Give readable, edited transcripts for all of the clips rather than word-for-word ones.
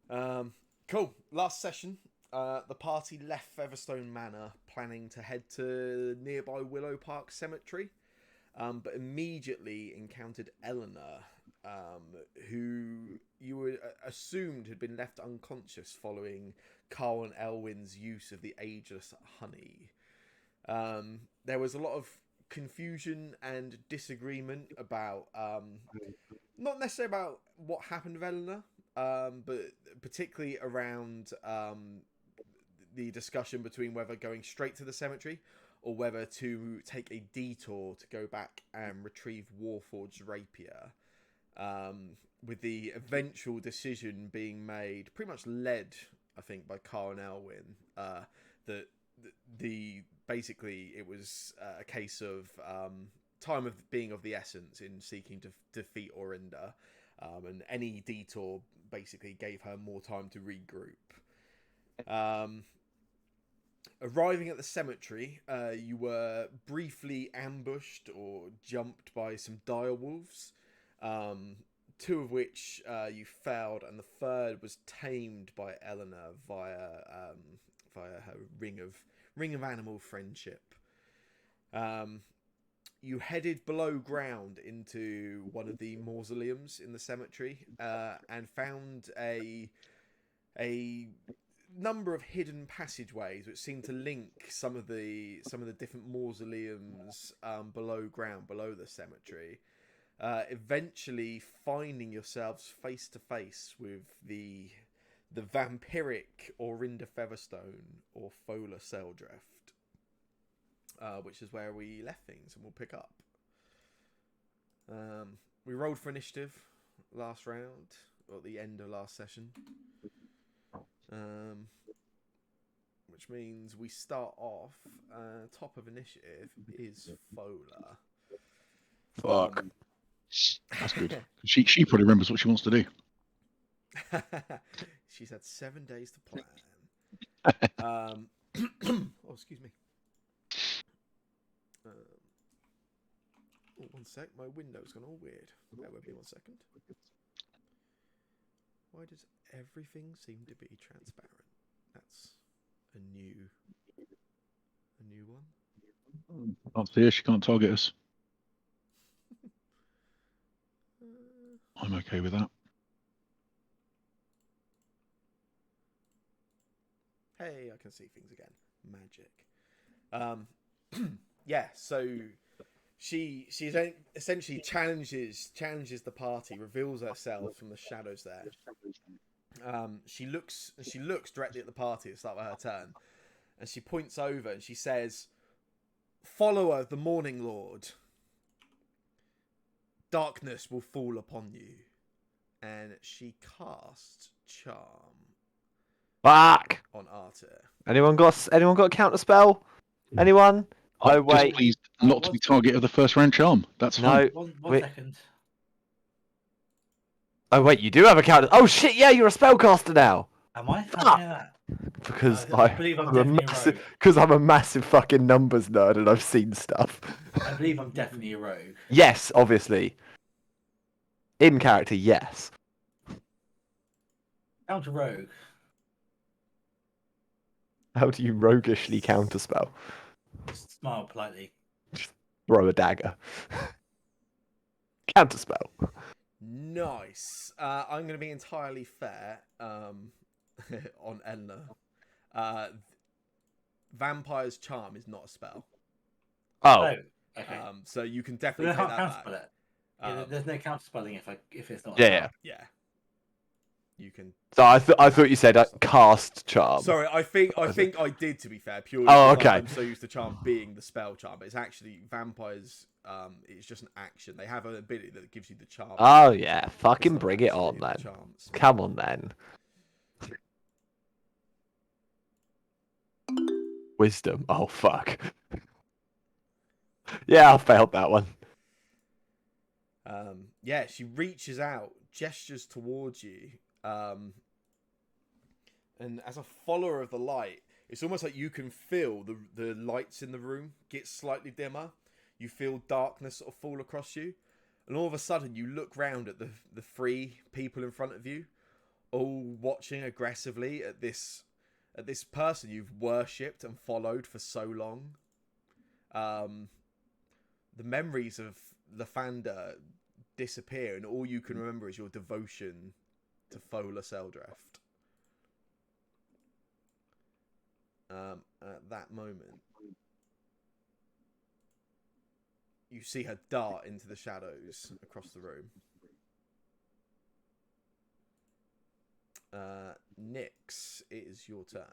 something. Cool. Last session, the party left Featherstone Manor, planning to head to nearby Willow Park Cemetery, but immediately encountered Eleanor, who you were assumed had been left unconscious following Carl and Elwyn's use of the ageless honey. There was a lot of confusion and disagreement about, not necessarily about what happened with Eleanor, but particularly around the discussion between whether going straight to the cemetery or whether to take a detour to go back and retrieve Warforged's rapier. With the eventual decision being made, pretty much led, I think, by Carl and Elwyn, that basically it was a case of time of being of the essence in seeking to defeat Orinda, and any detour basically gave her more time to regroup. Arriving at the cemetery, you were briefly ambushed or jumped by some direwolves, two of which you failed, and the third was tamed by Eleanor via her ring of animal friendship. You headed below ground into one of the mausoleums in the cemetery, and found a number of hidden passageways which seem to link some of the different mausoleums below ground, below the cemetery. Eventually finding yourselves face to face with the vampiric Orinda Featherstone or Fola Seldreft, which is where we left things, and we'll pick up. We rolled for initiative last round, or at the end of last session, which means we start off. Top of initiative is Fola. Fuck. That's good. She probably remembers what she wants to do. She's had 7 days to plan. Oh, excuse me. Oh, one sec. My window's gone all weird. Bear with me 1 second. Why does everything seem to be transparent? That's a new one. Can't see her. She can't target us. I'm okay with that. Hey, I can see things again. Magic. Yeah, so she essentially challenges the party, reveals herself from the shadows there. She looks directly at the party at the start of her turn, and she points over and she says, "Follower of the Morning Lord, darkness will fall upon you." And she casts Charm. Fuck! On Arthur. Anyone got a counter spell? Anyone? Oh wait. Just please not to be target of the first round charm. That's fine. No. One second. Oh wait, you do have a counter. Oh shit! Yeah, you're a spellcaster now. Am I? How do you know that? Because I believe I'm definitely a rogue. Because I'm a massive fucking numbers nerd and I've seen stuff. I believe I'm definitely a rogue. Yes, obviously. In character, yes. Counter rogue. How do you roguishly counterspell? Just smile politely. Throw a dagger. Counterspell. Nice. I'm going to be entirely fair on Eleanor. Vampire's Charm is not a spell. Oh. Okay. So you can definitely take that back. It. Yeah, there's no counterspelling if it's not. Yeah. You can. So I thought you said cast charm. Sorry, I think I did, to be fair, purely. Oh, because okay. I'm so used to charm being the spell charm, but it's actually vampires. It's just an action. They have an ability that gives you the charm. Oh yeah, fucking bring it on then. Come on then. Wisdom. Oh fuck. Yeah, I failed that one. Yeah, she reaches out, gestures towards you, and as a follower of the light, it's almost like you can feel the lights in the room get slightly dimmer. You feel darkness sort of fall across you, and all of a sudden you look round at the three people in front of you, all watching aggressively at this person you've worshipped and followed for so long. The memories of Lathander disappear, and all you can remember is your devotion to Fola Seldraft. At that moment, you see her dart into the shadows across the room. Nyx, it is your turn.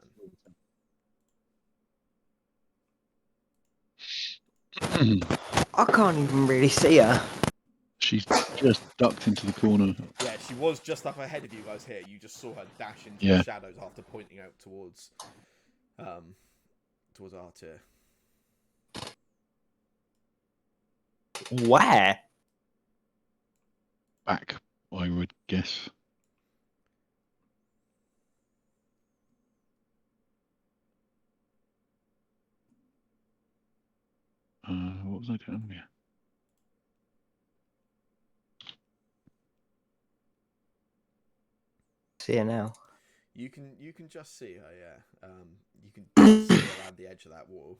I can't even really see her. She's just ducked into the corner. Yeah, she was just up ahead of you guys here. You just saw her dash into Yeah. the shadows after pointing out towards Artir. Where? Back, I would guess. What was I doing here? See her now. You can just see her, yeah. You can just see her around the edge of that wall.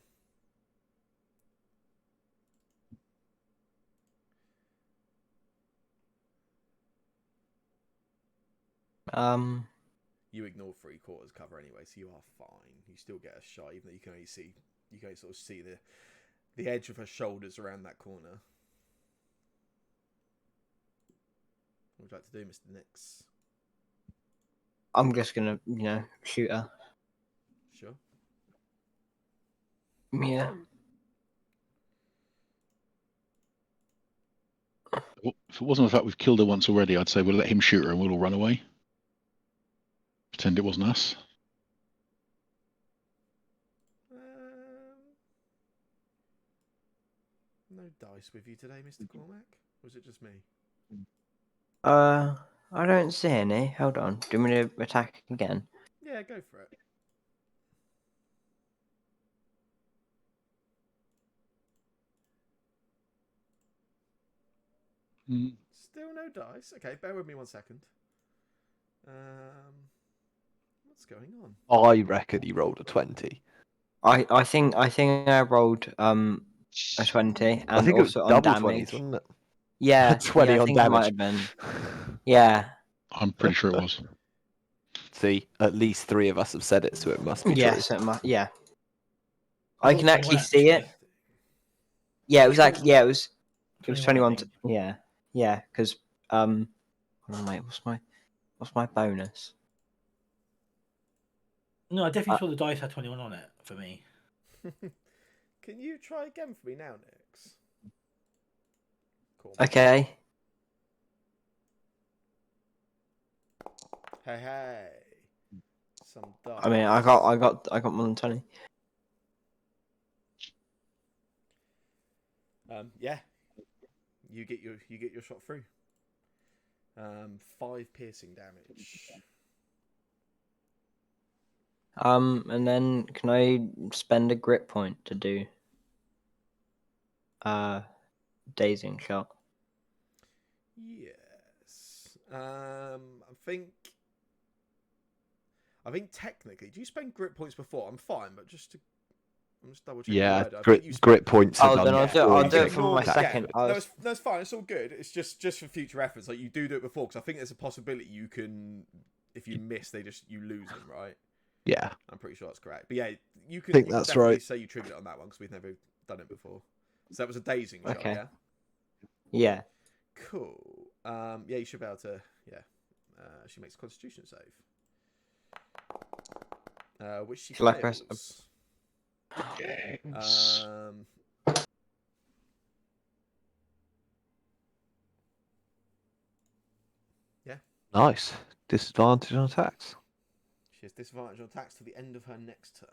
You ignore 3/4 cover anyway, so you are fine. You still get a shot, even though you can only sort of see the edge of her shoulders around that corner. What would you like to do, Mr. Nyx? I'm just gonna, shoot her. Sure. Yeah. If it wasn't the fact we've killed her once already, I'd say we'll let him shoot her and we'll all run away. Pretend it wasn't us. No dice with you today, Mr. Cormac? Or was it just me? I don't see any. Hold on. Do you want me to attack again? Yeah, go for it. Still no dice. Okay, bear with me 1 second. What's going on? Oh, I reckon he rolled a 20. I think I rolled a 20 and I think it was also on double damage. 20s, wasn't it? Yeah, 20 I on think it might damage. have been. Yeah. I'm pretty sure it was. See, at least 3 of us have said it, so it must be Yeah, true. so yeah. I I thought can actually 21 see it. actually. Yeah, it was actually it was 21, I 21 think. yeah, because hold on, mate, what's my bonus? No, I definitely saw the dice had 21 on it for me. Can you try again for me now, Nyx? Cool. Okay. Hey. Some dice. I mean, I got more than 20. Yeah. You get your shot through. 5 piercing damage. And then can I spend a grit point to do dazing shot? Yes. I think technically, do you spend grit points before? I'm fine, but I'm just double checking. Yeah, I think you grit points are Oh, done then I'll before do you it take for my attack. second. No, that's fine. It's all good. It's just for future reference. Like you do it before, because I think there's a possibility you can, if you miss, you lose them, right? Yeah. I'm pretty sure that's correct. But yeah, you can. Think You can that's definitely right. say you triggered it on that one because we've never done it before. So that was a dazing shot, Okay. yeah. Yeah. Cool. Yeah, you should be able to. Yeah. She makes a Constitution save. Which she Shall I fails. press- Yeah. Nice. Disadvantage on attacks. She has disadvantage on attacks to the end of her next turn.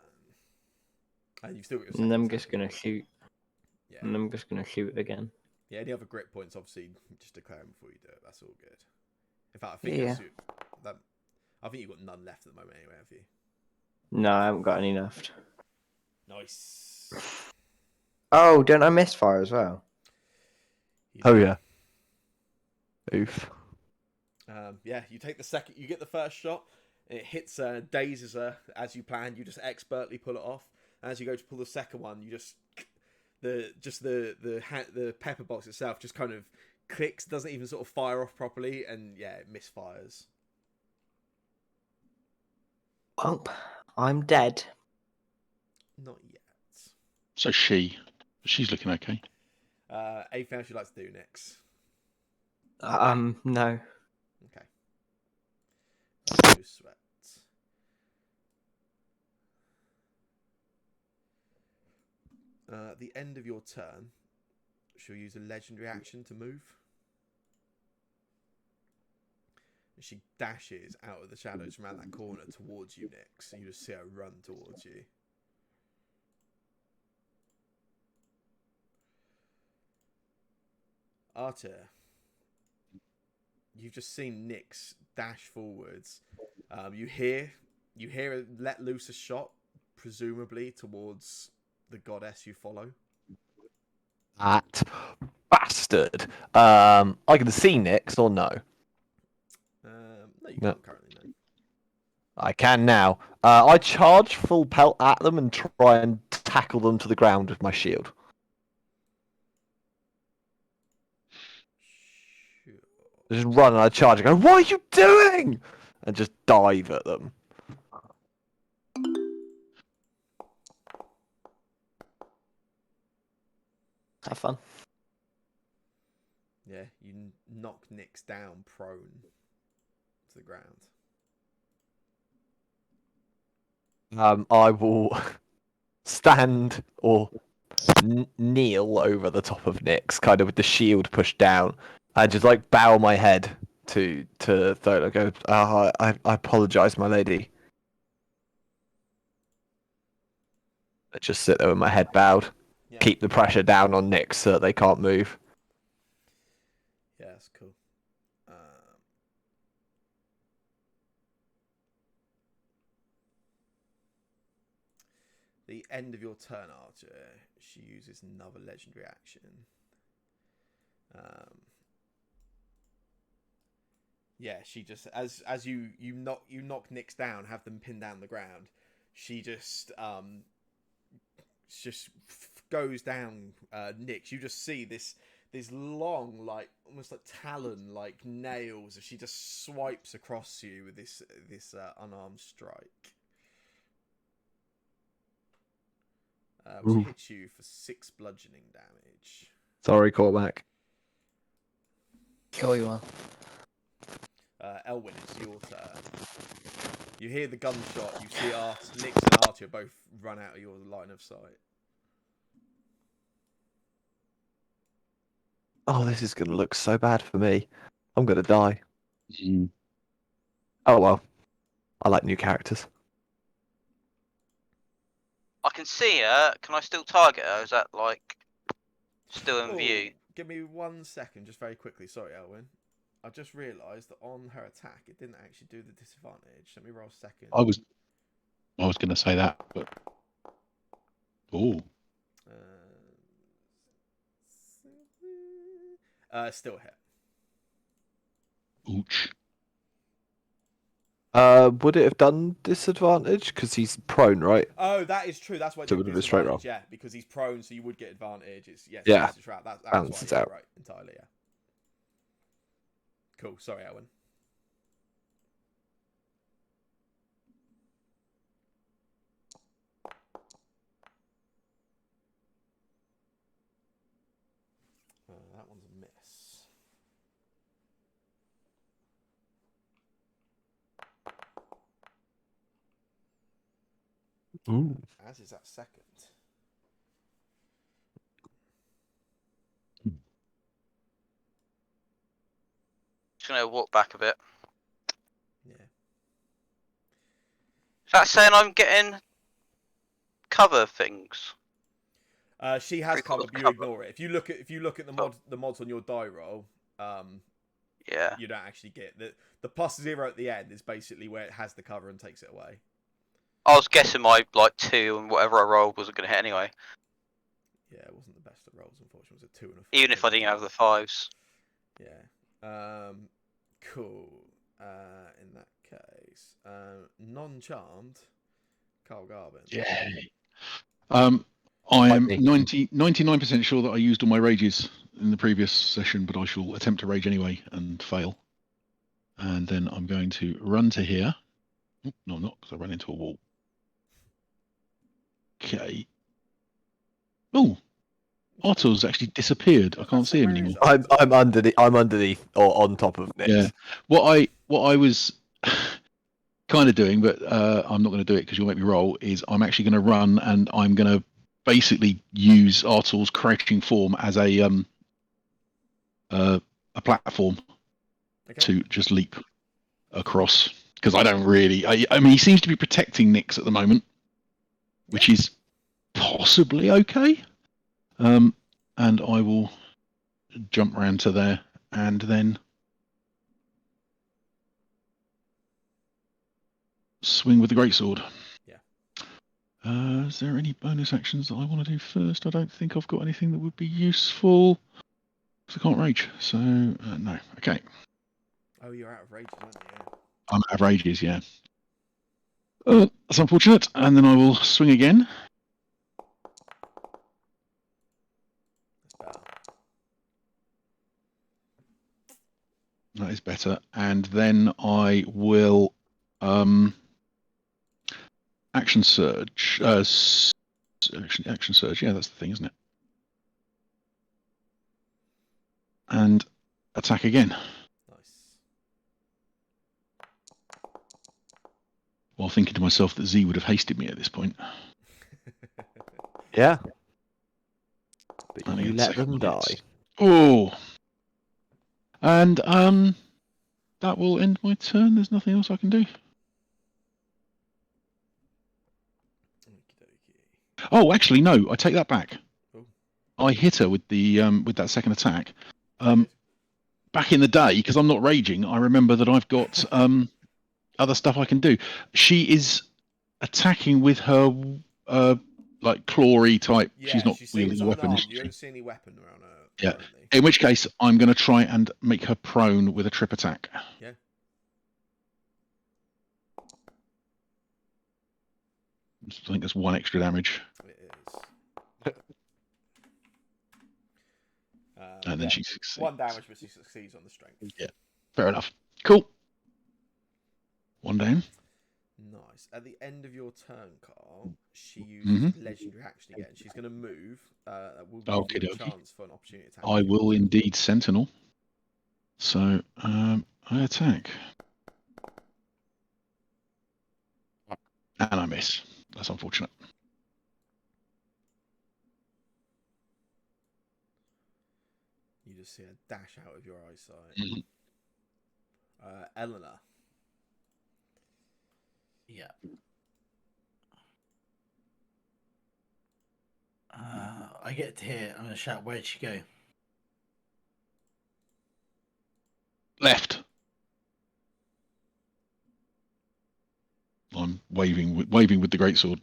And you've still got your And second I'm attack just as gonna well. shoot. Yeah. And I'm just gonna shoot again. Yeah, any other grit points, obviously, just declare them before you do it. That's all good. In fact, I think Yeah. I think you've got none left at the moment anyway, have you? No, I haven't got any left. Nice. Oh, don't I misfire as well? You Oh, do. yeah. Oof. Yeah, you take the second, you get the first shot, and it hits her, dazes her as you planned. You just expertly pull it off. As you go to pull the second one, you just the pepper box itself just kind of clicks, doesn't even sort of fire off properly, and yeah, it misfires. Well, I'm dead. Not yet. So she's looking okay. Anything else you'd like to do next? No. Okay. No sweat. At the end of your turn, she'll use a legendary action to move. And she dashes out of the shadows from around that corner towards you, Nyx. You just see her run towards you. Arthur, you've just seen Nyx dash forwards. You hear her let loose a shot, presumably towards the goddess you follow. That bastard. I can see Nyx or no? No, you No. can't currently, no. I can now. I charge full pelt at them and try and tackle them to the ground with my shield. Sure. I just run and I charge and go, "What are you doing?" And just dive at them. Have fun. Yeah, you knock Nyx down prone to the ground. I will stand or kneel over the top of Nyx, kind of with the shield pushed down, and just like bow my head to Thola. Go, I apologise, my lady. I just sit there with my head bowed, Yeah, keep the pressure down on Nyx so that they can't move. yeah, that's cool. The end of your turn, Archer, she uses another legendary action. Yeah, she just as you knock Nyx down, have them pinned down the ground. She just goes down Nyx. You just see this long, like almost like talon like nails as she just swipes across you with this unarmed strike. Which hits you for 6 bludgeoning damage. Sorry, callback. Sure you are. Elwyn, it's your turn. You hear the gunshot. You see Nyx and Archer both run out of your line of sight. Oh, this is gonna look so bad for me. I'm gonna die. Mm. Oh well. I like new characters. I can see her. Can I still target her? Is that like still in view? Give me 1 second, just very quickly. Sorry, Elwyn. I just realised that on her attack, it didn't actually do the disadvantage. Let me roll a second. I was going to say that, but Still hit. ouch. Would it have done disadvantage? Because he's prone, right? Oh, that is true. That's why it So did it would have been a straight roll. disadvantage. Yeah, because he's prone, so you would get advantage. It's yes, Yeah. it's right. That's Balances why. Yeah, out. right, entirely. Yeah. Cool. Sorry, Elwyn. That one's a miss. Ooh. As is that second. Just gonna walk back a bit. Yeah. Is that saying I'm getting cover things? She has Three-quarters covered, but you cover. ignore it. If you look at the mods on your die roll, Yeah. you don't actually get the +0 at the end is basically where it has the cover and takes it away. I was guessing my like 2 and whatever I rolled wasn't gonna hit anyway. Yeah, it wasn't the best of rolls, unfortunately. It was a 2 and a 4. Even if I didn't have the 5s. Yeah. Cool. In that case, non-charmed, Carl Garvin. Yeah. I am me. 99% sure that I used all my rages in the previous session, but I shall attempt to rage anyway and fail. And then I'm going to run to here. Oh, no, I'm not, because I ran into a wall. Okay. Oh, Arthur's actually disappeared. I can't see him anymore. I'm underneath or on top of Nick. Yeah. What I was kind of doing, but I'm not going to do it because you'll make me roll, is I'm actually going to run and I'm going to basically use Artur's crouching form as a platform to just leap across, because I don't really. I mean, he seems to be protecting Nyx at the moment, which is possibly okay. And I will jump around to there and then swing with the greatsword. Yeah. Is there any bonus actions that I want to do first? I don't think I've got anything that would be useful. I can't rage, so no. Okay. Oh, you're out of rage, aren't you? I'm out of rages, yeah. That's unfortunate. And then I will swing again. That's better. That is better. And then I will action surge. Action surge. Yeah, that's the thing, isn't it? And attack again. Nice. While thinking to myself that Z would have hasted me at this point. Yeah. But And you again, let second them one die. hits. Oh. And that will end my turn. There's nothing else I can do. Okey-dokey. Oh, actually, no. I take that back. Oh. I hit her with the with that second attack. Good. Back in the day, because I'm not raging, I remember that I've got other stuff I can do. She is attacking with her like clawy type. Yeah, She's not she wielding seems a weapon. unarmed. Is You she? don't see any weapon around her Yeah. currently. In which case, I'm going to try and make her prone with a trip attack. Yeah. I think there's one extra damage. It is. And then yeah, she succeeds. 1 damage, but she succeeds on the strength. Yeah, fair enough. Cool. 1 down. Nice. At the end of your turn, Carl, she uses legendary action again. She's going to move. That will give you a chance for an opportunity attack. I will indeed sentinel. So I attack. And I miss. That's unfortunate. You just see a dash out of your eyesight. Eleanor. Yeah. I get to hear. I'm going to shout. Where'd she go? Left. I'm waving with the greatsword.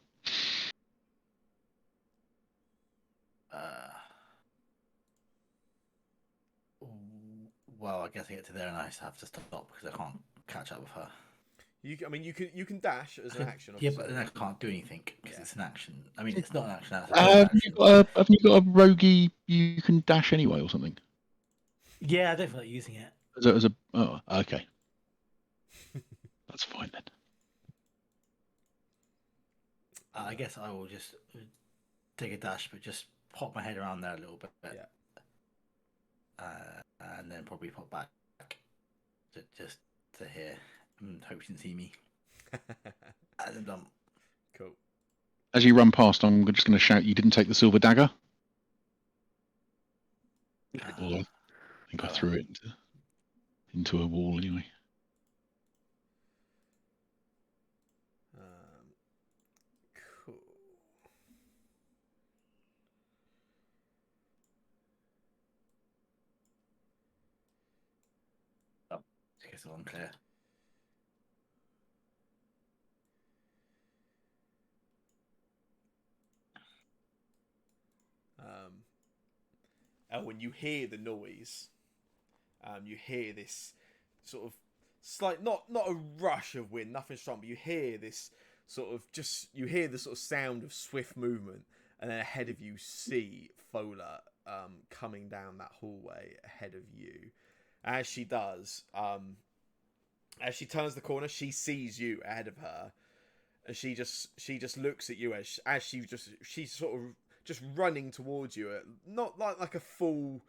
Well, I guess I get to there and I have to stop because I can't catch up with her. I mean, you can dash as an action. Yeah, Obviously. but then I can't do anything because it's an action. I mean, it's not an action. That's a Have action. you got a roguey you can dash anyway or something? Yeah, I don't feel like using it. As a oh, okay. That's fine then. I guess I will just take a dash, but just pop my head around there a little bit. Yeah. And then probably pop back just to hear and hope she can see me. And I'm done. Cool. As you run past, I'm just going to shout, "You didn't take the silver dagger." Although I think I threw it into a wall anyway. Cool. I guess it's unclear. When you hear the noise, You hear this sort of slight, not a rush of wind, nothing strong, but you hear this sort of you hear the sort of sound of swift movement, and then ahead of you see Fola coming down that hallway ahead of you. As she does, as she turns the corner, she sees you ahead of her, and she just looks at you as she's sort of just running towards you, not like a full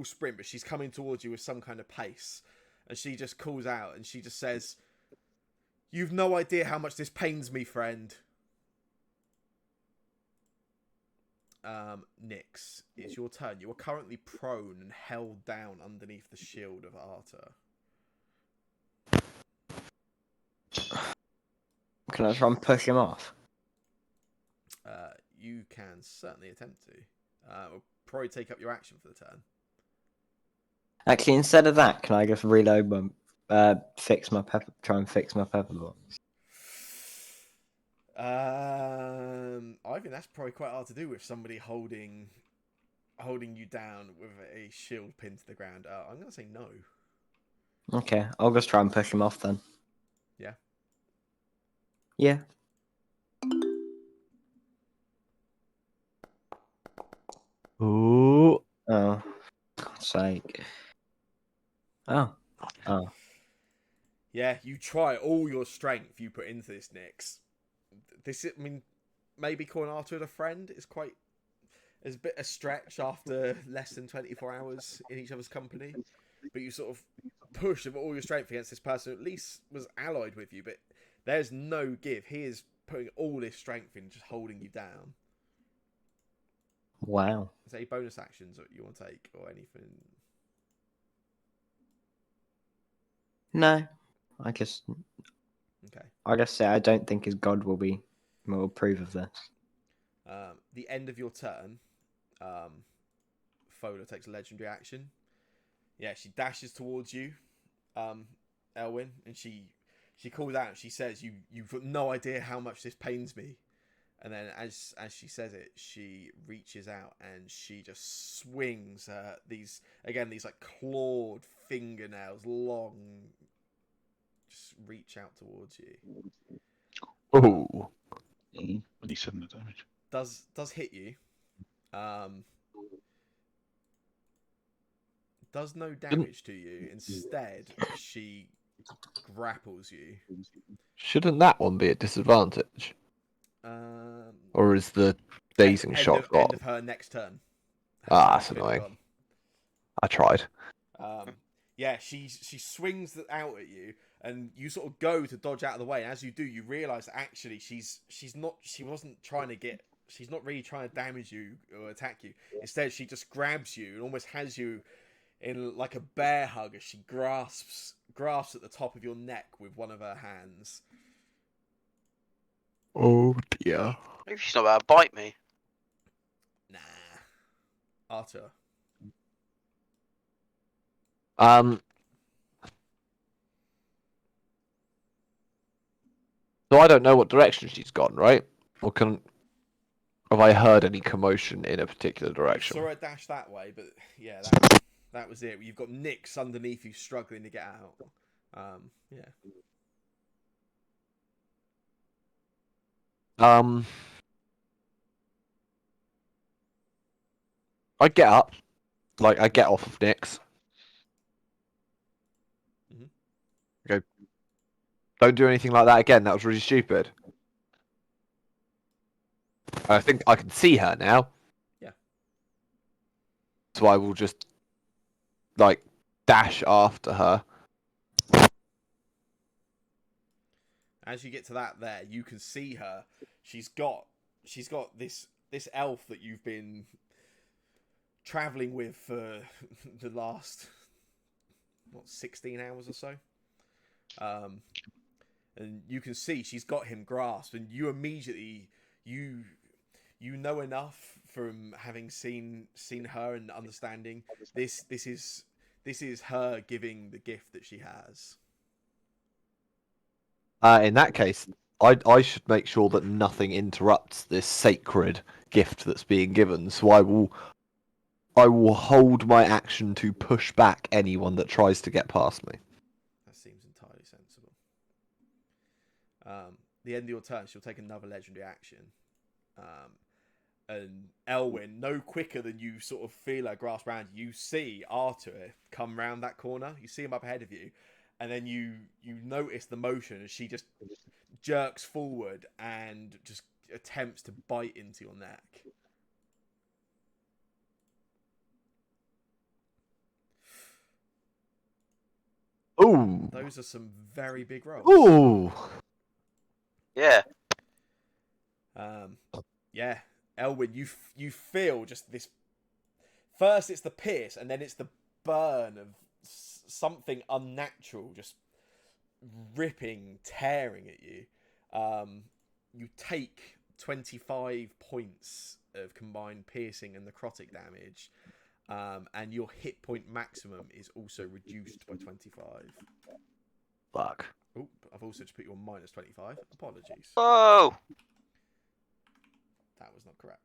sprint, but she's coming towards you with some kind of pace, and she just calls out and she just says, "You've no idea how much this pains me, friend." Nyx, it's your turn. You are currently prone and held down underneath the shield of Arta. Can I try and push him off? You can certainly attempt to. It'll probably take up your action for the turn. Actually, instead of that, can I just reload my, try and fix my pepper box? I think that's probably quite hard to do with somebody holding you down with a shield pinned to the ground. I'm going to say no. Okay, I'll just try and push him off then. Yeah? Yeah. Ooh. Oh, God's sake. Oh. Yeah, you try all your strength you put into this, Nyx. Maybe calling Arthur a friend is a bit a stretch after less than 24 hours in each other's company. But you sort of push with all your strength against this person who at least was allied with you, but there's no give. He is putting all his strength in just holding you down. Wow. Is there any bonus actions that you want to take or anything? No. Okay. I just say I don't think his god will approve of this. The end of your turn, Fola takes a legendary action. Yeah, she dashes towards you, Elwyn, and she calls out. She says, "You've got no idea how much this pains me." And then, as she says it, she reaches out and she just swings these like clawed fingernails, long, just reach out towards you. Oh. 27 of damage. Does hit you. Does no damage to you. Instead, she grapples you. Shouldn't that one be at disadvantage? Or is the dazing shot gone? End of her next turn. That's annoying. Gone. I tried. Yeah, she swings out at you, and you sort of go to dodge out of the way. And as you do, you realise that actually she's not really trying to damage you or attack you. Instead, she just grabs you and almost has you in like a bear hug as she grasps at the top of your neck with one of her hands. Oh dear. Maybe she's not about to bite me. Nah. Arthur. So I don't know what direction she's gone, right? Or have I heard any commotion in a particular direction? You saw her dash that way, but yeah, that was it. You've got Nyx underneath you struggling to get out. Yeah. I get up, I get off of Nyx. Mhm. Okay. Don't do anything like that again. That was really stupid. I think I can see her now. Yeah. So I will just dash after her. As you get to that there, you can see her. She's got this elf that you've been traveling with for the last 16 hours or so. And you can see she's got him grasped, and you immediately you know enough from having seen her and understanding this is her giving the gift that she has. In that case, I should make sure that nothing interrupts this sacred gift that's being given. So I will hold my action to push back anyone that tries to get past me. That seems entirely sensible. The end of your turn, she'll take another legendary action. And Elwyn, no quicker than you sort of feel her grasp around you, see Arthur come round that corner. You see him up ahead of you, and then you notice the motion as she just jerks forward and just attempts to bite into your neck. Ooh. Those are some very big rolls. Ooh. Yeah. Yeah, Elwyn, you feel just this. First, it's the pierce, and then it's the burn of something unnatural, just ripping, tearing at you. You take 25 points of combined piercing and necrotic damage, and your hit point maximum is also reduced by 25. Fuck. Oh, I've also just put you on minus 25. Apologies. Oh. That was not correct.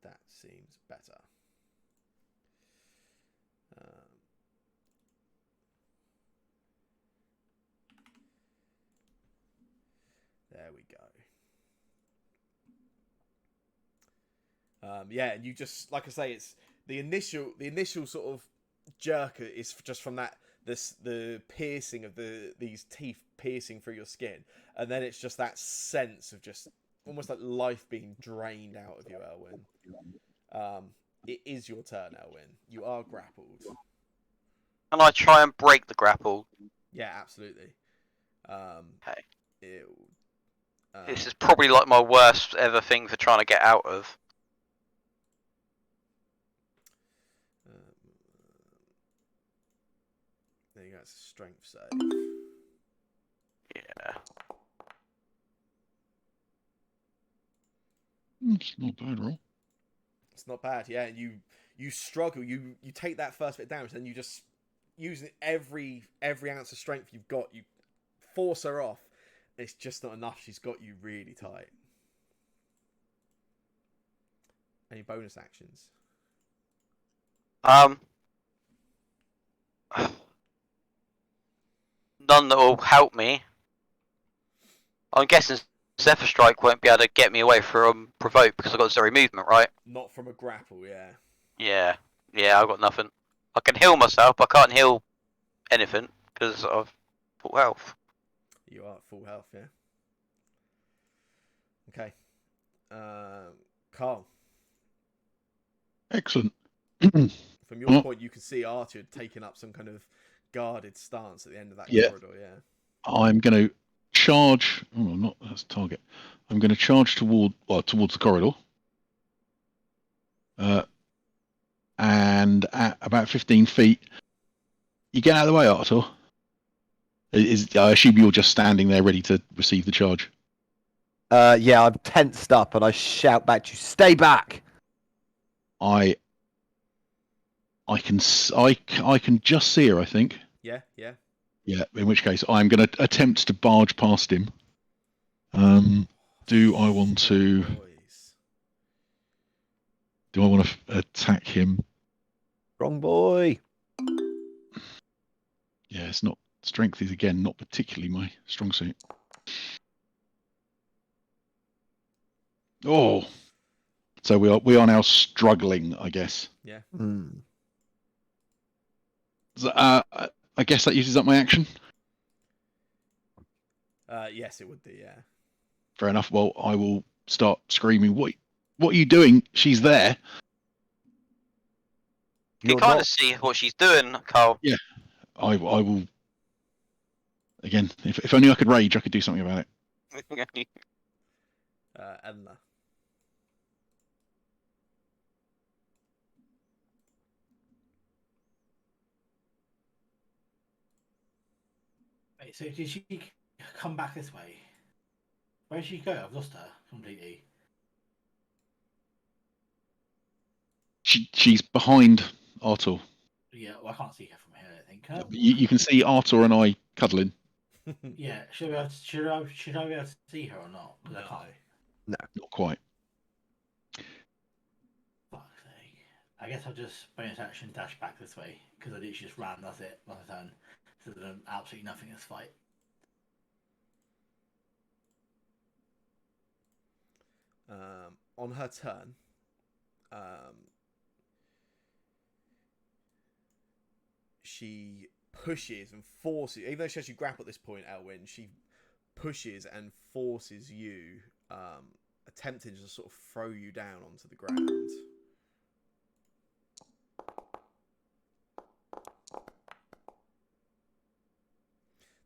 That seems better. There we go. Yeah, and you just, like I say, it's the initial sort of jerk is just from that the piercing of these teeth piercing through your skin, and then it's just that sense of just almost like life being drained out of you, Elwyn. It is your turn, Elwyn. You are grappled. Can I try and break the grapple? Yeah, absolutely. Okay. Ew. This is probably like my worst ever thing for trying to get out of. There you go. It's a strength save. Yeah. It's not bad, roll. It's not bad, yeah. You struggle. You take that first bit of damage, then you just using every ounce of strength you've got. You force her off. It's just not enough. She's got you really tight. Any bonus actions? None that will help me. I'm guessing Zephyr Strike won't be able to get me away from Provoke because I've got zero movement, right? Not from a grapple, yeah. Yeah, I've got nothing. I can heal myself, but I can't heal anything because I've full health. You are at full health, yeah. Okay. Carl. Excellent. From your point, you can see Archer taking up some kind of guarded stance at the end of that corridor, yeah. I'm going to charge. Oh, not that's target. I'm going to charge towards the corridor. And at about 15 feet, you get out of the way, Artur. I assume you're just standing there ready to receive the charge. Yeah, I'm tensed up and I shout back to you, "Stay back!" I can just see her, I think. Yeah. Yeah, in which case I'm going to attempt to barge past him. Do I want to attack him? Wrong boy. Yeah, it's not. Strength is again not particularly my strong suit. Oh, so we are now struggling, I guess. Yeah. So, I guess that uses up my action. Yes, it would do, yeah. Fair enough. Well, I will start screaming. What are you doing? She's there. You can kind of see what she's doing, Carl. Yeah, I will. Again, if only I could rage, I could do something about it. Edna. Wait, so did she come back this way? Where did she go? I've lost her completely. She's behind Artur. Yeah, well, I can't see her from here, I think. You can see Artur and I cuddling. Yeah, should I be able to see her or not? 'Cause I can't. Not quite. Fuck's sake. I guess I'll just bonus action dash back this way because I literally just ran. That's it. One turn. So there's absolutely nothing in this fight. On her turn, she pushes and forces, even though she has you grapple at this point, Elwyn, she pushes and forces you, attempting to sort of throw you down onto the ground.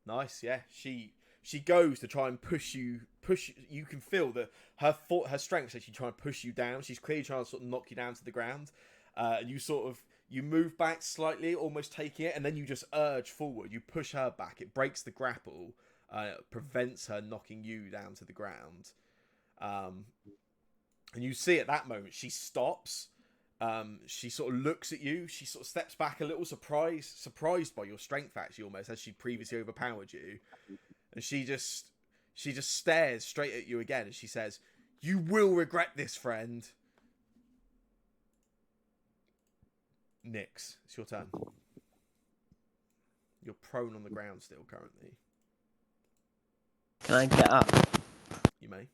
Nice, yeah. She goes to try and push you. You can feel that her strength is actually trying to push you down. She's clearly trying to sort of knock you down to the ground. And you move back slightly, almost taking it, and then you just urge forward. You push her back. It breaks the grapple, prevents her knocking you down to the ground. And you see at that moment she stops. She sort of looks at you. She sort of steps back a little, surprised by your strength, actually, almost, as she previously overpowered you. And she just stares straight at you again, and she says, "You will regret this, friend." Nyx, it's your turn. You're prone on the ground still, currently. Can I get up? You may.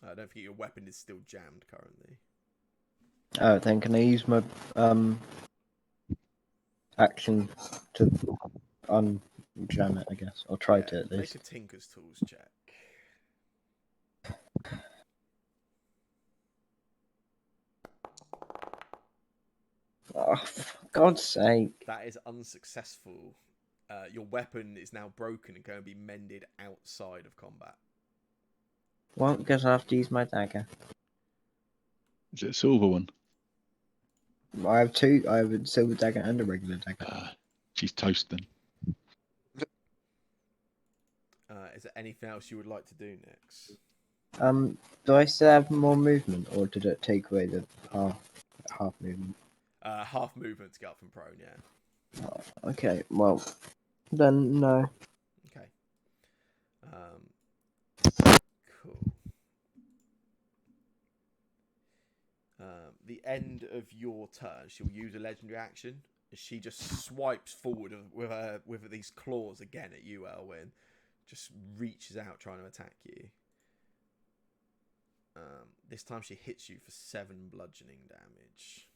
Don't forget your weapon is still jammed currently. Oh, then can I use my action to unjam it, I guess? Or try to at Make least. a Tinker's Tools check. Oh, for God's sake. That is unsuccessful. Your weapon is now broken and going to be mended outside of combat. Well, because I have to use my dagger. Is it a silver one? I have two. I have a silver dagger and a regular dagger. She's toast then. Is there anything else you would like to do next? Do I still have more movement, or did it take away the half movement? Half movement to get up from prone, yeah. Oh, okay, well, then no. Okay. Cool. The end of your turn, she'll use a legendary action. She just swipes forward with these claws again at you, Elwyn. Just reaches out trying to attack you. This time she hits you for 7 bludgeoning damage.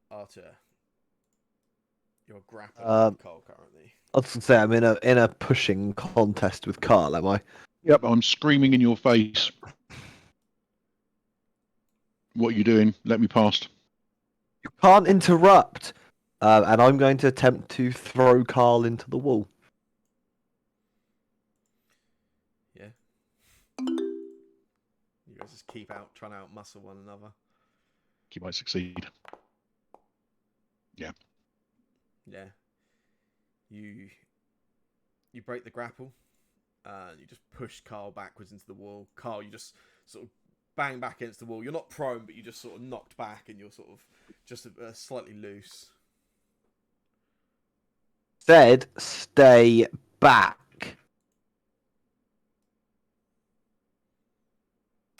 Arthur, you're grappling with Cole currently. I was gonna say I'm in a pushing contest with Carl, am I? Yep, I'm screaming in your face. What are you doing? Let me past. You can't interrupt. And I'm going to attempt to throw Carl into the wall. Yeah. You guys just keep trying to outmuscle one another. You might succeed. Yeah. Yeah. You break the grapple. You just push Carl backwards into the wall. Carl, you just sort of bang back against the wall. You're not prone, but you just sort of knocked back, and you're sort of just slightly loose. Said, stay back.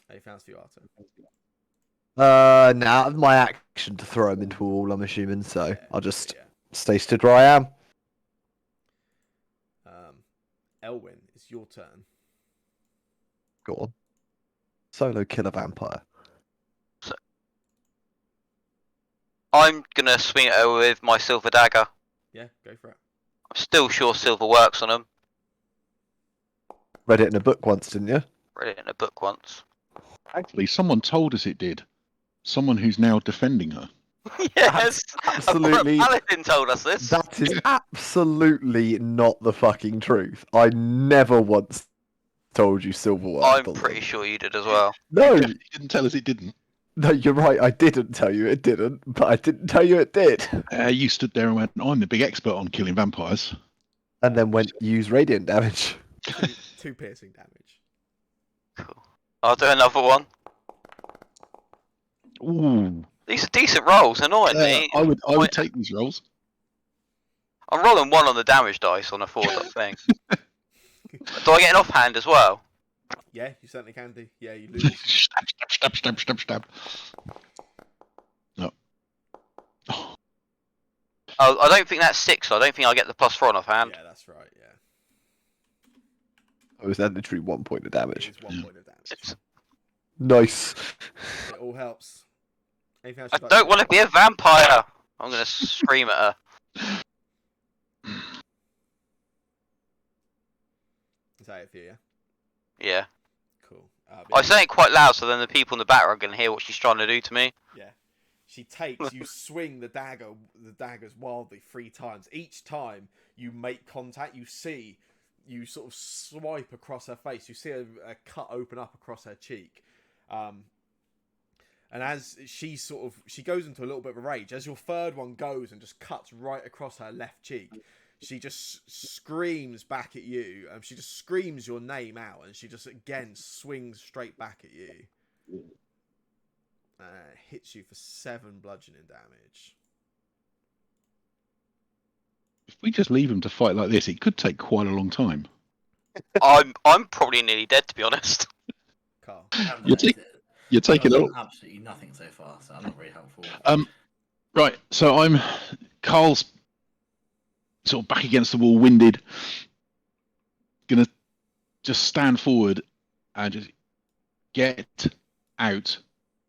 Anything else for you, Arthur? Now my action to throw him into a wall, I'm assuming, so Yeah, I'll just yeah. stay stood where I am. Elwyn, it's your turn. Go on. Solo killer vampire. So, I'm gonna swing it over with my silver dagger. Yeah, go for it. I'm still sure silver works on them. Read it in a book once, didn't you? Read it in a book once. Actually, someone told us it did. Someone who's now defending her. Yes, absolutely. Paladin told us this. That is absolutely not the fucking truth. I never once told you silver works. I'm pretty sure you did as well. No, You didn't tell us it didn't. no, you're right. I didn't tell you it didn't, but I didn't tell you it did. You stood there and went, "I'm the big expert on killing vampires." And then went use radiant damage. 2 piercing damage. Cool. I'll do another one. Ooh. These are decent rolls, annoyingly. I would take these rolls. I'm rolling 1 on the damage dice on a 4-dot thing. Do I get an offhand as well? Yeah, you certainly can do. Yeah, you lose. Stab. No. Oh, Oh, I don't think that's 6, so I don't think I'll get the +4 on offhand. Yeah, that's right. Yeah, Oh, is that literally 1 point of it damage? is 1 point of damage. Nice. It all helps. Anything else I you'd like don't do? want to be a vampire! I'm gonna scream at her. Is that it for you? Yeah. Yeah. Cool. I say it quite loud so then the people in the back are going to hear what she's trying to do to me. Yeah. She takes, you swing the daggers wildly 3 times. Each time you make contact, you sort of swipe across her face. You see a cut open up across her cheek. And as she goes into a little bit of a rage, as your third one goes and just cuts right across her left cheek, she just screams back at you. She just screams your name out, and she just again swings straight back at you. Hits you for 7 bludgeoning damage. if we just leave him to fight like this, it could take quite a long time. I'm probably nearly dead, to be honest. Carl. You're taking it. Absolutely nothing so far, so I'm not very helpful. Right, so Carl's sort of back against the wall, winded. Gonna just stand forward and just get out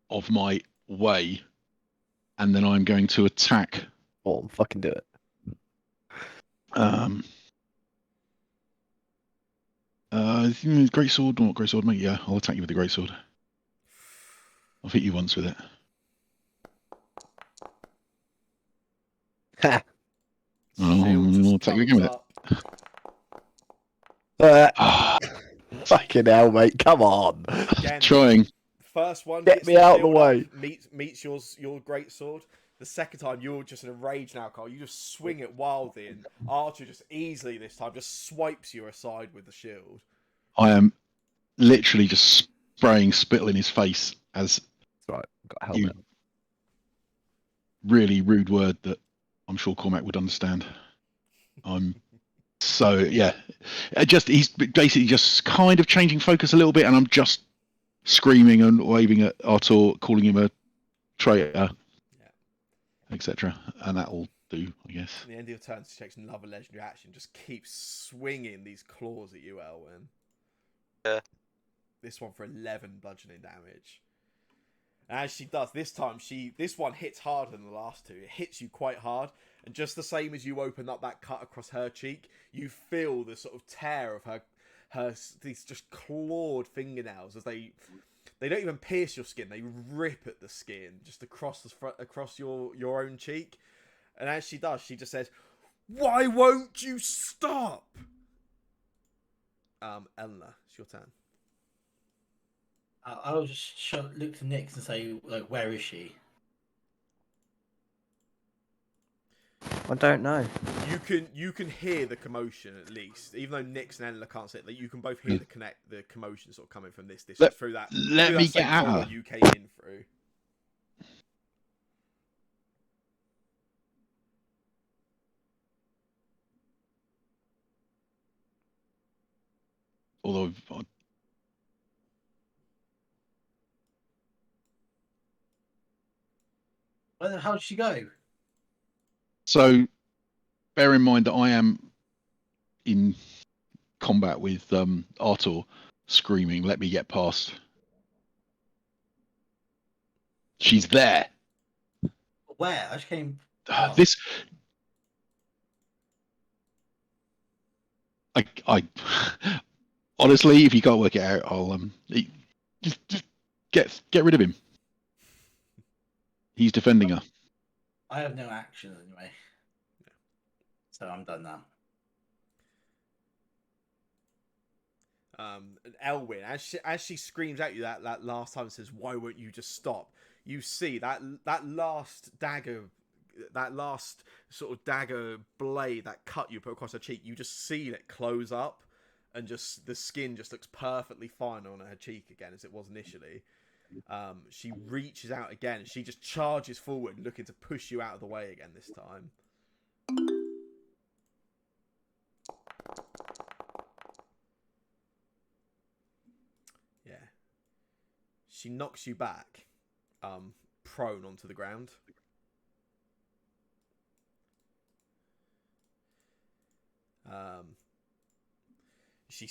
of my way, and then I'm going to attack. Oh, fucking do it. Great sword, not great sword, mate. Yeah, I'll attack you with the great sword. I've hit you once with it. Ha! I'll attack you again with it. Uh, fucking hell, mate. Come on. Again, Trying. first one Get gets me out the shield way. up, meets your great sword. The second time, you're just in a rage now, Carl. You just swing it wildly, and Archer just easily this time just swipes you aside with the shield. I am literally just spraying spittle in his face as That's right. Got a you helmet. really rude word that I'm sure Cormac would understand. So yeah, he's basically just kind of changing focus a little bit, and I'm just screaming and waving at Artur, calling him a traitor, etc. And that'll do, I guess. At the end of your turn, she takes another legendary action. Just keeps swinging these claws at you, Elwyn. Yeah. This one for 11 bludgeoning damage. And as she does, this one hits harder than the last two. It hits you quite hard. And just the same as you open up that cut across her cheek, you feel the sort of tear of these just clawed fingernails as they don't even pierce your skin. They rip at the skin just across your own cheek. And as she does, she just says, "Why won't you stop?" Eleanor, it's your turn. I'll just look to Nyx and say, like, where is she? I don't know. You can hear the commotion at least, even though Nyx and Eleanor can't see it. You can both hear the commotion sort of coming from this through that. Let me get at her. You came in through. Although How did she go? so, bear in mind that I am in combat with Artur, screaming, "Let me get past." She's there. Where? I just came. This. I honestly, if you can't work it out, I'll just get rid of him. He's defending her. I have no actions anyway. So I'm done now. And Elwyn, as she screams at you that last time, says, "Why won't you just stop?" You see that last dagger, that last sort of dagger blade that cut you put across her cheek. You just see it close up, and just the skin just looks perfectly fine on her cheek again as it was initially. She reaches out again and she just charges forward, looking to push you out of the way again this time. Yeah. She knocks you back, prone onto the ground. She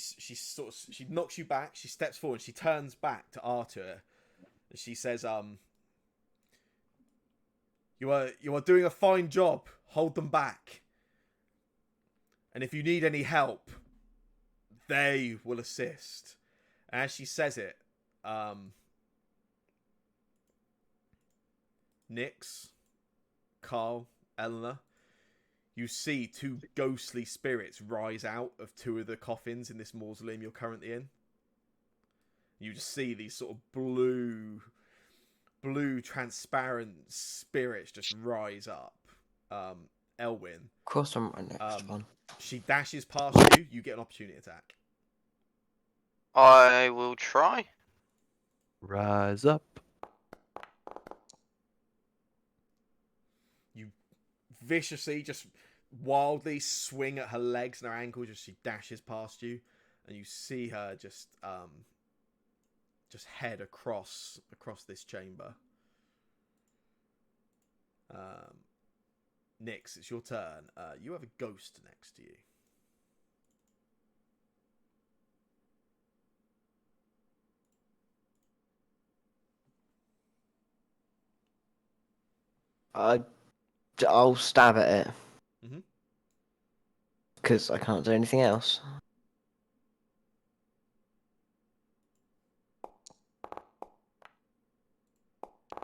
knocks you back. She steps forward. She turns back to Arthur, and she says, "You are doing a fine job. Hold them back. And if you need any help, they will assist." And as she says it, Nyx, Carl, Eleanor, you see two ghostly spirits rise out of two of the coffins in this mausoleum you're currently in. You just see these sort of blue transparent spirits just rise up. Elwyn. Of course, I'm my next one. She dashes past you. You get an opportunity attack. I will try. Rise up. You viciously, just wildly swing at her legs and her ankles as she dashes past you, and you see her just head across this chamber. Nyx, it's your turn. You have a ghost next to you. I'll stab at it. Mhm. Because I can't do anything else.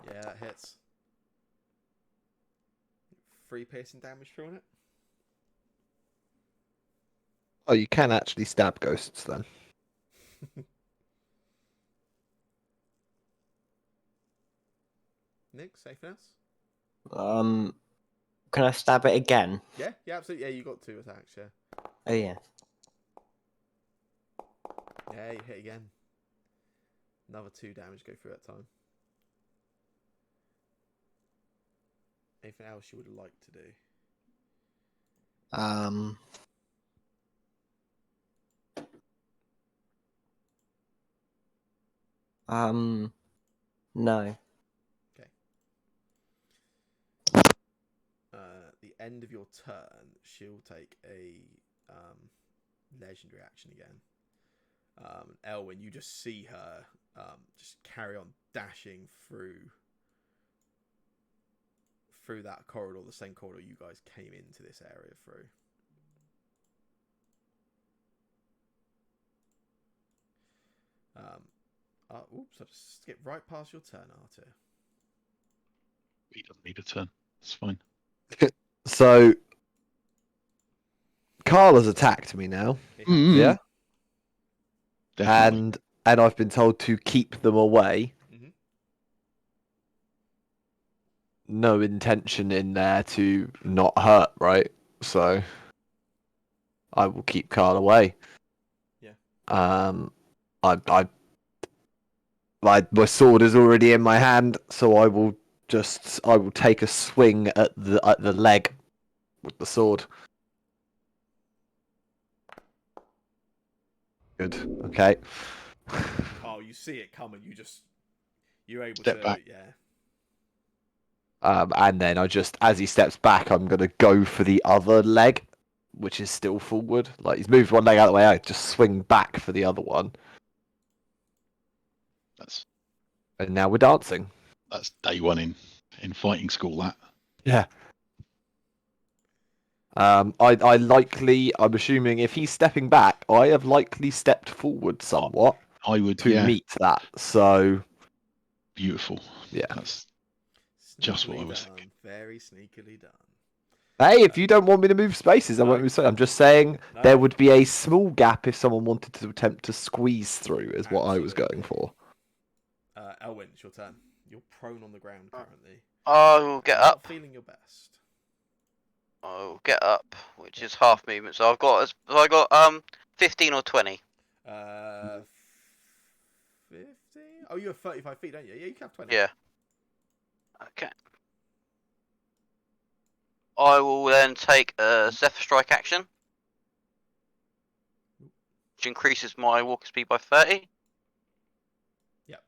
Yeah, that hits. 3 piercing damage through on it. Oh, you can actually stab ghosts then. Nyx, anything else? Can I stab it again? Yeah, absolutely. Yeah, you got 2 attacks, yeah. Oh yeah. Yeah, you hit again. Another 2 damage go through that time. Anything else you would like to do? No. Okay. The end of your turn, she'll take a legendary action again. Elwyn, you just see her just carry on dashing through that corridor, the same corridor you guys came into this area through. Oops, I just skipped right past your turn, Arthur. He doesn't need a turn. It's fine. So, Carl has attacked me now. Mm. Yeah. Definitely. And I've been told to keep them away. Mhm. No intention in there to not hurt, right? So I will keep Carl away. Yeah. My sword is already in my hand, so I will take a swing at the leg with the sword. Good. Okay. Oh, you see it coming. You're able Step to, back. yeah. And then as he steps back, I'm gonna go for the other leg, which is still forward. Like he's moved one leg out of the way, I just swing back for the other one. And now we're dancing. That's day one in fighting school. That. Yeah. I'm assuming if he's stepping back, I have likely stepped forward somewhat I would. to meet that. So Beautiful. yeah. That's just what I was done. thinking. Very sneakily done. Hey, if you don't want me to move spaces, I won't move spaces. I'm just saying there would be a small gap if someone wanted to attempt to squeeze through, is what I was going for. Elwyn, it's your turn. You're prone on the ground currently. I will get You're not up. feeling your best. I will get up, which is half movement. So I got 15 or 20? 50? Oh, you have 35 feet, don't you? Yeah, you can have 20. Yeah. Okay. I will then take a Zephyr Strike action, which increases my walking speed by 30. Yep.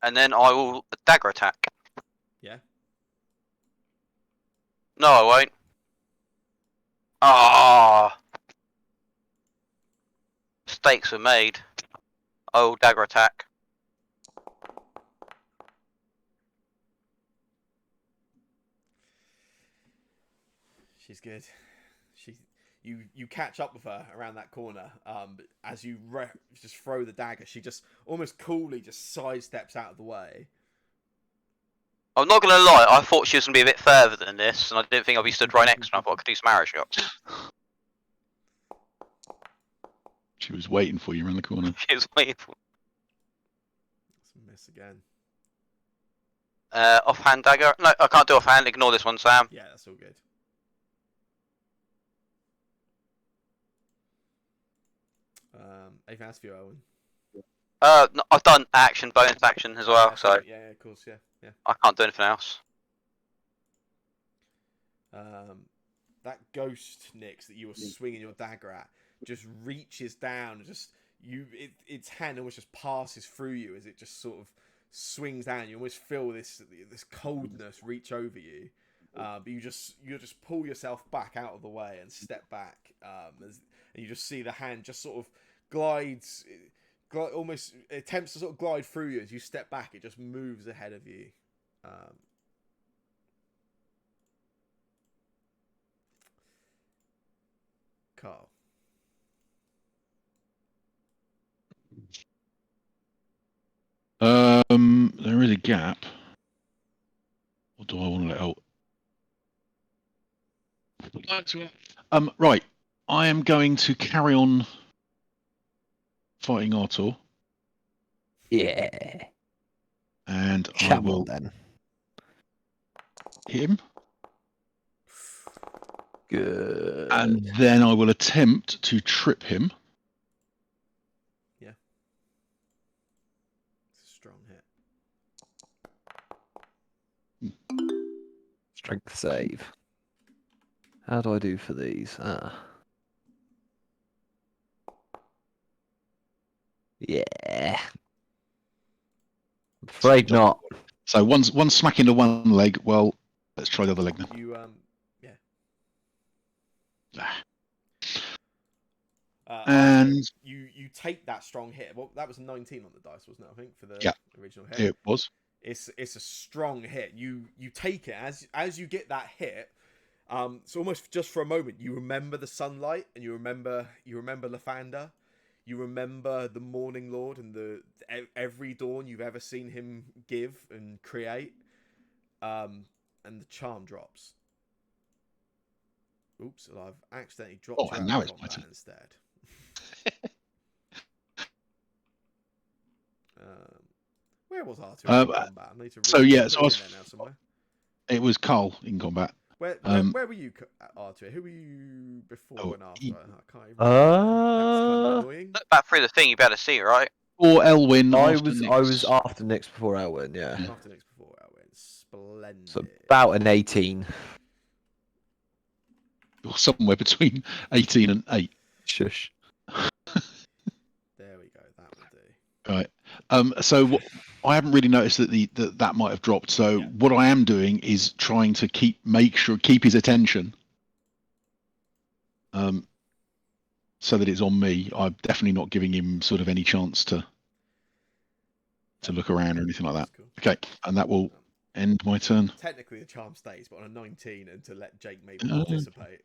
And then I will dagger attack. Yeah. No, I won't. Ah, mistakes were made. I will dagger attack. She's good. You catch up with her around that corner. But as you just throw the dagger, she just almost coolly just sidesteps out of the way. I'm not gonna lie, I thought she was gonna be a bit further than this, and I didn't think I'd be stood right next to her. I thought I could do some arrow shots. She was waiting for you around the corner. She was waiting for. That's a miss again. Offhand dagger. No, I can't do offhand. Ignore this one, Sam. Yeah, that's all good. Anything else for you, Owen? No, I've done action, bonus action as well, so Yeah, of course, yeah. I can't do anything else. That ghost, Nix, that you were swinging your dagger at, just reaches down, its hand almost just passes through you as it just sort of swings down. You almost feel this coldness reach over you, but you just pull yourself back out of the way and step back, and you just see the hand just sort of almost attempts to sort of glide through you. As you step back, it just moves ahead of you. Carl. There is a gap. Or do I want to let out? Right. I am going to carry on fighting Artur. Yeah. And I Come will on then. hit him. Good. And then I will attempt to trip him. Yeah. It's a strong hit. Strength save. How do I do for these? Yeah. I'm afraid not. So one smack into one leg. Well, let's try the other leg then. You And you take that strong hit. Well, that was 19 on the dice, wasn't it? I think for the original hit. it was. It's a strong hit. You take it as you get that hit. It's almost just for a moment you remember the sunlight and you remember Lathander. You remember the Morning Lord and every dawn you've ever seen him give and create. And the charm drops. Oops, I've accidentally dropped you out now of it's my combat turn. instead. Where was Artur in combat? I need to so yeah, so put it in there now somewhere. It was Carl in combat. Where were you, Artur? Who were you before and after? I can't even remember. That's kind of annoying. Look back through the thing, you better see, right? Or Elwyn. I after was Nyx. after Nyx before Elwyn, yeah. After Nix before Elwyn. Splendid. So about an 18. Or somewhere between 18 and 8. Shush. There we go. That will do. Right. So I haven't really noticed that that might have dropped. So what I am doing is trying to keep his attention. So that it's on me. I'm definitely not giving him sort of any chance to look around or anything like that. Cool. Okay, and that will end my turn. Technically, the charm stays, but on a 19, and to let Jake maybe participate.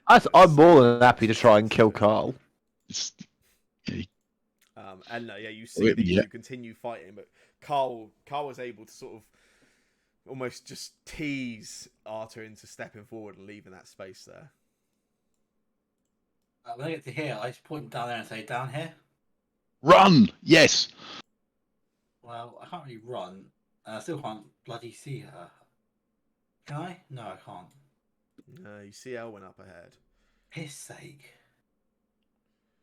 I'm more than happy to try and kill Carl. And you see that Yeah. you continue fighting, but Carl was able to sort of almost just tease Artur into stepping forward and leaving that space there. When I get to here, I just point down there and say, down here. Run! Yes. Well, I can't really run. I still can't bloody see her. Can I? No, I can't. No, you see Elwyn up ahead. Piss sake.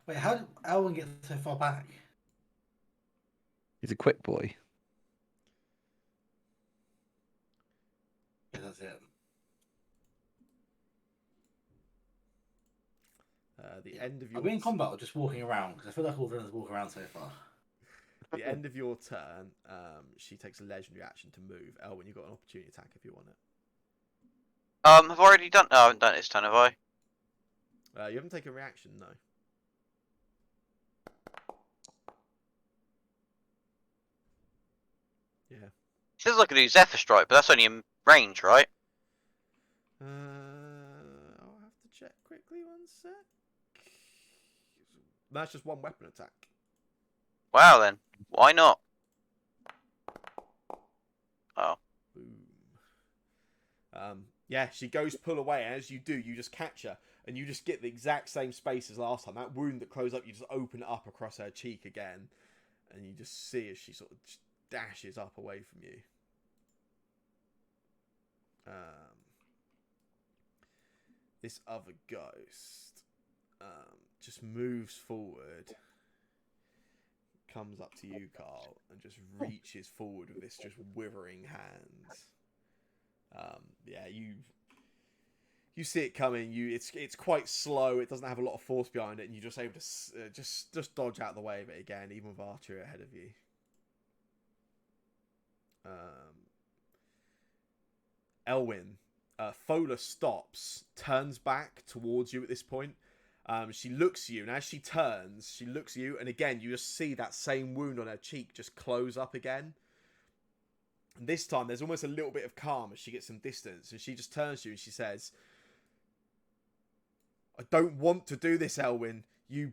Wait, how did Elwyn get so far back? He's a quick boy. Yeah, that's it. The end of Are your we in combat or just walking around? Because I feel like all the runners walk around so far. the end of your turn, she takes a legendary action to move. Elwyn, you've got an opportunity attack if you want it. I've already done. No, I haven't done it this turn, have I? You haven't taken a reaction, no. Yeah. Says I could do Zephyr Strike, but that's only in range, right? I'll have to check quickly. One sec. That's just one weapon attack. Wow, then why not? Oh. Boom. Yeah, she goes pull away, and as you do, you just catch her, and you just get the exact same space as last time. That wound that closed up, you just open it up across her cheek again, and you just see as she sort of just dashes up away from you. This other ghost just moves forward, comes up to you, Carl, and just reaches forward with this just withering hand. Yeah, you see it coming. It's quite slow. It doesn't have a lot of force behind it, and you're just able to just dodge out the way of it again, even with archery ahead of you. Elwyn, Fola stops, turns back towards you at this point. She looks at you, and as she turns, she looks at you, and again, you just see that same wound on her cheek just close up again. And this time, there's almost a little bit of calm as she gets some distance, and she just turns to you and she says, I don't want to do this, Elwyn. You...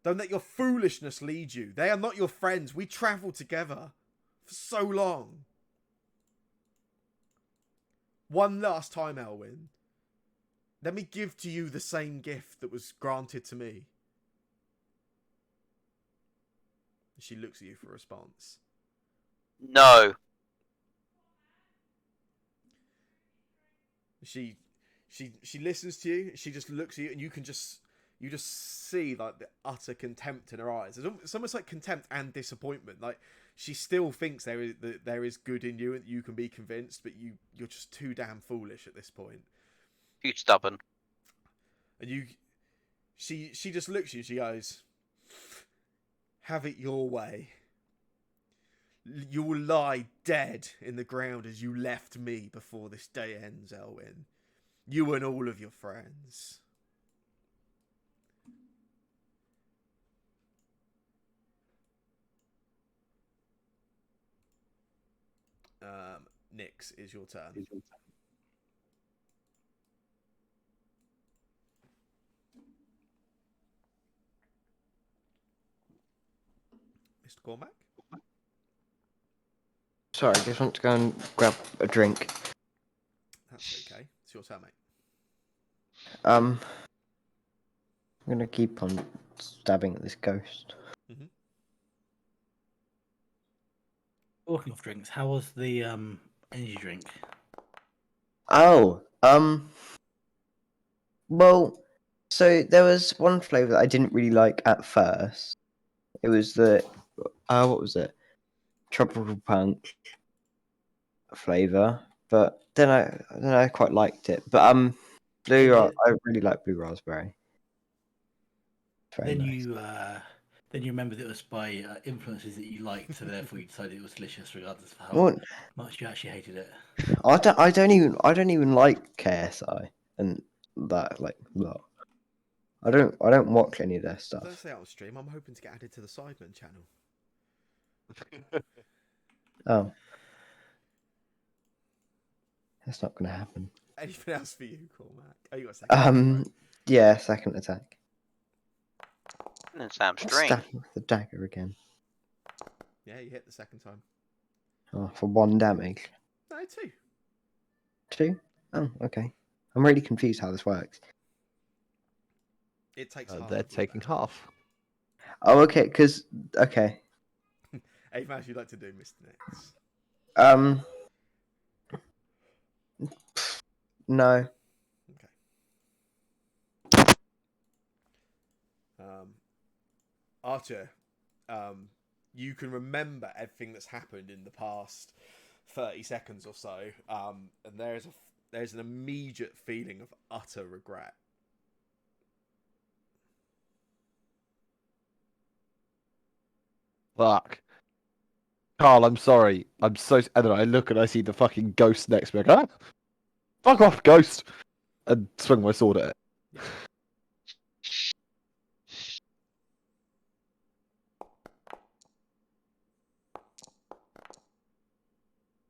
Don't let your foolishness lead you. They are not your friends. We travelled together for so long. One last time, Elwyn. Let me give to you the same gift that was granted to me. She looks at you for a response. No. She listens to you. She just looks at you, and you just see like the utter contempt in her eyes. It's almost like contempt and disappointment. Like she still thinks there is good in you, and you can be convinced, but you're just too damn foolish at this point. Too stubborn. And she just looks at you. She goes, "Have it your way. You will lie dead in the ground as you left me before this day ends, Elwyn. You and all of your friends." Nyx, is your turn. Mr. Cormac? Sorry, I just want to go and grab a drink. That's okay. It's your turn, mate. I'm gonna keep on stabbing at this ghost. Mm-hmm. Talking of drinks, how was the energy drink? Oh, well, so there was one flavour that I didn't really like at first. It was the, what was it? Tropical Punch flavour, but then I quite liked it. But I really like blue raspberry. Very nice. Then you remembered it was by influences that you liked, so therefore you decided it was delicious, regardless of how Well, much you actually hated it. I don't even like KSI and that well. I don't watch any of their Don't stuff. say that on stream. I'm hoping to get added to the Sidemen channel. Oh, that's not gonna happen. Anything else for you, Cormac? Oh, you got a second. Right? Yeah, second attack. And then Sam Stab String. him with the dagger again. Yeah, you hit the second time. Oh, for 1 damage. No, 2. 2? Oh, okay. I'm really confused how this works. It takes half. They're of your taking damage. half. Oh, okay, okay. Anything else you'd like to do, Mr. Nix? No. Archer, you can remember everything that's happened in the past 30 seconds or so, and there's an immediate feeling of utter regret. Fuck. Carl, I'm sorry. I'm so. I don't know. I look and I see the fucking ghost next to me. I go, ah, fuck off, ghost, and swing my sword at it.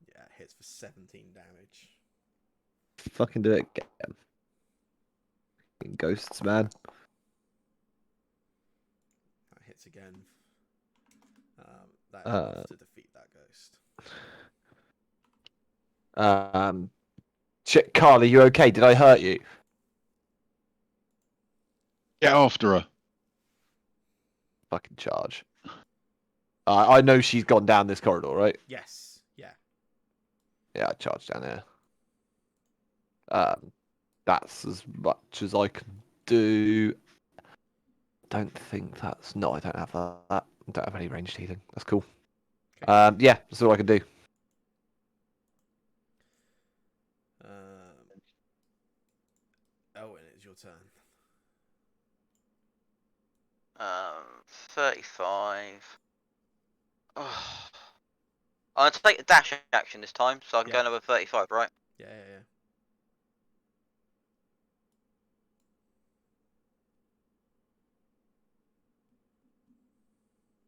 Yeah, it hits for 17 damage. Fucking do it again. Fucking ghosts, man. That hits again. That is enough to defeat that ghost. Shit, Carl, are you okay? Did I hurt you? Get after her. Fucking charge. I know she's gone down this corridor, right? Yes. Yeah. Yeah, I charged down here. That's as much as I can do. Don't think that's... No, I don't have that. I don't have any ranged healing. That's cool. Okay. Yeah, that's all I can do. Owen, it's your turn. 35. Oh. I'm going to take a dash action this time, so I can go another 35, right? Yeah.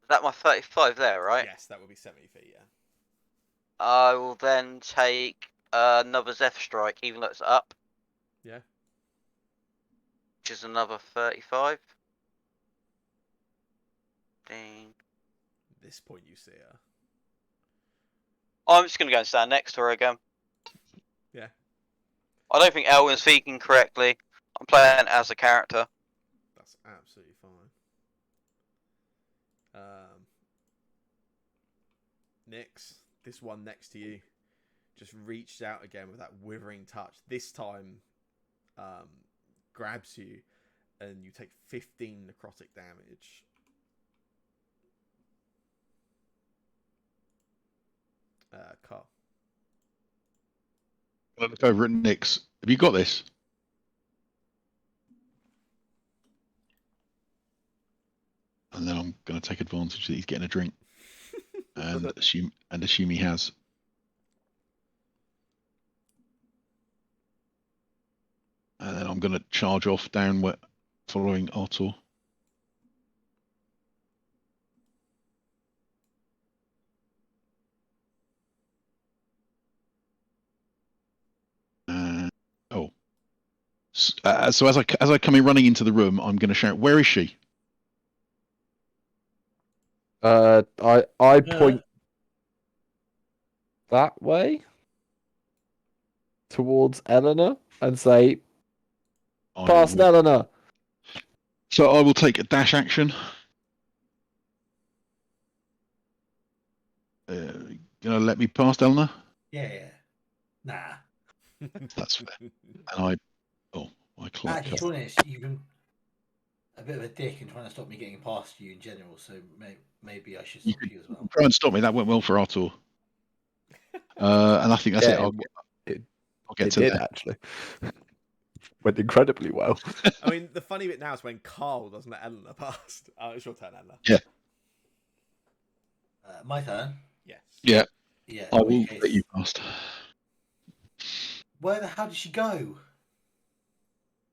Is that my 35 there, right? Yes, that would be 70 feet, yeah. I will then take another Zephyr Strike, even though it's up. Yeah. Which is another 35. Ding. At this point, you see her. I'm just going to go and stand next to her again. Yeah. I don't think Elwin's speaking correctly. I'm playing as a character. That's absolutely fine. Nyx, this one next to you, just reached out again with that withering touch. This time, grabs you, and you take 15 necrotic damage. Carl. I look over at Nix. Have you got this? And then I'm going to take advantage that he's getting a drink, and assume he has. And then I'm going to charge off down following Artur. So as I come in running into the room, I'm going to shout, "Where is she?" I point that way towards Eleanor and say, "Past Eleanor." So I will take a dash action. Gonna let me past Eleanor? Yeah. Nah. That's fair. And I clock. Actually, Tornish, you've been a bit of a dick in trying to stop me getting past you in general, so maybe I should stop you as well. Try and stop me. That went well for Artur. And I think that's it. I'll get to that. there. Actually. Went incredibly well. I mean, the funny bit now is when Carl doesn't let Eleanor past. It's your turn, Eleanor. Yeah. My turn? Yes. Yeah. Yeah. I will let you past. Where the hell did she go?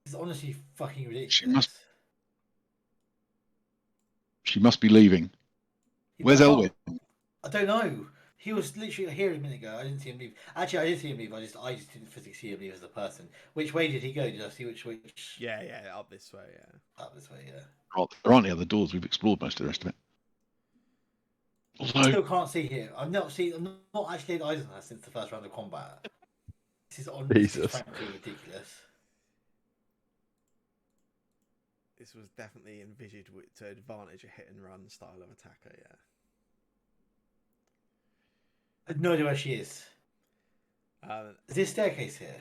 It's honestly fucking ridiculous. She must be leaving. Where's Elwin? I don't know. He was literally here a minute ago. I didn't see him leave. Actually, I did see him leave. I just didn't physically see him leave as a person. Which way did he go? Did I see which? Yeah, up this way. Yeah. Up this way. Yeah. Oh, there aren't any other doors. We've explored most of the rest of it. I still can't see here. I'm not actually at Eisenhower since the first round of combat. This is frankly ridiculous. This was definitely envisaged to advantage a hit and run style of attacker, yeah. have no idea where she is. Is there a staircase here?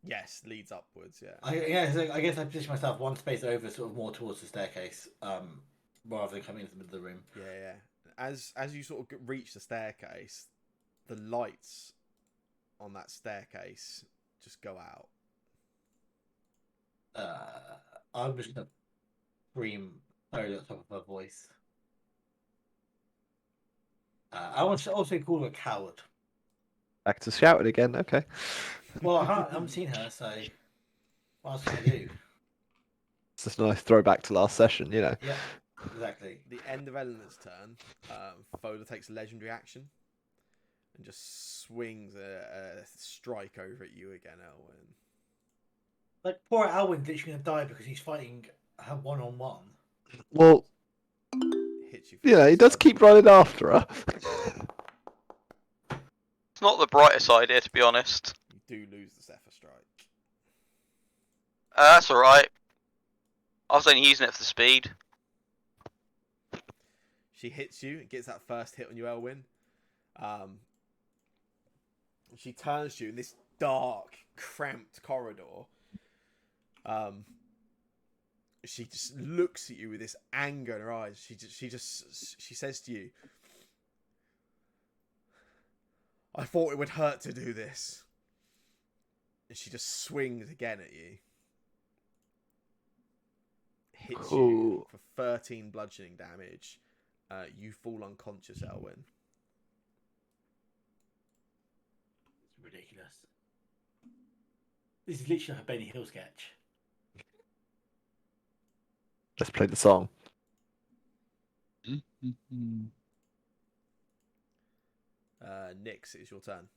Yes, leads upwards. Yeah. I guess I position myself one space over, sort of more towards the staircase, rather than coming into the middle of the room. Yeah. As you sort of reach the staircase, the lights on that staircase just go out. I'm just gonna scream over the top of her voice. I want to also call her a coward. Back to shouting again. Okay. Well, I haven't seen her, so what else can I do? It's just a nice throwback to last session, you know. Yeah, exactly. The end of Eleanor's turn, Fola takes a legendary action and just swings a strike over at you again, Elwyn. Like, poor Alwyn's literally gonna die because he's fighting her one-on-one. Well, Hits you. yeah, he does keep running after her. It's not the brightest idea, to be honest. You do lose the Zephyr Strike. That's alright. I was only using it for the speed. She hits you. Gets that first hit on you, Elwyn. She turns to you in this dark, cramped corridor. She just looks at you with this anger in her eyes. She says to you, "I thought it would hurt to do this." And she just swings again at you. Hits you for 13 bludgeoning damage. You fall unconscious, Elwyn. It's ridiculous. This is literally a Benny Hill sketch. Let's play the song. Nyx, it's your turn.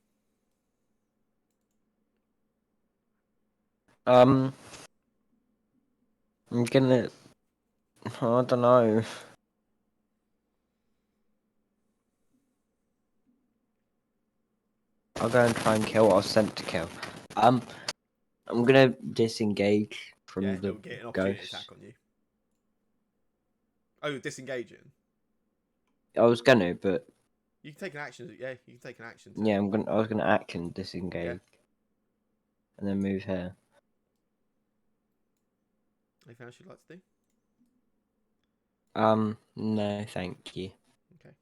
I'm gonna. I don't know. I'll go and try and kill what I was sent to kill. I'm gonna disengage from Yeah, the he'll get an opportunity ghost. attack on you. Oh, you're disengaging. I was gonna, but You can take an action. Yeah, you can take an action. yeah, I was gonna action disengage, Yeah. and then move here. Anything else you'd like to do? No, thank you. Okay.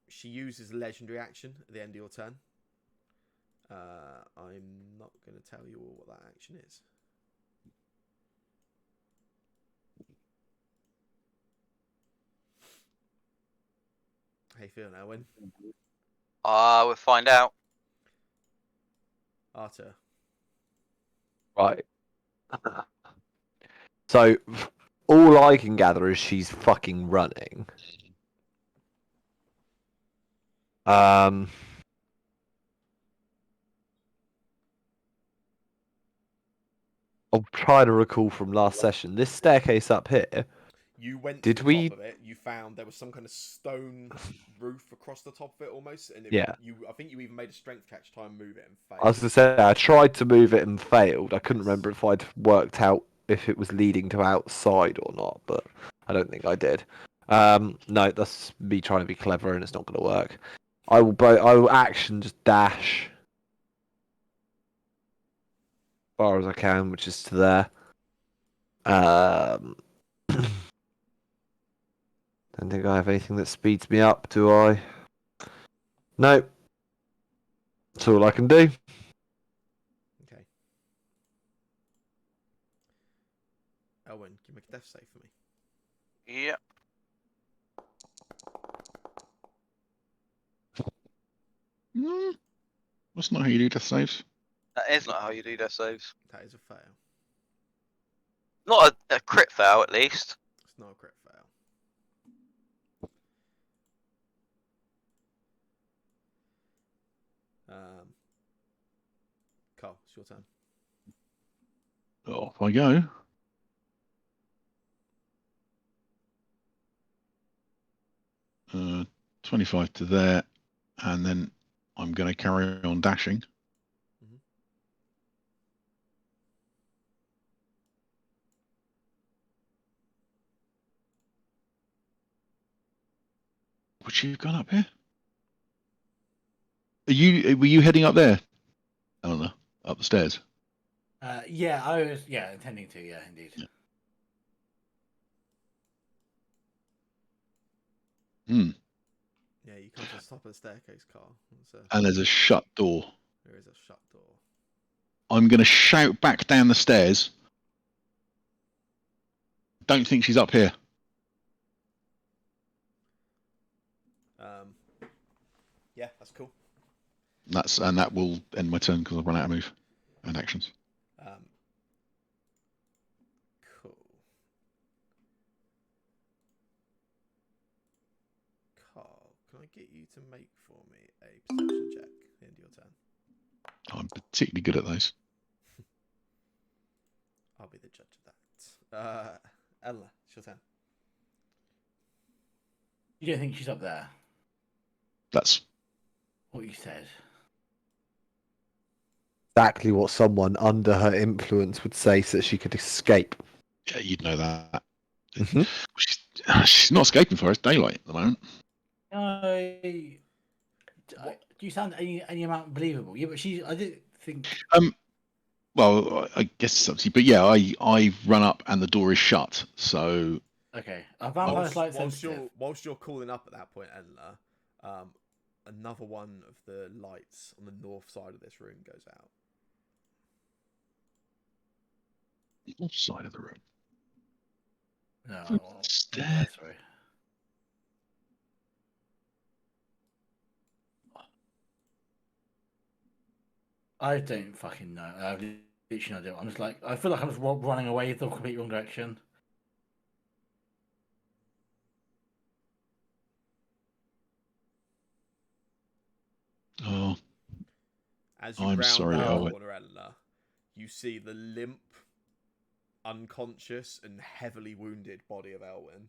She uses a legendary action at the end of your turn. I'm not going to tell you all what that action is. How you feeling, Elwyn? We'll find out. Arthur. Right. So, all I can gather is she's fucking running. I'll try to recall from last session. This staircase up here. You went Did to the we- top of it. You found there was some kind of stone roof across the top of it, almost. And Yeah. I think you even made a strength check to try and move it and failed. I was gonna say I tried to move it and failed. I couldn't remember if I'd worked out if it was leading to outside or not, but I don't think I did. No, that's me trying to be clever, and it's not going to work. I will action just dash as far as I can, which is to there. Don't think I have anything that speeds me up, do I? No. That's all I can do. Okay. Elwyn, can you make a death save for me? Yeah. That's not how you do death saves. That is not how you do death saves. That is a fail. Not a crit fail, at least. It's not a crit fail. Carl, it's your turn. Off I go. Uh, 25 to there, and then I'm going to carry on dashing. Would she have gone up here? Were you heading up there, Eleanor? Up the stairs? Yeah, I was intending to. Yeah, indeed. Yeah. Hmm. Yeah, you come to the top of the staircase, Carl. And there's a shut door. There is a shut door. I'm going to shout back down the stairs. Don't think she's up here. Yeah, that's cool. And that will end my turn because I've run out of move and actions. Cool. Carl, can I get you to make for me a perception check at the end of your turn? I'm particularly good at those. I'll be the judge of that. Ella, it's your turn. You don't think she's up there? That's What you said. Exactly what someone under her influence would say so that she could escape. yeah, you'd know that. Mhm. She's not escaping for us. Daylight at the moment. Do you sound any amount believable? Yeah, but I didn't think. Well, I guess it's up to you, but yeah, I run up and the door is shut. So Okay, a vampire's light sensitive. Whilst you're calling up at that point, Eleanor, another one of the lights on the north side of this room goes out. north side of the room. No, Stair. sorry. I don't fucking know. I have literally no idea. I'm just like, I feel like I'm just running away the complete wrong direction. Oh, As you I'm round sorry, that Elwood. corner, Eleanor, you see the limp, unconscious, and heavily wounded body of Elwyn.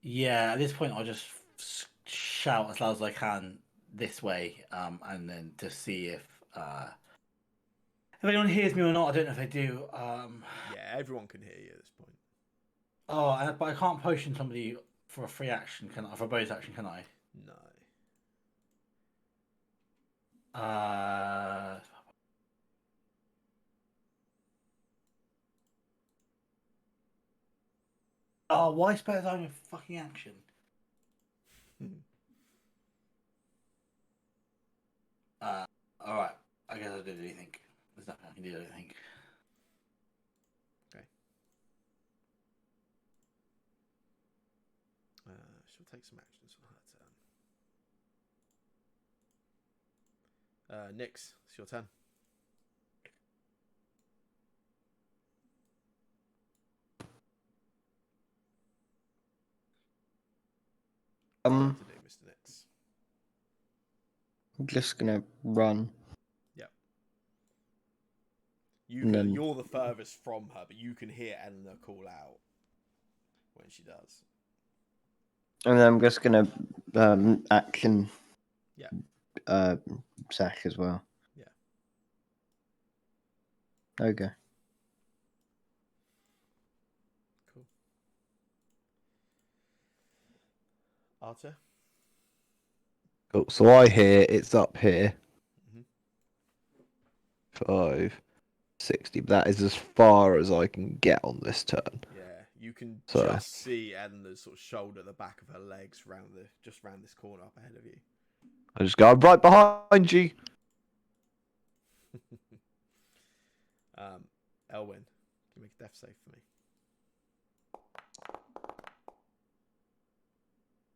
Yeah, at this point, I'll just shout as loud as I can this way, and then to see if anyone hears me or not. I don't know if they do. Yeah, everyone can hear you at this point. Oh, but I can't potion somebody for a free action, can I? For a bonus action, can I? No. Oh, why spare only a fucking action? All right. I guess I didn't do anything. There's nothing I can do. I don't think. Okay. She'll take some actions on her turn. Nyx, it's your turn. What do you want to do, Mr. Nyx? I'm just gonna run. You're the furthest from her, but you can hear Eleanor call out when she does. And then I'm just gonna action. Yeah. Sack as well. Yeah. Okay. Cool. Arthur? Cool. So I hear it's up here. Mhm. 5, 60. But that is as far as I can get on this turn. Yeah, you can So- just see Eleanor's sort of shoulder at the back of her legs round this corner up ahead of you. I just go, I'm right behind you. Elwyn, can you make a death save for me?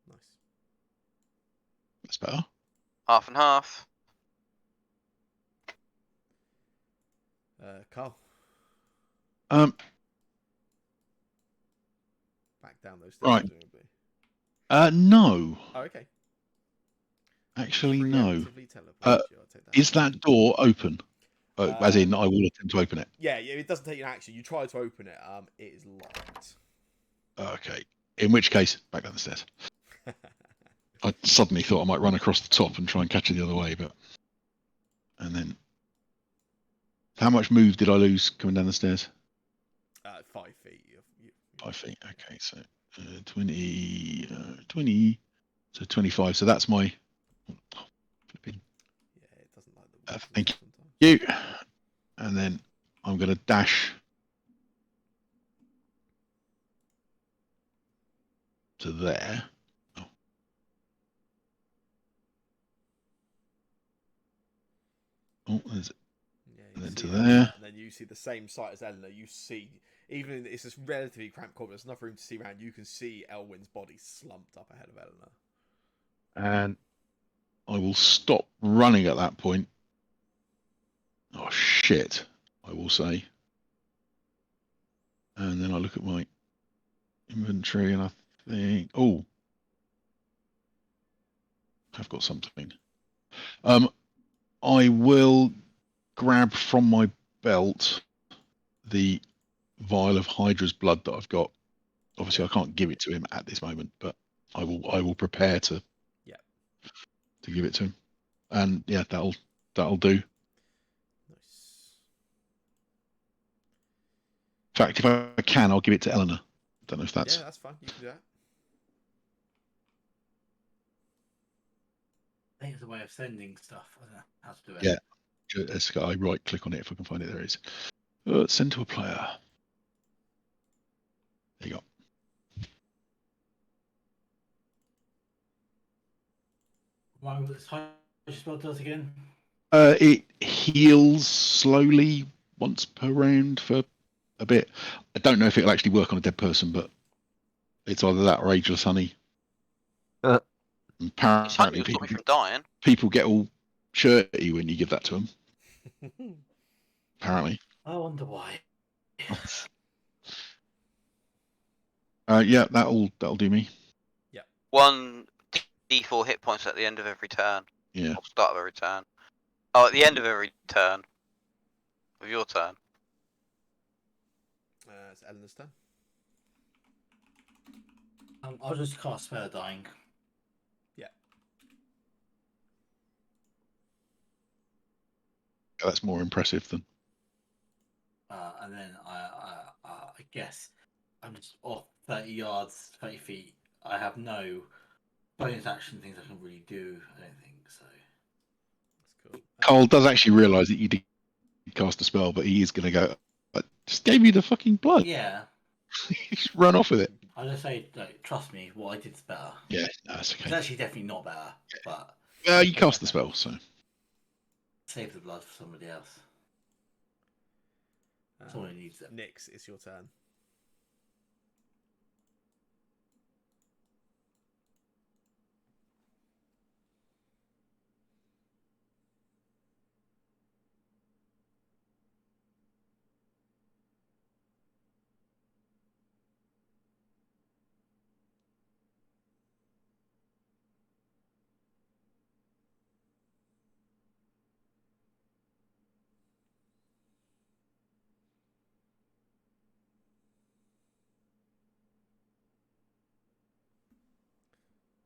Nice. That's better. Half and half. Carl, back down those stairs, Right. presumably. No. Oh, okay. Actually, no. Preemptively teleport you, I'll take that. Is that door open? As in, I will attempt to open it. Yeah, it doesn't take an action. You try to open it. It is locked. Okay. In which case, back down the stairs. I suddenly thought I might run across the top and try and catch it the other way, but... And then... How much move did I lose coming down the stairs? 5 feet. 5 feet. Okay, so 20, 20, so 25. So that's my. Flipping, Yeah, it doesn't like the woods thank sometimes. you. And then I'm going to dash to there. Oh, there's Yeah, and you then see to Eleanor, there. and then you see the same sight as Eleanor. You see, even it's this relatively cramped corner. There's enough room to see around. You can see Elwyn's body slumped up ahead of Eleanor. And I will stop running at that point. Oh shit! I will say. And then I look at my inventory and I think, oh, I've got something. I will grab from my belt the vial of Hydra's blood that I've got. Obviously, I can't give it to him at this moment, but I will prepare to give it to him. And yeah, that'll do. Nice. In fact, if I can, I'll give it to Eleanor. Don't know if that's. Yeah, that's fine. You can do that. I think it's a way of sending stuff. I don't know how to do it. Yeah, I right click on it if I can find it. There it is. Send to a player. There you go. Remind me what this Hydra spell does again. It heals slowly once per round for a bit. I don't know if it'll actually work on a dead person, but it's either that or Ageless Honey. It's honey Apparently, will stop me from dying. people get all shirty when you give that to them. Apparently. I wonder why. Yeah, that'll do me. One D4 hit points at the end of every turn. Yeah. Or start of every turn. Oh, at the end of every turn. Of your turn. It's Eleanor's turn. I'll just cast Spare Dying. That's more impressive than. And then I guess I'm just off 30 yards, 30 feet. I have no bonus action things I can really do. I don't think so. That's cool. Cole does actually realise that you did cast a spell, but he is going to go. I just gave you the fucking blood. Yeah. Just run off with it. I'll just say, like, trust me, what I did's better. Yeah, that's okay. It's actually definitely not better, but You cast the spell, so. save the blood for somebody else. Someone who needs it. Nyx, it's your turn.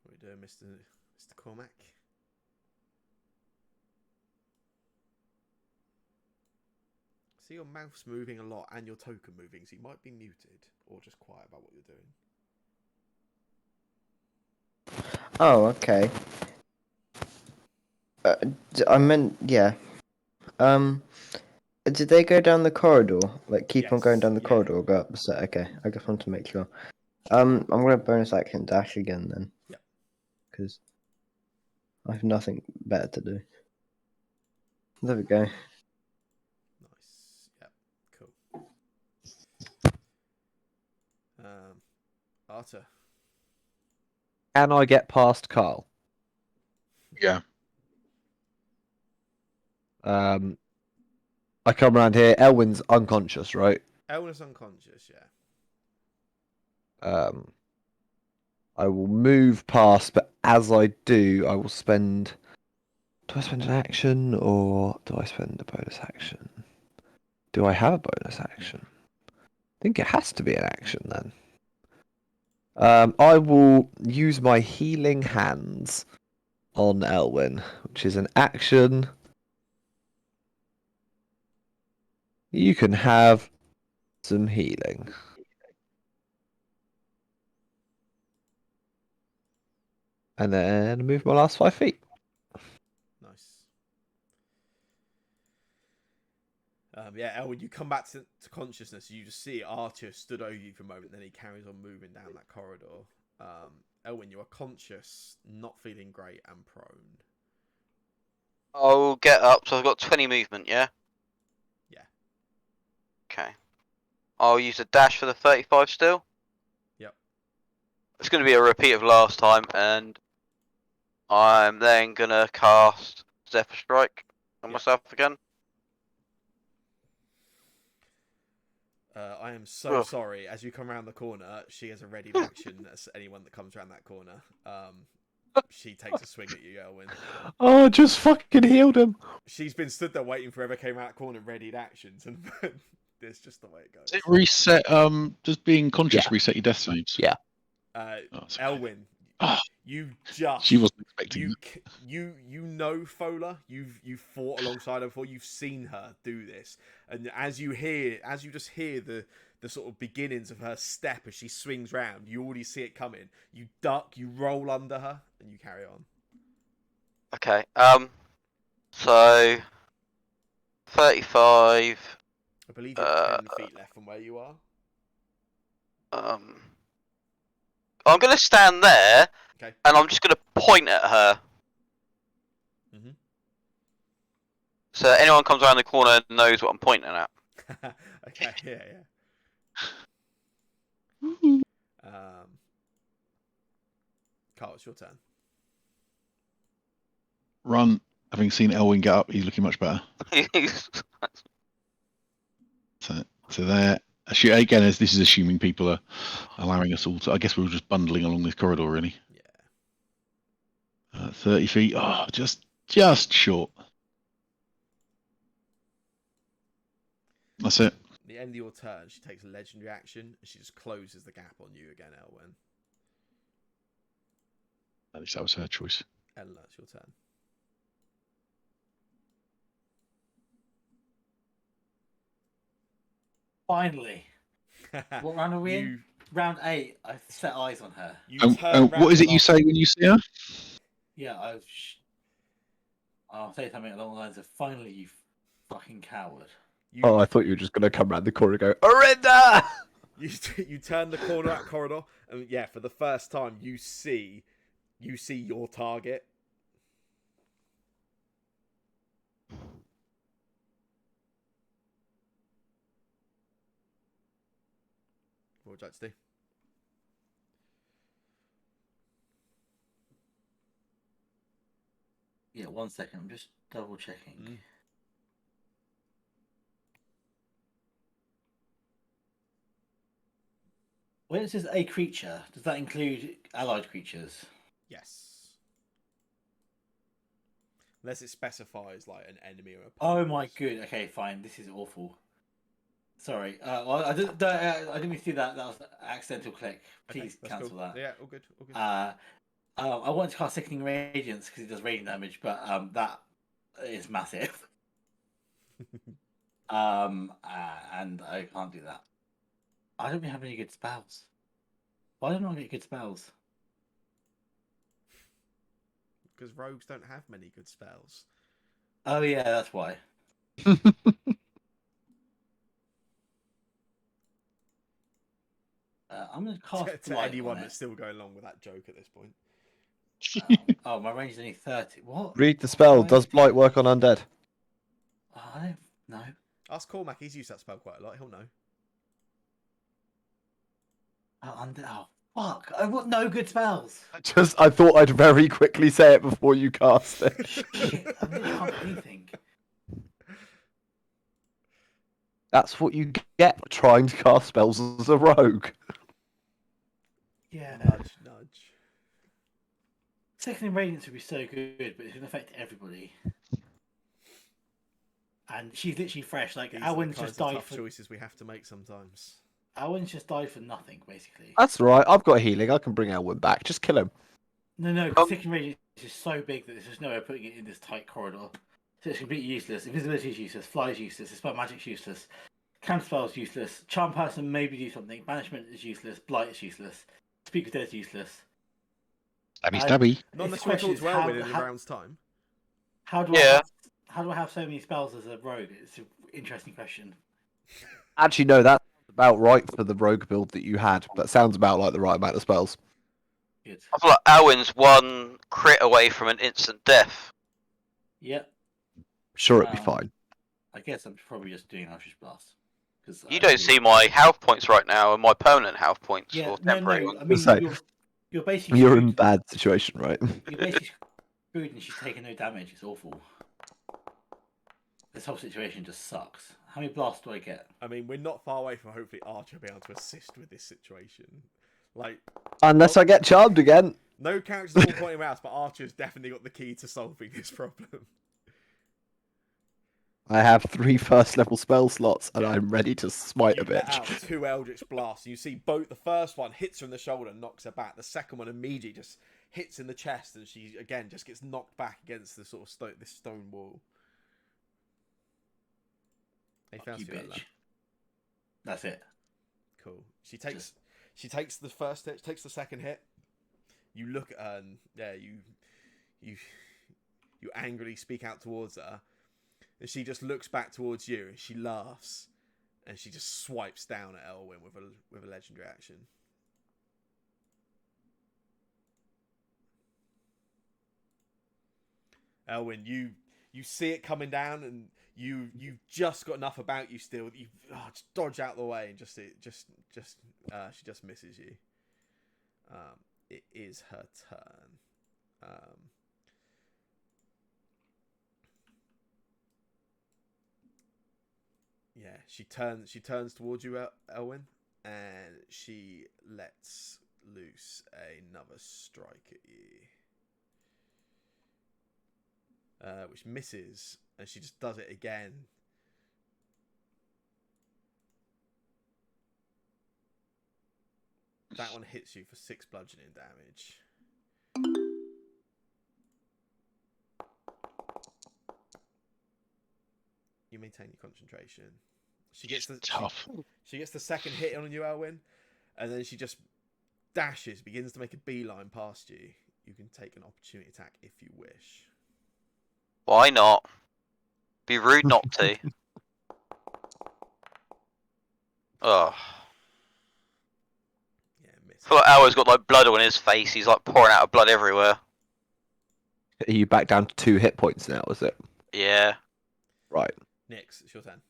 What are we doing, Mr. Cormac? See, your mouth's moving a lot and your token moving, so you might be muted or just quiet about what you're doing. Oh, okay. I meant, yeah. Did they go down the corridor? Like, keep on going down the corridor or go up the set? Okay, I just want to make sure. I'm gonna bonus action dash again then. Yeah. Because I have nothing better to do. There we go. Nice. Yep. Cool. Arthur. Can I get past Carl? Yeah. I come around here. Elwyn's unconscious, right? Elwyn's unconscious, yeah. I will move past, but as I do, I will spend. Do I spend an action or do I spend a bonus action? Do I have a bonus action? I think it has to be an action then. I will use my healing hands on Elwyn, which is an action. You can have some healing. And then move my last 5 feet. Nice. Yeah, Elwin, you come back to consciousness. You just see Archer stood over you for a moment, then he carries on moving down that corridor. Elwin, you are conscious, not feeling great, and prone. I'll get up, so I've got 20 movement, yeah? Yeah. Okay. I'll use a dash for the 35 still. Yep. It's going to be a repeat of last time, and I'm then going to cast Zephyr Strike on myself again. I am so sorry. As you come around the corner, she has a ready action as anyone that comes around that corner. She takes a swing at you, Elwin. Oh, just fucking healed him. She's been stood there waiting for whoever came out that corner readied actions, and it's just the way it goes. Does it reset? Does being conscious reset your death saves? Yeah. Elwin, you just she wasn't expecting that. You know Fola. You've fought alongside her before. You've seen her do this, and as you just hear the sort of beginnings of her step as she swings round, you already see it coming. You duck, you roll under her, and you carry on. Okay. So 35. I believe you're 10 feet left from where you are. I'm gonna stand there, Okay. and I'm just gonna point at her. Mhm. So anyone comes around the corner knows what I'm pointing at. Okay. Yeah. Carl, it's your turn. Run. Having seen Elwin get up, he's looking much better. So there. Again, as this is assuming people are allowing us all to. I guess we're all just bundling along this corridor, really. Yeah. 30 feet. Oh, just short. That's it. At the end of your turn, she takes a legendary action, and she just closes the gap on you again, Elwin. At least that was her choice. Eleanor, it's your turn. Finally. What round are we in? Round 8. I set eyes on her. What is it you say when you see her? Yeah, I'll say something along the lines of, finally, you fucking coward. Oh, I thought you were just going to come round the corner and go, Orinda! You turn the corner of that corridor, and yeah, for the first time, you see your target. What would you like to do? Yeah, 1 second. I'm just double checking. When it says a creature, does that include allied creatures? Yes. Unless it specifies like an enemy or a. Oh my good. Okay, fine. This is awful. Sorry. Well, I didn't mean to do that. That was an accidental click. Please cancel cool. that. Yeah, all good. All good. I wanted to cast Sickening Radiance because it does radiant damage, but that is massive. And I can't do that. I don't really have any good spells. Why don't I get good spells? Because rogues don't have many good spells. Oh yeah, that's why. I'm going to cast to Blight anyone on that's still going along with that joke at this point. Oh, my range is only 30. What? Read the spell. Does Blight work on undead? Oh, I don't know. Ask Cormac. He's used that spell quite a lot. He'll know. Oh, fuck. I've got no good spells. I thought I'd very quickly say it before you cast it. Shit, I literally can't do anything. That's what you get for trying to cast spells as a rogue. Yeah. Nudge. Sickening Radiance would be so good, but it's going to affect everybody. And she's literally fresh. Like, Alwyn's just died for choices we have to make sometimes. Alwyn's just died for nothing, basically. That's right. I've got healing. I can bring Elwyn back. Just kill him. No, because Sickening Radiance is so big that there's just no way of putting it in this tight corridor. So it's completely useless. Invisibility is useless. Fly is useless. Spell magic's useless. Counterspell is useless. Charm Person maybe do something. Banishment is useless. Blight is useless. Speak with Dead is useless. Stabby. Not unless The you want to question talk is to Elwyn in a round's time. How do Yeah. I have so many spells as a rogue? It's an interesting question. Actually, no, that's about right for the rogue build that you had. That sounds about like the right amount of spells. Good. I feel like Alwyn's one crit away from an instant death. Yep. Sure, it'd be fine. I guess I'm probably just doing Eldritch Blast. You don't see my health points right now and my permanent health points Yeah, or no. temporary. I mean, So, you're basically You're in screwed. bad situation, right? You're basically screwed, and she's taking no damage. It's awful. This whole situation just sucks. How many blasts do I get? I mean, we're not far away from hopefully Archer being able to assist with this situation. Like, Unless I get charmed again. no characters are all pointing out, but Archer's definitely got the key to solving this problem. I have 3 first level spell slots, and I'm ready to smite You a let bitch. out 2 Eldritch Blasts. You see both. The first one hits her in the shoulder, knocks her back. The second one immediately just hits in the chest, and she again just gets knocked back against the sort of this stone wall. Hey, Fuck you, fancy that, bitch. lad. That's it. Cool. She takes the first hit, takes the second hit. You look at her, and yeah, you angrily speak out towards her, and she just looks back towards you, and she laughs, and she just swipes down at Elwyn with a legendary action. Elwyn, you see it coming down, and you've just got enough about you still. You just dodge out the way, and she just misses you. It is her turn. Yeah, she turns towards you, Elwyn, and she lets loose another strike at you. Which misses, and she just does it again. That one hits you for 6 bludgeoning damage. You maintain your concentration. She gets the second hit on you, Elwyn, and then she just dashes, begins to make a beeline past you. You can take an opportunity attack if you wish. Why not? Be rude not to. Oh. Yeah, miss. I feel like Alwyn's got like blood on his face. He's like pouring out of blood everywhere. Are you back down to 2 hit points now, is it? Yeah. Right. Nyx, it's your turn.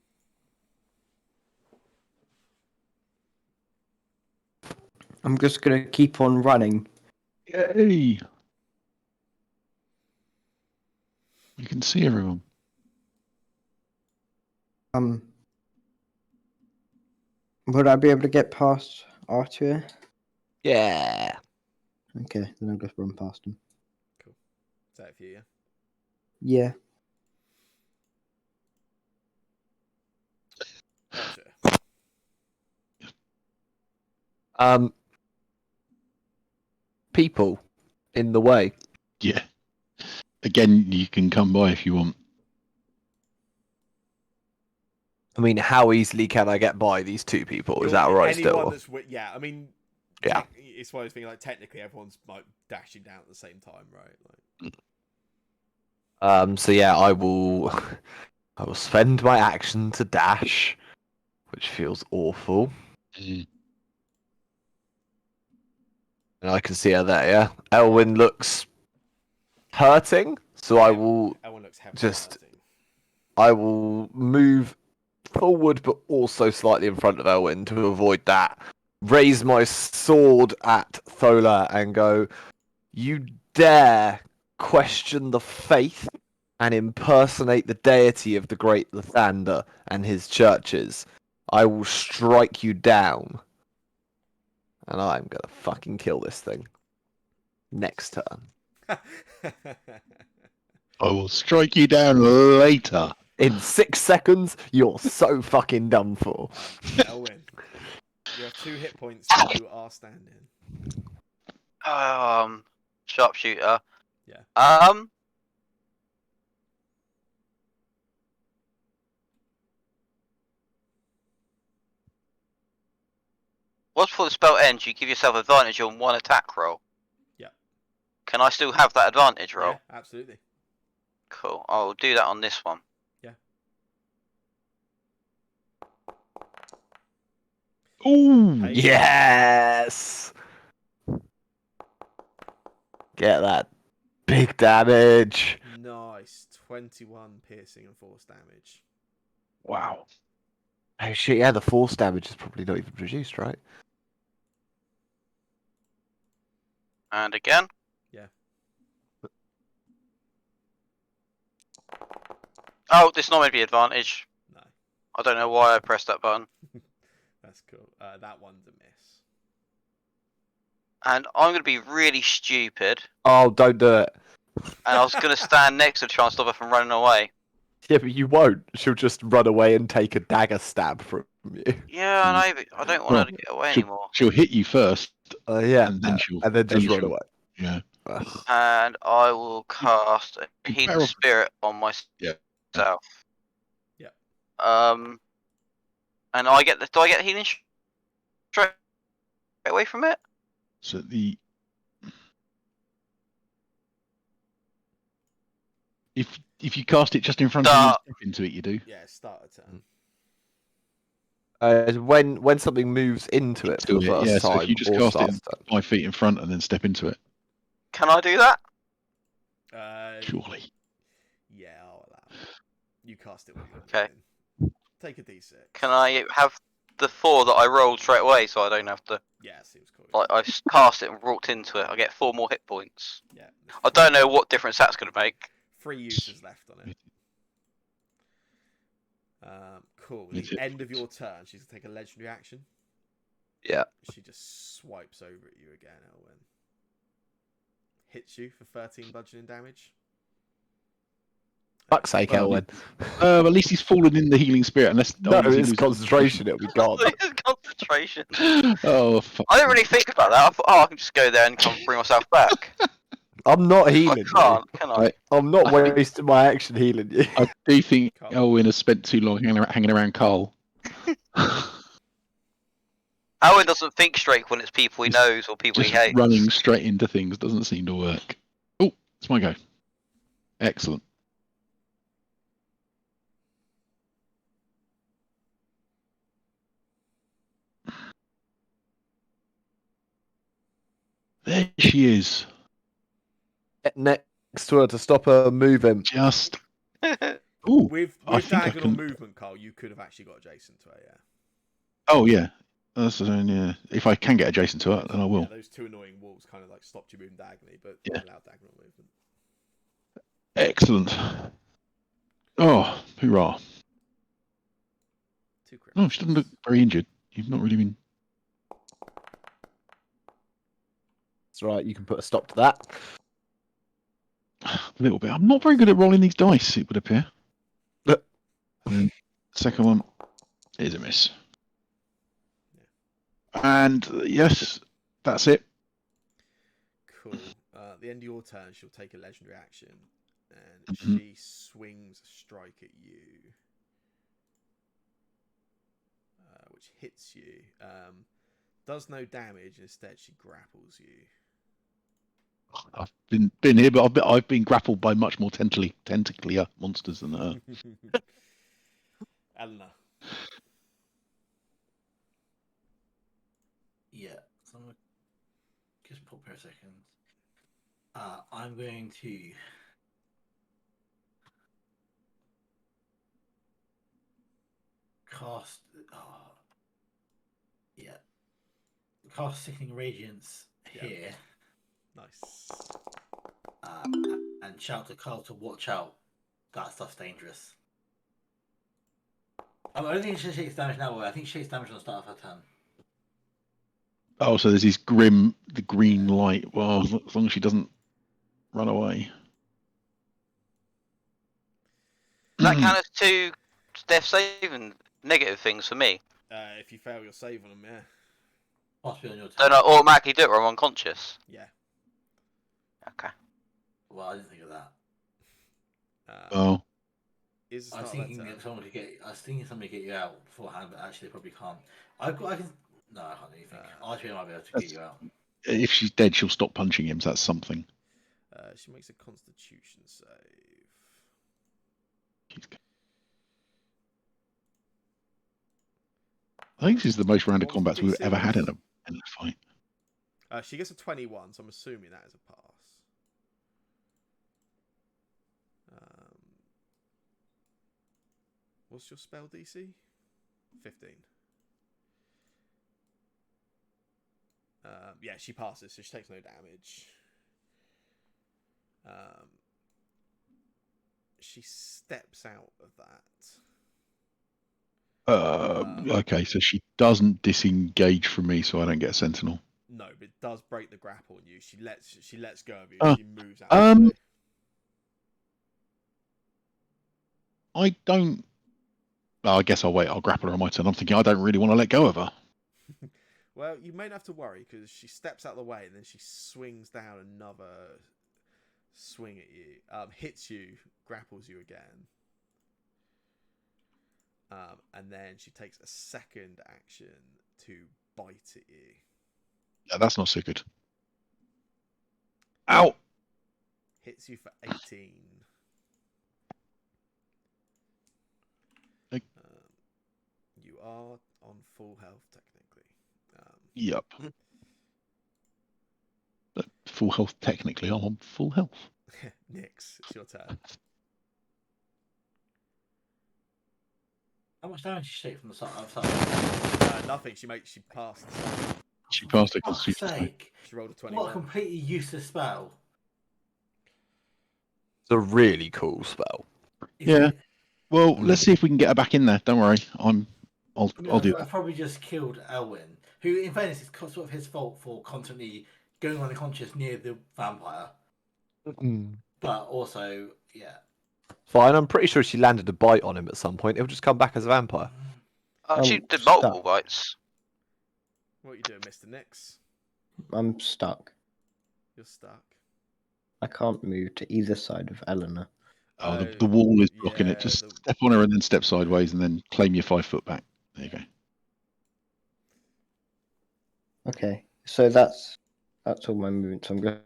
I'm just gonna keep on running. Yay! You can see everyone. Would I be able to get past Archer? Yeah. Okay, then I'll just run past him. Cool. Is that it for you, Yeah. yeah? Archer. People in the way. Yeah. Again, you can come by if you want. I mean, how easily can I get by these 2 people? Is that right Anyone still? that's yeah, I mean, Yeah. It's one of those things like technically everyone's like dashing down at the same time, right? Like, So yeah, I will spend my action to dash, which feels awful. Mm. And I can see her there, yeah? Elwyn looks hurting, so I will everyone looks heavily just- hurting. I will move forward but also slightly in front of Elwyn to avoid that. Raise my sword at Thola and go, "You dare question the faith and impersonate the deity of the great Lathander and his churches. I will strike you down. And I'm gonna fucking kill this thing. Next turn. I will strike you down later. In 6 seconds, you're so fucking done for. Elwyn, you have 2 hit points. You are standing. Sharpshooter. Yeah. Once before the spell ends, you give yourself advantage on one attack roll. Yeah. Can I still have that advantage roll? Yeah, absolutely. Cool. I'll do that on this one. Yeah. Ooh, Hey. Yes. Get that big damage. Nice. 21 piercing and force damage. wow. Oh shit! Yeah, the force damage is probably not even reduced, right? And again. Yeah. Oh, this is not meant to be advantage. No. I don't know why I pressed that button. That's cool. That one's a miss. And I'm going to be really stupid. Oh, don't do it. And I was going to stand next to her to try and stop her from running away. Yeah, but you won't. She'll just run away and take a dagger stab from you. Yeah, I know, but I don't want her to get away anymore. She'll hit you first, Yeah, and then she'll. and then just run she'll- away. Yeah. Ugh. And I will cast a You're healing better off- spirit on myself. Yeah. Yeah. And do I get healing straight away from it? So if you cast it just in front of you and step into it, you do. Yeah, start a turn. When something moves into it for the first yeah. time, So if you just or cast it starts to- 5 feet in front and then step into it, Can I do that? surely. Yeah, I'll allow it. You cast it when you want. Okay. Take a d6. Can I have the 4 that I rolled straight away so I don't have to... Yeah, seems cool. Like, I cast it and walked into it. I get 4 more hit points. Yeah. I don't know what difference that's going to make. 3 users left on it. Cool. At the end of your turn, she's going to take a legendary action. Yeah. She just swipes over at you again, Elwyn. Hits you for 13 bludgeoning damage. Fuck's sake, Well, Elwyn. At least he's fallen in the healing spirit. Unless No, unless he it's loses concentration. It'll be gone. Concentration. Oh, fuck. I didn't really think about that. I thought, I can just go there and bring myself back. I'm not I healing you. can't, can I? I'm not wasting my action healing you. I do think Carl. Elwyn has spent too long hanging around Carl. Owen doesn't think straight when it's people he Just- knows or people he Just hates. running straight into things doesn't seem to work. Oh, it's my go. Excellent. There she is. Get next to her to stop her moving. Just. Ooh. With I think I diagonal can- movement, Carl, you could have actually got adjacent to her, yeah. Oh yeah. Yeah. If I can get adjacent to it, then I will. Yeah, those two annoying walls kind of like stopped you moving diagonally, but Yeah. allowed diagonal movement. Excellent. Oh, hoorah. 2 crits. Oh, she doesn't look very injured. You've not really been. That's right. You can put a stop to that. A little bit. I'm not very good at rolling these dice, it would appear. Look. And second one is a miss. And yes, that's it. Cool. At the end of your turn, she'll take a legendary action, and Mhm. she swings a strike at you, which hits you. Does no damage. Instead, she grapples you. I've been here, but I've been grappled by much more tentaclier monsters than her. Eleanor. Yeah, so I'm gonna just pop here a second. I'm going to cast. Yeah, cast Sickening Radiance Yeah. here, Nice. and shout to Carl to watch out. That stuff's dangerous. I don't think she takes damage now, but I think she takes damage on the start of her turn. Oh, so there's this the green light. Well, as long as she doesn't run away. Does that count as 2 death saving negative things for me? If you fail your save on them, yeah. Possibly on your turn. Don't I automatically do it or I'm unconscious? Yeah. Okay. Well, I didn't think of that. Oh, Is the I was start of thinking that turn. that someone could get. I was thinking somebody could get you out beforehand, but actually they probably can't. I can. No, I can't do anything. Archie might be able to get you out. If she's dead, she'll stop punching him. So that's something. She makes a Constitution save. I think this is the most rounded What was combats the we've DC ever on had this? in a fight. She gets a 21, so I'm assuming that is a pass. What's your spell DC? 15. Yeah, she passes, so she takes no damage. She steps out of that. Okay, so she doesn't disengage from me, so I don't get a sentinel. No, but it does break the grapple on you. She lets go of you. Oh, She moves out of the way. I don't. Oh, I guess I'll wait. I'll grapple her on my turn. I'm thinking I don't really want to let go of her. Well, you may not have to worry because she steps out of the way and then she swings down another swing at you, hits you, grapples you again, and then she takes a second action to bite at you. Yeah, that's not so good. Ow! Hits you for 18. You are on full health technically. Yep. But full health, technically. I'm on full health. Nyx, it's your turn. How much damage did she take from the side? Nothing. She passed. She passed her For fuck's constitution. sake. She rolled a 21. What a completely useless spell. It's a really cool spell. Yeah. It? Well, let's see if we can get her back in there. Don't worry. I'll do I've that. probably just killed Elwyn, who, in fairness, is sort of his fault for constantly going unconscious near the vampire. But also, yeah. Fine, I'm pretty sure she landed a bite on him at some point. He'll just come back as a vampire. She I'm did multiple stuck. bites. What are you doing, Mr. Nyx? I'm stuck. You're stuck. I can't move to either side of Eleanor. Oh, the wall is blocking it. yeah, Just step on her and then step sideways and then claim your 5 foot back. There you go. Okay, so that's all my movements. I'm just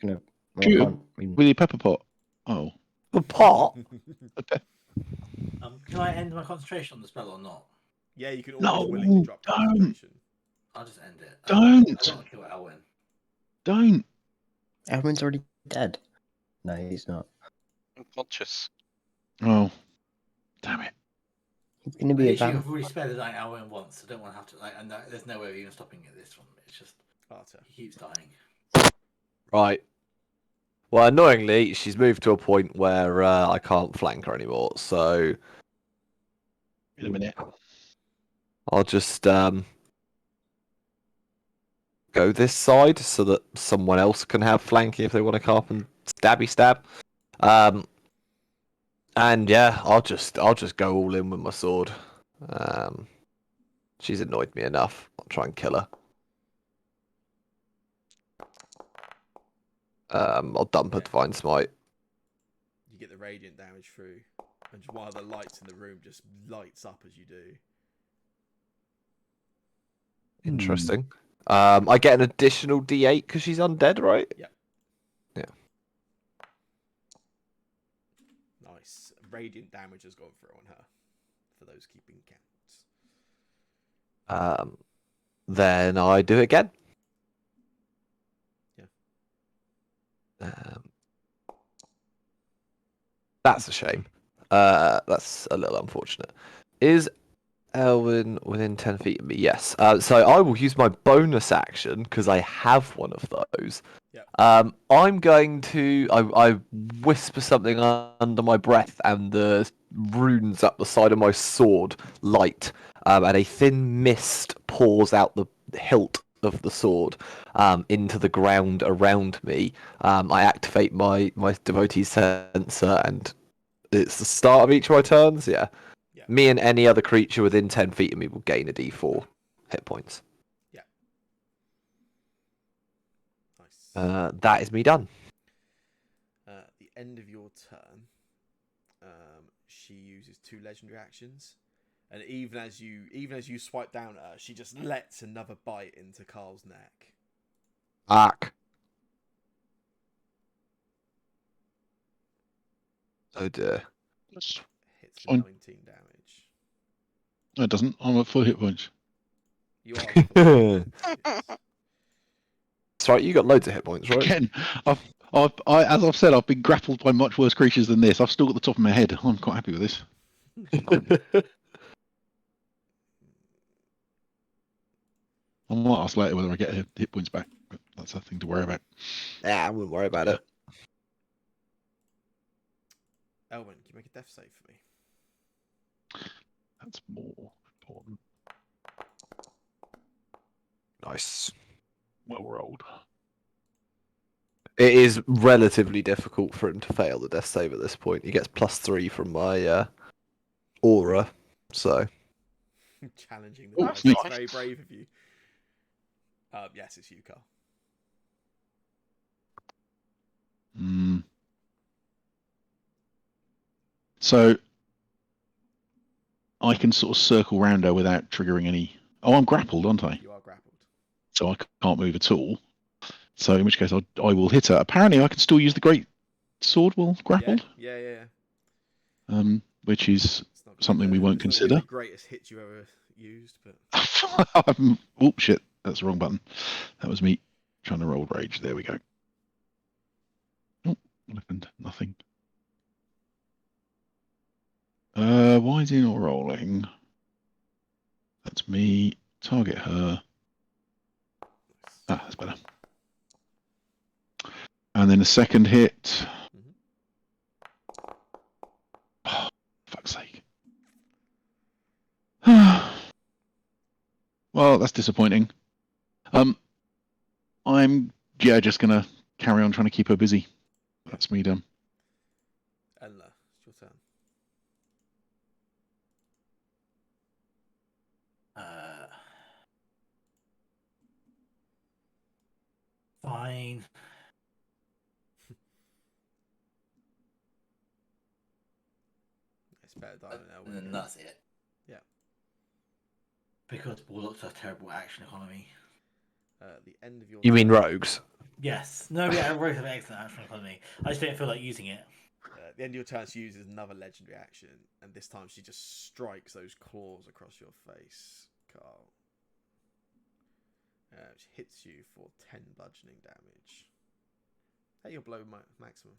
gonna. Well, I Shoot can't even- with your pepper pot. Oh. The pot? Can I end my concentration on the spell or not? Yeah, you can always No, willingly drop don't. concentration. I'll just end it. Don't. I don't want to kill Elwyn. Don't. Elwyn's already dead. No, he's not. Unconscious. Oh. Damn it. He's gonna be a Literally, I've vampire. already spared the dying Elwyn once. So I don't want to have to. And there's no way of even stopping it this one. It's just Arthur. he keeps dying. Right. Well, annoyingly, she's moved to a point where I can't flank her anymore. So In a minute. I'll just go this side so that someone else can have flanking if they want to come up and stabby stab. And yeah, I'll just go all in with my sword. She's annoyed me enough. I'll try and kill her. I'll dump her divine smite. You get the radiant damage through, and just one of the lights in the room just lights up as you do. Interesting. I get an additional D8 because she's undead, right? Yeah. Yeah. Nice. Radiant damage has gone through on her, for those keeping counts. Then I do it again. Yeah. That's a shame. That's a little unfortunate. Is Elwyn within 10 feet of me? Yes. So I will use my bonus action because I have one of those. Yep. I'm going to. I whisper something under my breath, and the runes up the side of my sword light, and a thin mist pours out the hilt of the sword into the ground around me. I activate my devotee sensor, and it's the start of each of my turns. Yeah. Me and any other creature within 10 feet of me will gain a d4 hit points. Yeah. Nice. That is me done. At the end of your turn, she uses 2 legendary actions. And even as you swipe down at her, she just lets another bite into Carl's neck. Fuck. Oh dear. Hits for Fine. 19 damage. No, it doesn't. I'm at full hit points. You are. Yes. That's right, you got loads of hit points, right? Again, as I've said, I've been grappled by much worse creatures than this. I've still got the top of my head. I'm quite happy with this. I might ask later whether I get hit points back, but that's a thing to worry about. Yeah, I wouldn't worry about it. Elwyn, can you make a death save for me? That's more important. Nice. Well rolled. It is relatively difficult for him to fail the death save at this point. He gets +3 from my aura, so Challenging the Oh, dice. sneak. It's very brave of you. Yes, it's you, Carl. So I can sort of circle round her without triggering any. Oh, I'm grappled, aren't I? You are grappled. So I can't move at all. So in which case I will hit her. Apparently I can still use the great sword while grappled. Yeah. Which is It's not gonna something be we won't it's not gonna consider. be the greatest hit you ever used, but Oh shit, that's the wrong button. That was me trying to roll rage. There we go. Oh, what happened? Nothing. Why is he not rolling? That's me. Target her. Ah, that's better. And then a second hit. Oh, fuck's sake. Well, that's disappointing. I'm just gonna carry on trying to keep her busy. That's me done. Ella, it's your turn. Fine. It's better die than And Elwyn. then that's it. Yeah. Because warlocks have terrible action economy. At the end of your you mean turn, rogues? Yes. No, yeah, rogues have excellent action economy. I just don't feel like using it. at the end of your turn, she uses another legendary action, and this time she just strikes those claws across your face, Carl. Which hits you for 10 bludgeoning damage. At your blow maximum.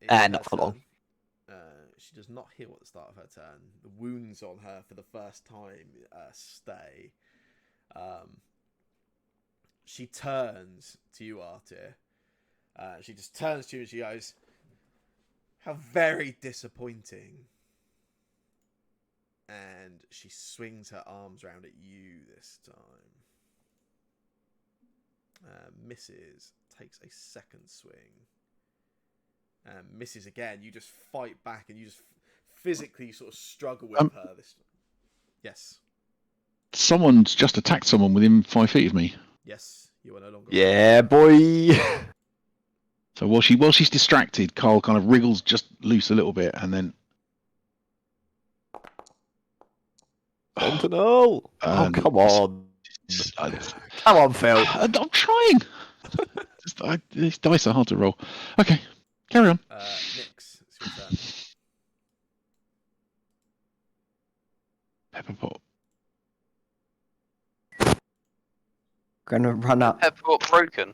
It's her Not for long. turn. She does not heal at the start of her turn. The wounds on her for the first time stay. She turns to you, Artir. She just turns to you and she goes, "How very disappointing." And she swings her arms around at you this time. Misses, takes a second swing. Misses again. You just fight back and you just physically sort of struggle with her. Yes. Someone's just attacked someone within 5 feet of me. Yes, you are no longer. Yeah, boy. So while she's distracted, Carl kind of wriggles just loose a little bit, and then Sentinel. And come on. I, Come on, Phil. I'm trying. These dice are hard to roll. Okay, carry on. Nyx, it's your turn. Pepper pot. Gonna run up. Pepper pot broken.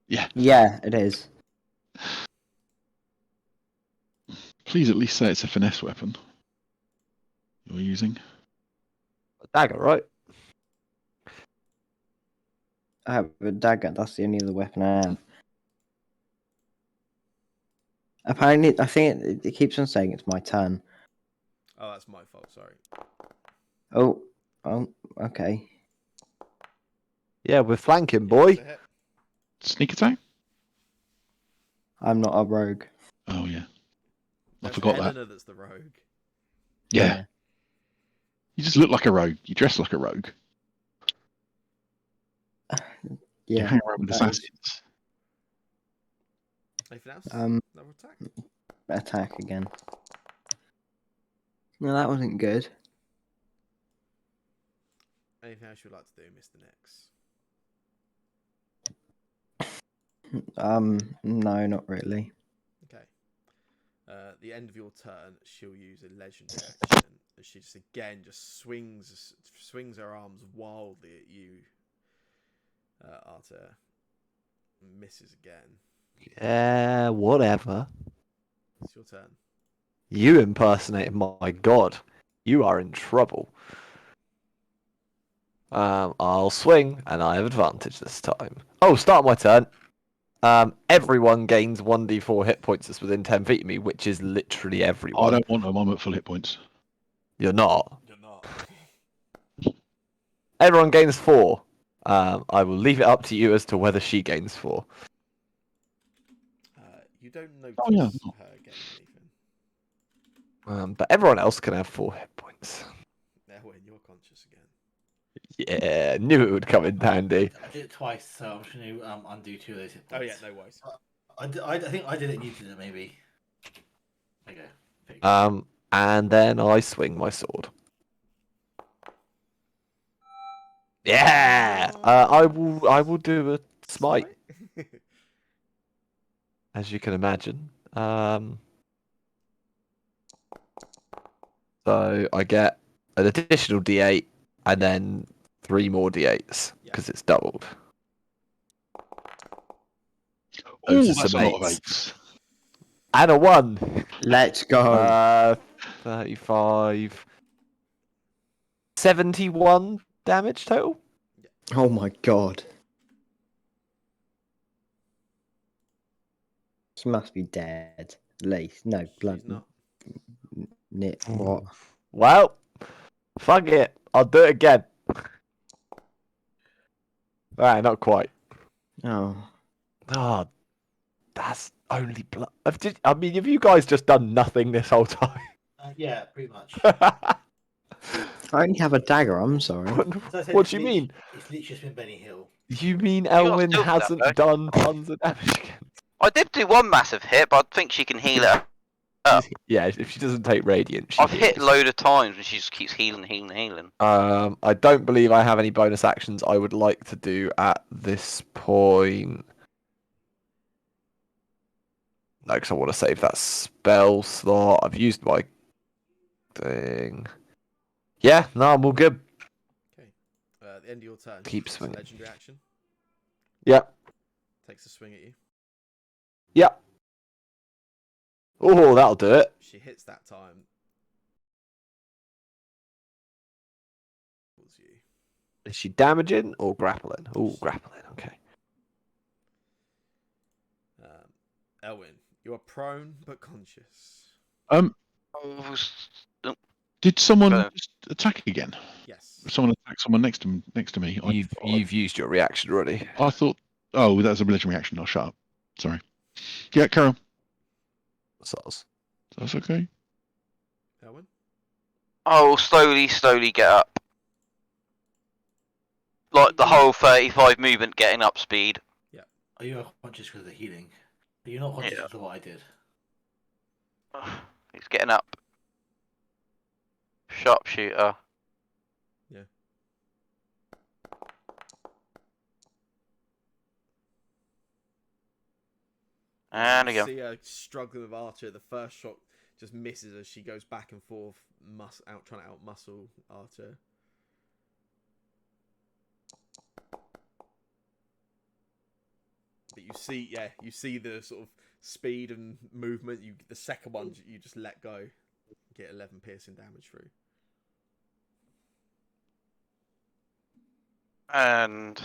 Yeah, it is. Please at least say it's a finesse weapon you're using. A dagger, right? I have a dagger. That's the only other weapon I have. Apparently, I think it keeps on saying it's my turn. Oh, that's my fault. Sorry. Oh, okay. Yeah, we're flanking, Yeah, boy. that's a hit. Sneak attack? I'm not a rogue. Oh yeah, That's forgot that. Eleanor that's the rogue. Yeah. You just look like a rogue. You dress like a rogue. You Yeah. hang around with that is- assassins. Anything else? Um, Another attack. attack again. No, that wasn't good. Anything else you'd like to do, Mr. Nix? No, not really. Okay. At the end of your turn, she'll use a legendary action. And she just again swings her arms wildly at you, Arthur. Misses again. Yeah, whatever. It's your turn. You impersonated my god. You are in trouble. I'll swing, and I have advantage this time. Oh, start my turn. Everyone gains 1d4 hit points that's within 10 feet of me, which is literally I everyone. don't want them. I'm at full hit points. You're not. You're not. Everyone gains 4. I will leave it up to you as to whether she gains 4. You don't notice Oh, yeah. her getting anything. But everyone else can have 4 hit points. When you're conscious again. Yeah, knew it would come in handy. I did it twice, so I'm just going to undo 2 of those hit Oh points. yeah, no worries. I think I did it and you did it, maybe. Okay. And then I swing my sword. Yeah. I will do a smite, as you can imagine. So I get an additional D8 and then 3 more D8s because it's doubled. Oh, Those are that's a some lot of 8s. 8s. And a 1. Let's go. 35. 71 damage total. Oh my god. She must be dead. At least. No, blood. She's not. Nick, what? Well, fuck it. I'll do it again. Alright, not quite. Oh. Oh, that's only blood. I mean, have you guys just done nothing this whole time? Yeah, pretty much. I only have a dagger, I'm sorry. What do you mean? It's literally just been Benny Hill. You mean got Elwyn still for that, hasn't though. done tons of damage again? I did do one massive hit, but I think she can heal it. Yeah, if she doesn't take radiant, she I've hit heals. load of times and she just keeps healing. I don't believe I have any bonus actions I would like to do at this point. No, because I want to save that spell slot. I've used my thing. Yeah, no, I'm all good. Okay. At the end of your turn, Keep she takes swinging. a legendary action. Yep. Takes a swing at you. Yep. Oh, that'll do it. She hits that time. Towards you. Is she damaging or grappling? Oh, grappling. Okay. Elwyn, you are prone but conscious. Did someone Okay. just attack again? Yes. Someone attacked someone next to me. You've used your reaction already. I thought. Oh, that's a military reaction. I'll shut up. Sorry. Yeah, Carol. Soz. That's okay. Elwyn? I will slowly get up. Like the whole 35 movement getting up speed. Are you unconscious because of the healing? Are you not conscious Yeah. because of what I did? He's getting up. Sharpshooter. Yeah. And You again. see her struggling with Archer. The first shot just misses as she goes back and forth, trying to outmuscle Archer. But you see the sort of speed and movement. The second one, you just let go, get 11 piercing damage through. And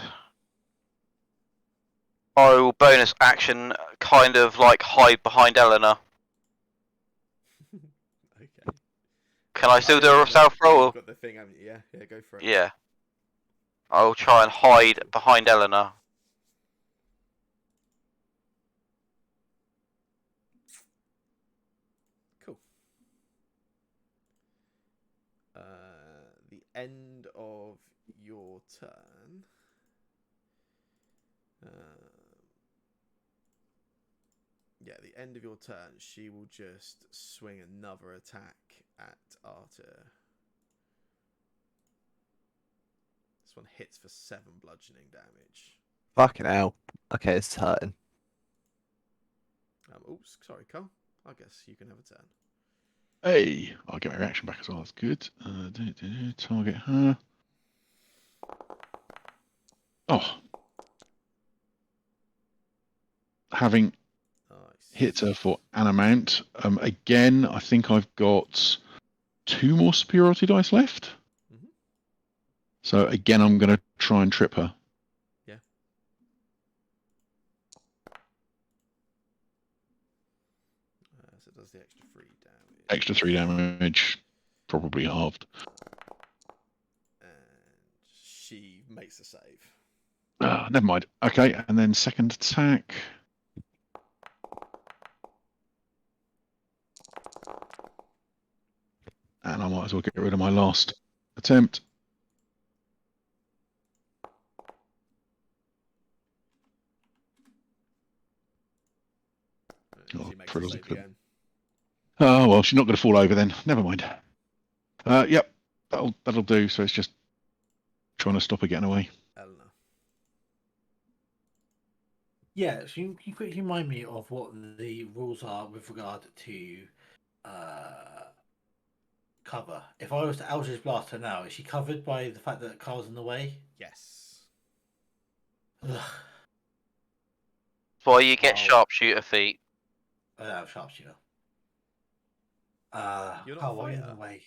I will bonus action, kind of like hide behind Eleanor. Okay. Can I still do yeah, a self roll? You've got the thing, haven't you? Yeah, go for it. Yeah. I'll try and hide behind Eleanor. Cool. The end of your turn. The end of your turn, she will just swing another attack at Arthur. This one hits for 7 bludgeoning damage. Fucking hell. Okay, it's hurting. Oops, sorry, Cole. I guess you can have a turn. Hey, I'll get my reaction back as well. That's good. Target her. Oh. Having Nice. hit her for an amount. Again, I think I've got 2 more superiority dice left. Mhm. So again, I'm going to try and trip her. Yeah. So it does the extra 3 damage. Extra 3 damage, probably halved. And she makes a save. Never mind. Okay, and then second attack. And I might as well get rid of my last attempt. She makes a save again. Oh well, she's not going to fall over then. Never mind. Yep, that'll do. So it's just trying to stop her getting away. Eleanor. Yeah, so you quickly remind me of what the rules are with regard to cover. If I was to Eldritch Blast her now, is she covered by the fact that Carl's in the way? Yes. Ugh. Before you get Oh. sharpshooter feet. I don't have sharpshooter. You're not Carl, a why are you in fighter. the way?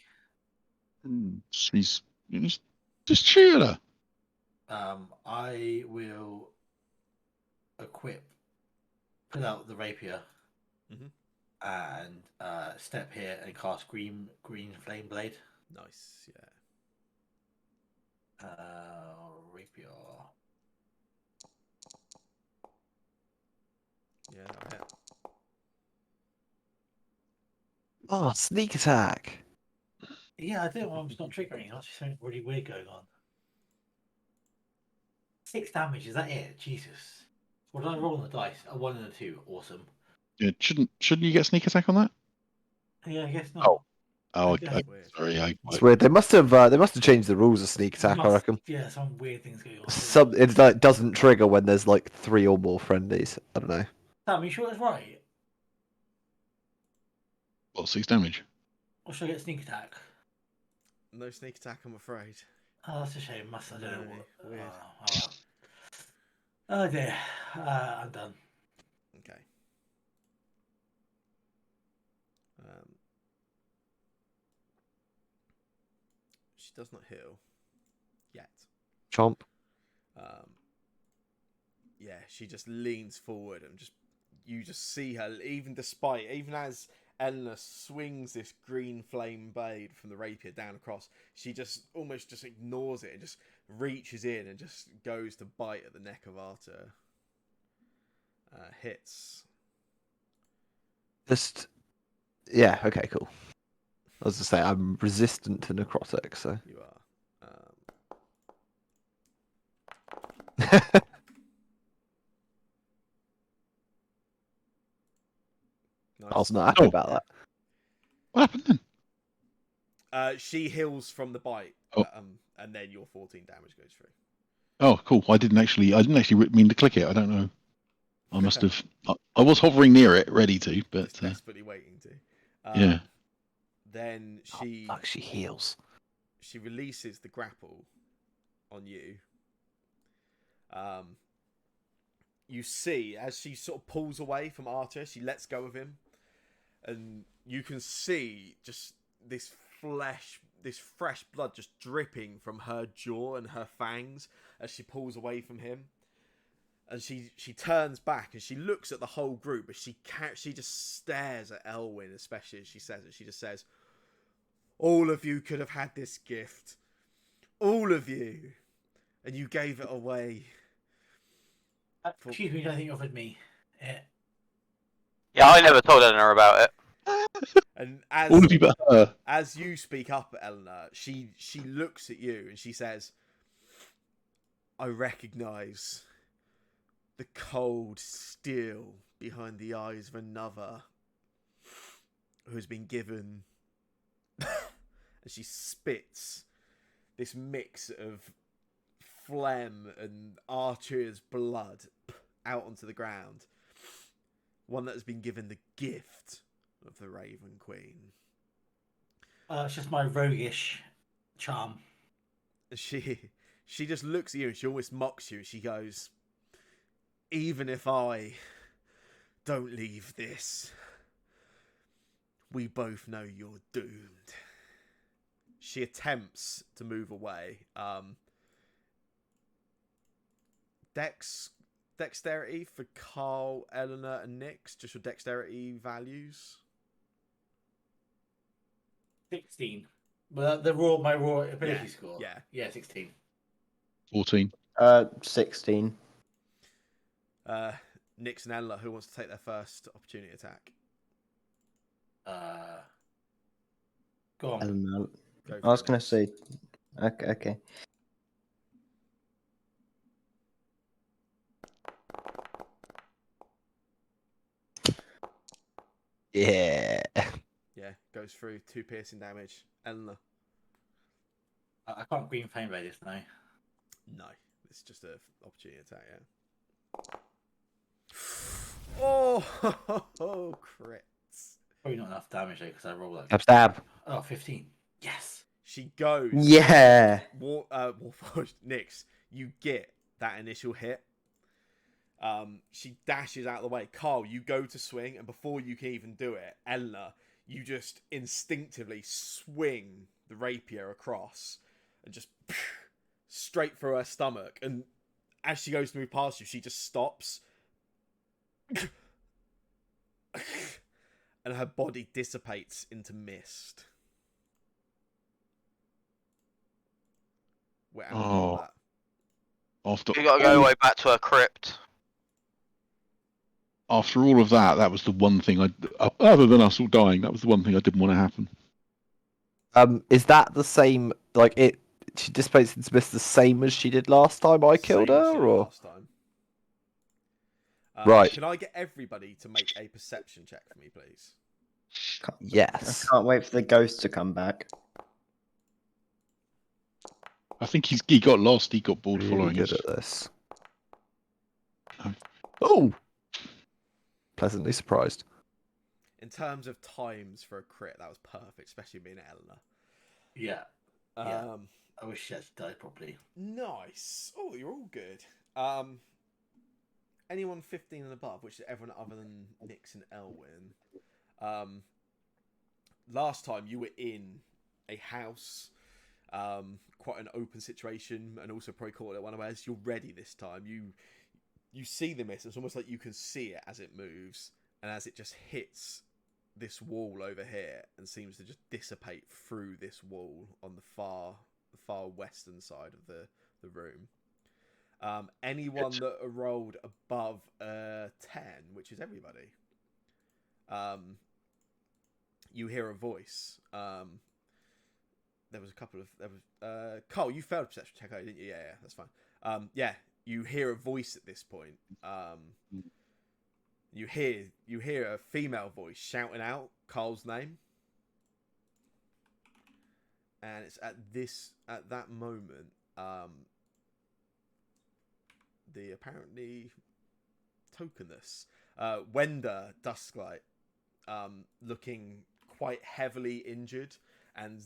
She's just shoot her. I will pull out the rapier, and step here and cast green flame blade. Nice, yeah. Rapier. Yeah, that'll hit. Oh, sneak attack. Yeah, I don't. I'm not triggering. That's just something really weird going on. 6 damage. Is that it? Jesus. What did I roll on the dice? A 1 and a 2. Awesome. Yeah, shouldn't you get sneak attack on that? Yeah, I guess not. Oh, guess- Weird. sorry. It's weird. They must have changed the rules of sneak attack. I reckon. Yeah, some weird things going on. Some it like doesn't trigger when there's like 3 or more friendlies. I don't know. Sam, you sure it's right? Well, 6 damage. Or should I get sneak attack? No sneak attack, I'm afraid. Oh, that's a shame. I don't know what. Weird. Oh dear. I'm done. Okay. She does not heal yet. Chomp. Yeah, she just leans forward and you just see her, even as Eleanor swings this green flame blade from the rapier down across, she just almost just ignores it and just reaches in and just goes to bite at the neck of Arthur. Hits. Yeah, okay, cool. I was to say I'm resistant to necrotic, so You are. Nice. I was not happy about that. What happened then? She heals from the bite, Oh. and then your 14 damage goes through. Oh, cool. I didn't actually mean to click it. I don't know. I must have. I was hovering near it, ready to, but Just desperately waiting to. yeah. Then she. Oh, fuck, she heals. She releases the grapple on you. You see as she sort of pulls away from Arthur, she lets go of him, and you can see just this fresh blood just dripping from her jaw and her fangs as she pulls away from him. And she turns back and she looks at the whole group, but she just stares at Elwyn, especially as she says it. She just says, "All of you could have had this gift, all of you, and you gave it away." Excuse me, I think you offered me. Yeah, I never told Eleanor about it. And All of you but her. as you speak up, Eleanor, she looks at you and she says, "I recognise the cold steel behind the eyes of another who has been given as she spits this mix of phlegm and Archer's blood out onto the ground. One that has been given the gift of the Raven Queen. It's just my roguish charm. She just looks at you and she almost mocks you. She goes, "Even if I don't leave this, we both know you're doomed." She attempts to move away. Dexterity for Carl, Eleanor, and Nyx. Just your dexterity values. 16. But my raw ability score. Yeah, 16. 14. 16. Nyx and Eleanor, who wants to take their first opportunity attack? Go on. Eleanor. Go I was for it, gonna Nyx. say. Okay. Yeah. Yeah, goes through 2 piercing damage. Eleanor. I can't green flame radius now. No, it's just an opportunity attack, yeah. Oh, crits. Probably not enough damage though, because I rolled like. Stab. Oh, 15. Yes. She goes. Yeah. Warforged, Nyx, you get that initial hit. She dashes out of the way. Carl, you go to swing, and before you can even do it, Eleanor, you just instinctively swing the rapier across and just straight through her stomach. And as she goes to move past you, she just stops. And her body dissipates into mist. We're out of that. After You gotta go way back to her crypt. after all of that, that was the one thing other than us all dying, that was the one thing I didn't want to happen. Is that the same? Like it? She dissipates into mist the same as she did last time I killed Same as her, she did or last time. Right. Can I get everybody to make a perception check for me, please? yes? I can't wait for the ghost to come back. I think he got lost. He got bored Really following good us. at this. No. Oh, pleasantly surprised. In terms of times for a crit, that was perfect, especially being Eleanor. Yeah. Yeah. I wish she had died properly. Nice. Oh, you're all good. Anyone 15 and above, which is everyone other than Nyx and Elwyn. Last time you were in a house, quite an open situation, and also probably caught it unawares. You're ready this time. You see the mist. It's almost like you can see it as it moves, and as it just hits this wall over here, and seems to just dissipate through this wall on the far western side of the room. Anyone that rolled above 10, which is everybody, you hear a voice. There was a couple of Cole, you failed a perception check, didn't you? Yeah, that's fine. Yeah, you hear a voice at this point. You hear a female voice shouting out Carl's name. And it's at that moment, the apparently tokenless Wenda Dusklight, looking quite heavily injured and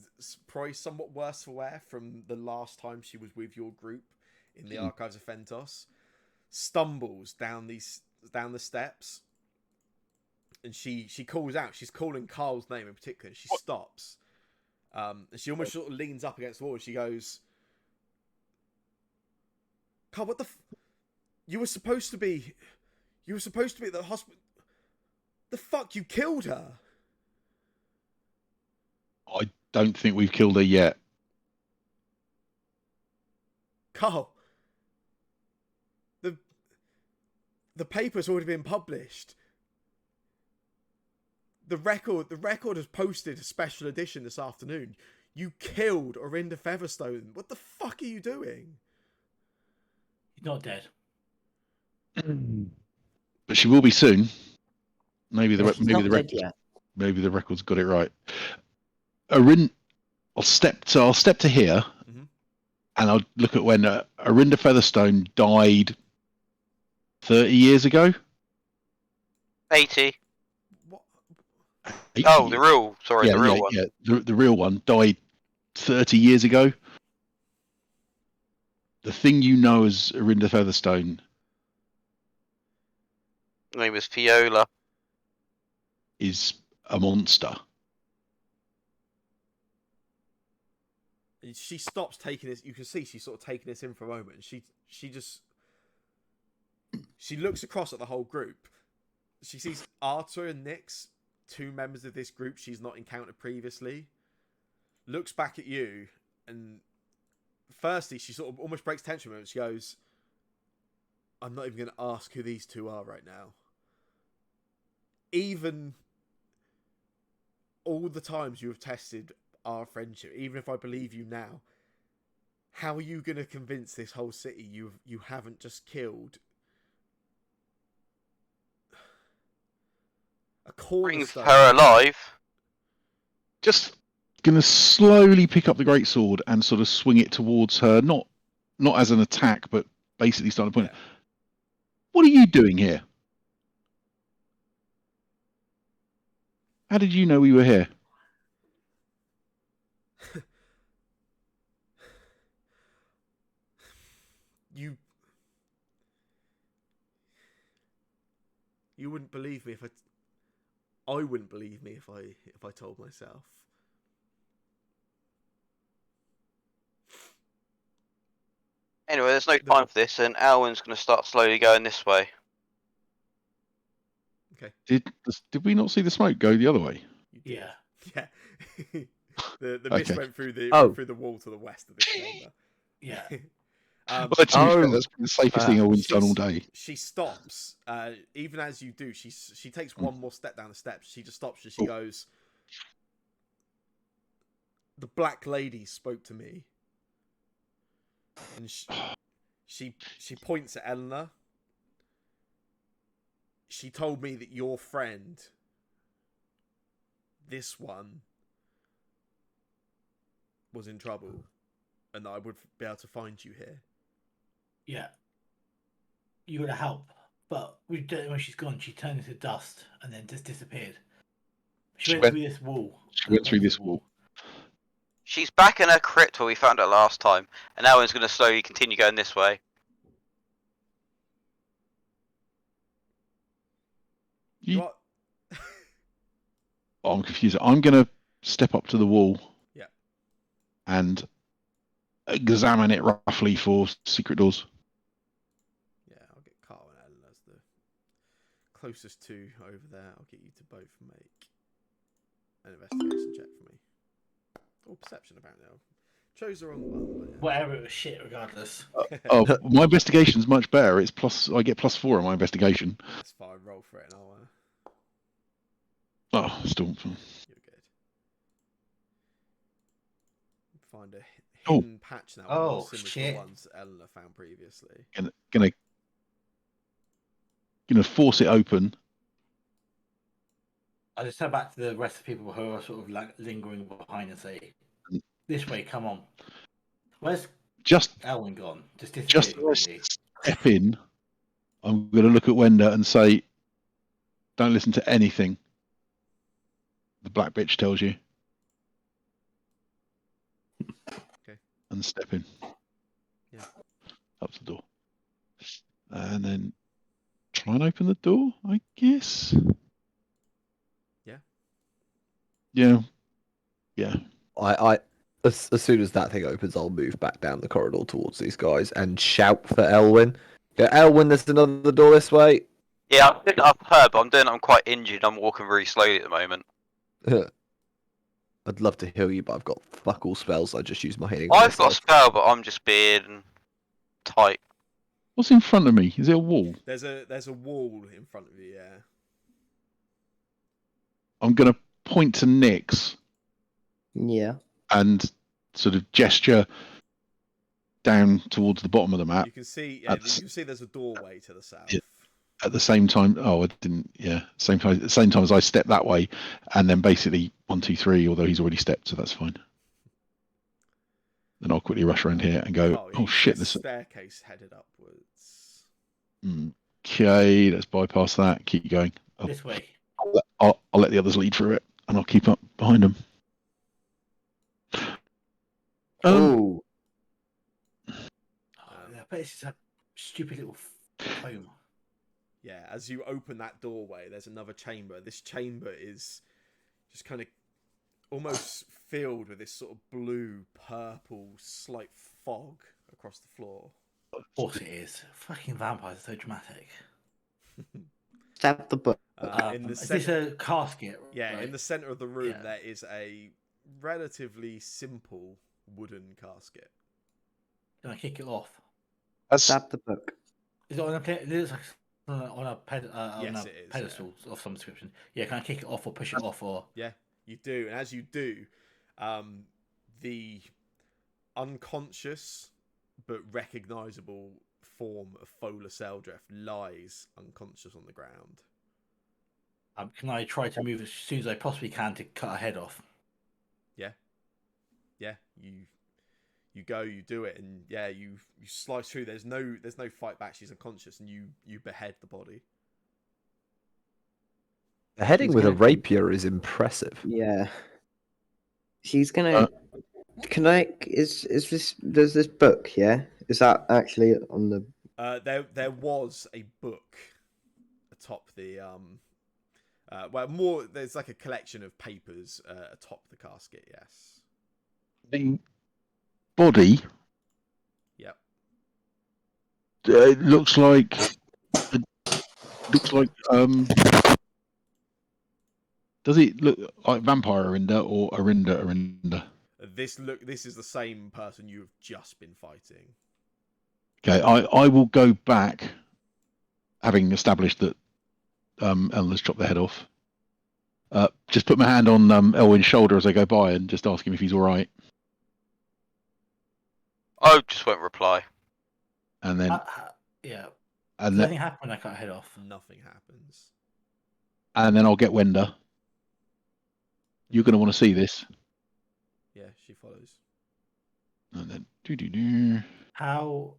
probably somewhat worse for wear from the last time she was with your group in the archives of Thentos, stumbles down the steps, and she calls out. She's calling Carl's name in particular. And she stops, and she almost sort of leans up against the wall. And she goes, "Carl, what the? You were supposed to be at the hospital. The fuck, you killed her." I don't think we've killed her yet. Carl, the paper's already been published. The record has posted a special edition this afternoon. You killed Orinda Featherstone. What the fuck are you doing? He's not dead. But she will be soon. Maybe the She's not dead record yet. maybe the record's got it right. I'll step to here, Mhm. and I'll look at when Arinda Featherstone died 30 years ago. 80. What? 80 Oh, years. the real one. Yeah. The real one died 30 years ago. The thing you know as Arinda Featherstone Her name was Fiola. is a monster. She stops taking this. You can see she's sort of taking this in for a moment. She looks across at the whole group. She sees Arthur and Nyx, 2 members of this group she's not encountered previously. Looks back at you, and firstly, she sort of almost breaks tension with it. She goes, "I'm not even going to ask who these 2 are right now. Even all the times you have tested our friendship, even if I believe you now, how are you going to convince this whole city you haven't just killed a Bring cornerstone?" her alive. Just going to slowly pick up the greatsword and sort of swing it towards her, not as an attack, but basically starting to point. Yeah. What are you doing here? How did you know we were here? You wouldn't believe me if I wouldn't believe me if I told myself. Anyway, there's no time for this, and Alwyn's going to start slowly going this way. Okay. Did we not see the smoke go the other way? Yeah. Yeah. the mist Okay. went through the wall to the west of this chamber. Yeah. Well, to be fair, that's been the safest thing Owen's done all day. She stops. Even as you do, she takes one more step down the steps. She just stops and she goes, "The Black Lady spoke to me." And she points at Eleanor. She told me that your friend, this one, was in trouble, and that I would be able to find you here. Yeah. You got to help. But when she's gone, she turned into dust and then just disappeared. She went through this wall. She went through this wall. She's back in her crypt where we found her last time, and Alwyn's going to slowly continue going this way. What? I'm confused. I'm going to step up to the wall. Yeah. And examine it roughly for secret doors. Yeah, I'll get Carl and Eleanor as the closest 2 over there. I'll get you to both make an investigation check for me. Or perception, apparently. I chose the wrong one. But yeah. Whatever, it was shit regardless. Oh, my investigation's much better. It's plus. I get +4 on my investigation. That's fine. Roll for it, and I'll. Oh, still. You're good. Find a hidden patch now. Oh, more similar to shit. the ones Eleanor found previously. Gonna force it open. I just turn back to the rest of the people who are sort of like lingering behind and say, "This way, come on." Where's Elwyn gone? Just as disappeared. I step in, I'm gonna look at Wenda and say, "Don't listen to anything the black bitch tells you." Okay. And step in. Yeah. Up the door. And then try and open the door, I guess. Yeah. Yeah. Yeah. I as soon as that thing opens, I'll move back down the corridor towards these guys and shout for Elwyn. Go, Elwyn, there's another door this way. Yeah, I've heard, but I'm quite injured. I'm walking very slowly at the moment. I'd love to heal you, but I've got fuck all spells. I just use my healing. I've got a spell, but I'm just beard and tight. What's in front of me? Is it a wall? There's a wall in front of you. Yeah. I'm gonna point to Nyx. Yeah. And sort of gesture down towards the bottom of the map. You can see. Yeah, you can see there's a doorway to the south. Yeah. At the same time, I didn't. Yeah, same time as I step that way, and then basically 1, 2, 3. Although he's already stepped, so that's fine. then I'll quickly rush around here and go. Carl, Oh you shit! see a This. staircase headed upwards. Okay, let's bypass that. Keep going. This way. I'll let the others lead through it, and I'll keep up behind them. Oh, But it's just a stupid little foam. Yeah, as you open that doorway, there's another chamber. This chamber is just kind of almost filled with this sort of blue, purple, slight fog across the floor. Of course it is. Fucking vampires are so dramatic. stab the book. In the Is this center, a casket? yeah, right? in the center of the room, Yeah. there is a relatively simple wooden casket. Can I kick it off? Stab the book. Is it on a it looks like on a Yes, it is, pedestal of some description? Yeah, can I kick it off or push it off or? Yeah, you do, and as you do, the unconscious but recognizable form of Fola Seldreth lies unconscious on the ground. Can I try to move as soon as I possibly can to cut her head off? Yeah, you go, you do it, and yeah, you slice through. There's no fight back. She's unconscious, and you behead the body. The heading She's with a gonna- rapier is impressive. Yeah. She's gonna. Can I? Is this? There's this book. Yeah. Is that actually on the? There was a book atop the well, more. There's like a collection of papers atop the casket. Yes. The body. Yep. It looks like. Does it look like Vampire Arinda or Arinda? This is the same person you have just been fighting. Okay, I will go back, having established that Eleanor's chopped the head off. Just put my hand on Elwin's shoulder as I go by and just ask him if he's all right. I just won't reply. And then, Yeah. and Does then, anything happen when I cut her head off? Nothing happens. and then I'll get Wenda. You're going to want to see this. Yeah, she follows. And then, How?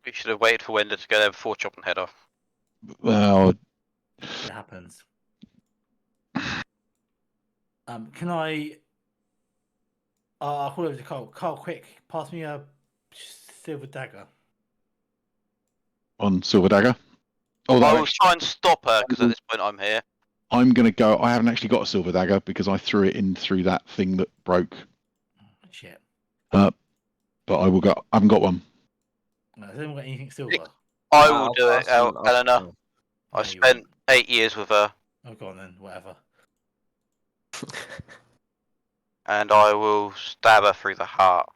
We should have waited for Wenda to go there before chopping head off. well, It happens. Can I? I'll call over to Carl. Carl, quick, pass me a silver dagger. on Silver Dagger. Oh, I will try and stop her because at this point I'm here. I'm going to go. I haven't actually got a Silver Dagger because I threw it in through that thing that broke. Shit. But I will go. I haven't got one. No, has anyone got anything silver? I will do it, Eleanor. I No, you spent 8 years with her, Oh, go on then. Whatever. and I will stab her through the heart.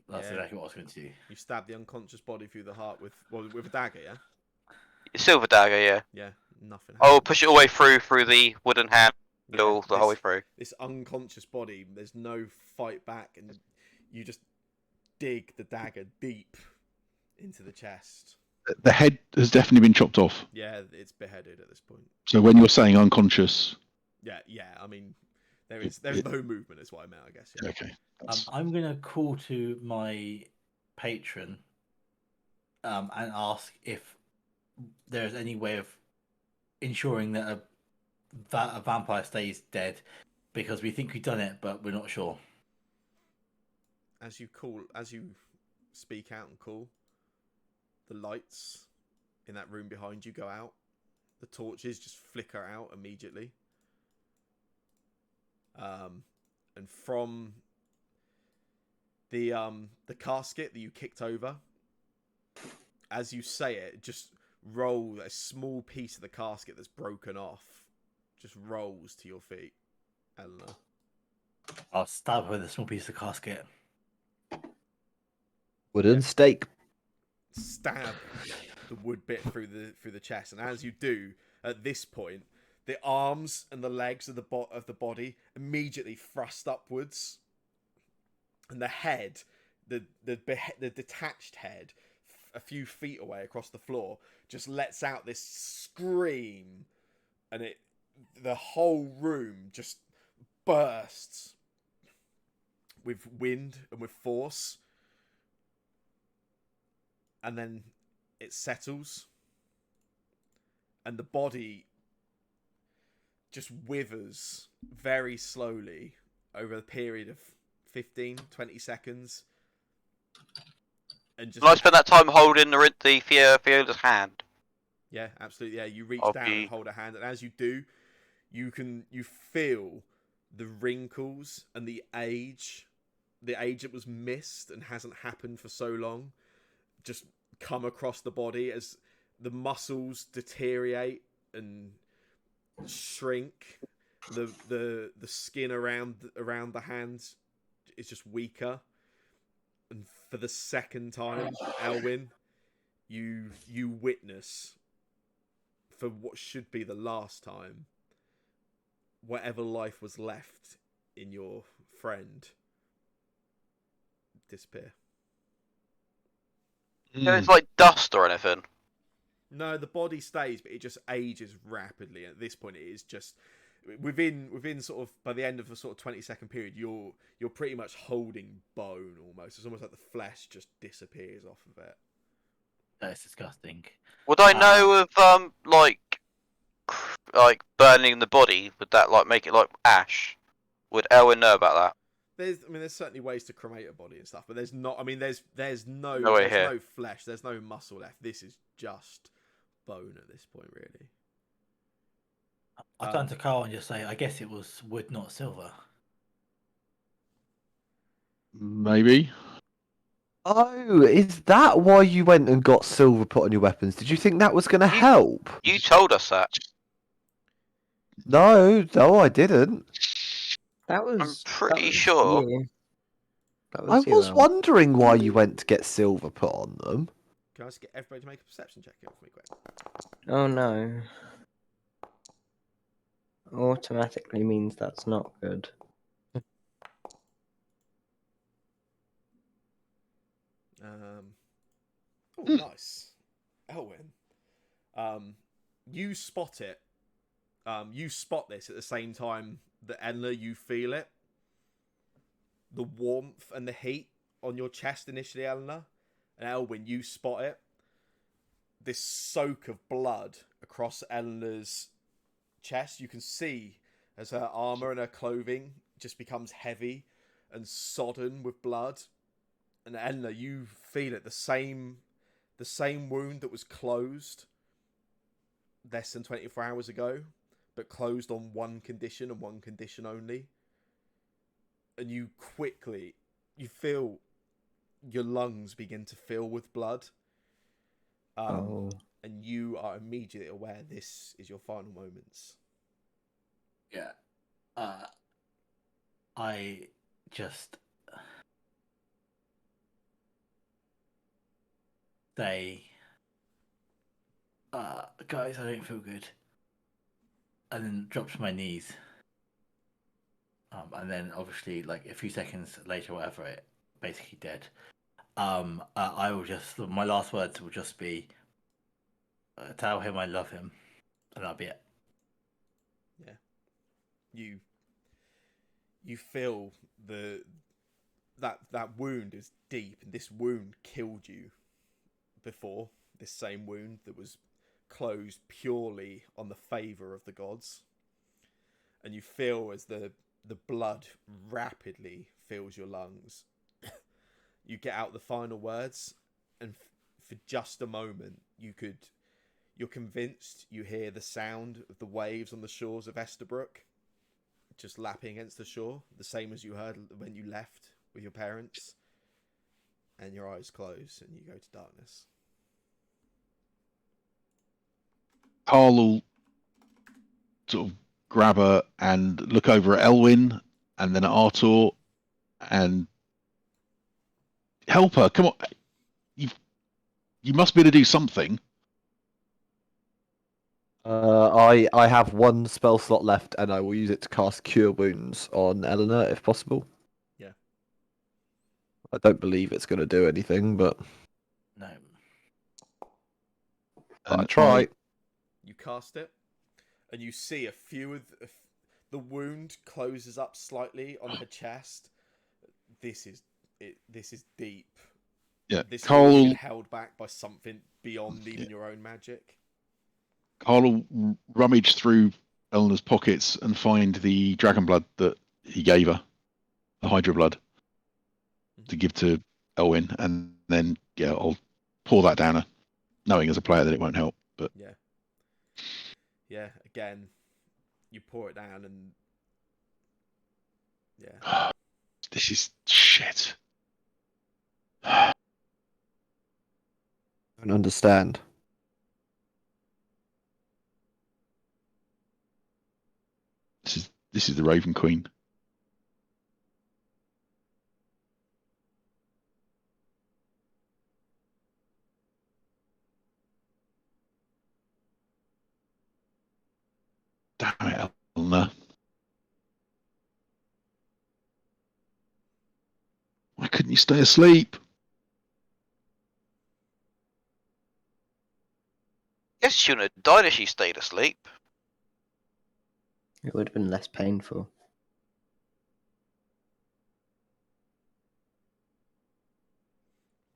That's Yeah. exactly what I was going to do. You stab the unconscious body through the heart with a dagger. Yeah. Silver dagger, yeah. Yeah. Nothing. I will happens. push it all the way through the wooden handle Yeah, the whole way through. This unconscious body. There's no fight back, and you just dig the dagger deep into the chest. The head has definitely been chopped off. Yeah, it's beheaded at this point. So when you're saying unconscious, Yeah. I mean, there's no movement. Is what I meant, I guess. Yeah. okay. I'm going to call to my patron and ask if there's any way of ensuring that a vampire stays dead, because we think we've done it, but we're not sure. As you speak out and call, the lights in that room behind you go out. The torches just flicker out immediately. And from the casket that you kicked over, as you say it, just roll a small piece of the casket that's broken off, just rolls to your feet, Eleanor. I'll stab her with a small piece of casket. Wooden stake. Stab the wood bit through the chest, and as you do, at this point, the arms and the legs of the body immediately thrust upwards, and the head, the detached head, a few feet away across the floor, just lets out this scream, and the whole room just bursts with wind and with force, and then it settles, and the body just withers very slowly over a period of 15, 20 seconds. And just Can I spend that time holding the Fiona's hand? yeah, absolutely. Yeah, you reach I'll down be- and hold a hand, and as you do, you feel the wrinkles and the age that was missed and hasn't happened for so long, just come across the body as the muscles deteriorate and shrink. The skin around the hands is just weaker, and for the second time, Elwyn, you witness, for what should be the last time, whatever life was left in your friend disappear. It's like dust or anything. No, the body stays, but it just ages rapidly. At this point, it is just within sort of, by the end of a sort of 20-second period, you're pretty much holding bone almost. It's almost like the flesh just disappears off of it. That's disgusting. Would I know of like burning the body? Would that like make it like ash? Would Elwyn know about that? There's certainly ways to cremate a body and stuff, but there's not. I mean, there's no No way there's here. no flesh, there's no muscle left. This is just bone at this point, really. I turn to Carl and just say, I guess it was wood, not silver. Maybe. Oh, is that why you went and got silver put on your weapons? Did you think that was going to help? You told us that. No, I didn't. That was. I'm pretty that was sure. you. That I was you, was Al. wondering why you went to get silver put on them. Can I just get everybody to make a perception check here for me, quick? Oh no. Automatically means that's not good. Oh, nice, Elwyn. You spot it. You spot this at the same time that Enla, you feel it. The warmth and the heat on your chest initially, Eleanor. And Elwyn, you spot it. This soak of blood across Eleanor's chest. You can see as her armor and her clothing just becomes heavy and sodden with blood. And Eleanor, you feel it. The same wound that was closed less than 24 hours ago, but closed on one condition and one condition only. And you feel your lungs begin to fill with blood. And you are immediately aware this is your final moments. Yeah. I just say, guys, I don't feel good. And then drop to my knees. And then obviously, like a few seconds later, whatever, it basically dead. I will just, my last words will just be, tell him I love him, and that'll be it. Yeah. You feel that wound is deep, and this wound killed you before. This same wound that was closed purely on the favour of the gods. And you feel as the blood rapidly fills your lungs. You get out the final words, and for just a moment, you're convinced you hear the sound of the waves on the shores of Estabrook, just lapping against the shore, the same as you heard when you left with your parents. And your eyes close, and you go to darkness. Carl will sort of grab her and look over at Elwyn and then at Artur and help her. Come on. You must be able to do something. I have one spell slot left, and I will use it to cast Cure Wounds on Eleanor, if possible. Yeah. I don't believe it's going to do anything, but No. I try. You cast it, and you see a few of the wound closes up slightly on her chest. this is this is deep. Yeah, This Carl. feels being held back by something beyond even your own magic. Carl will rummage through Eleanor's pockets and find the dragon blood that he gave her, the Hydra blood, to give to Elwyn, and then I'll pour that down her, knowing as a player that it won't help. But yeah. Again, you pour it down, and this is shit. I don't understand. This is the Raven Queen. Damn it, Eleanor. Why couldn't you stay asleep? Guess she wouldn't have died if she stayed asleep. It would have been less painful.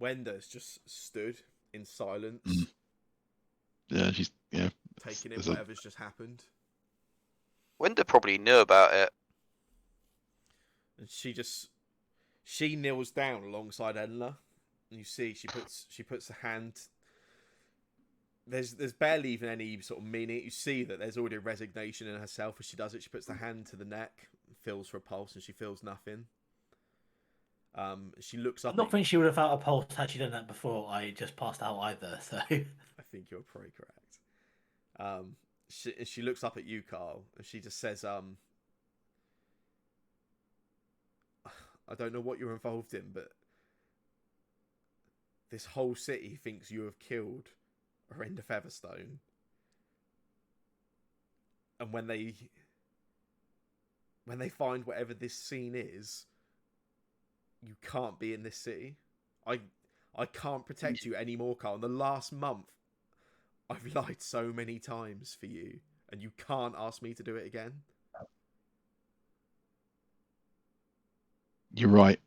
Wenda's just stood in silence, Yeah, she's taking in there's a- whatever's just happened, Wenda probably knew about it. and she kneels down alongside Eleanor, and you see she puts a hand. There's barely even any sort of meaning. You see that there's already a resignation in herself as she does it. She puts the hand to the neck, feels for a pulse, and she feels nothing. She looks up. I don't think she would have felt a pulse had she done that before I just passed out either. So I think you're probably correct. She looks up at you, Carl, and she just says, "I don't know what you're involved in, but this whole city thinks you have killed Arenda Featherstone, and when they find whatever this scene is, you can't be in this city. I can't protect you anymore, Carl. In the last month, I've lied so many times for you, and you can't ask me to do it again." You're right.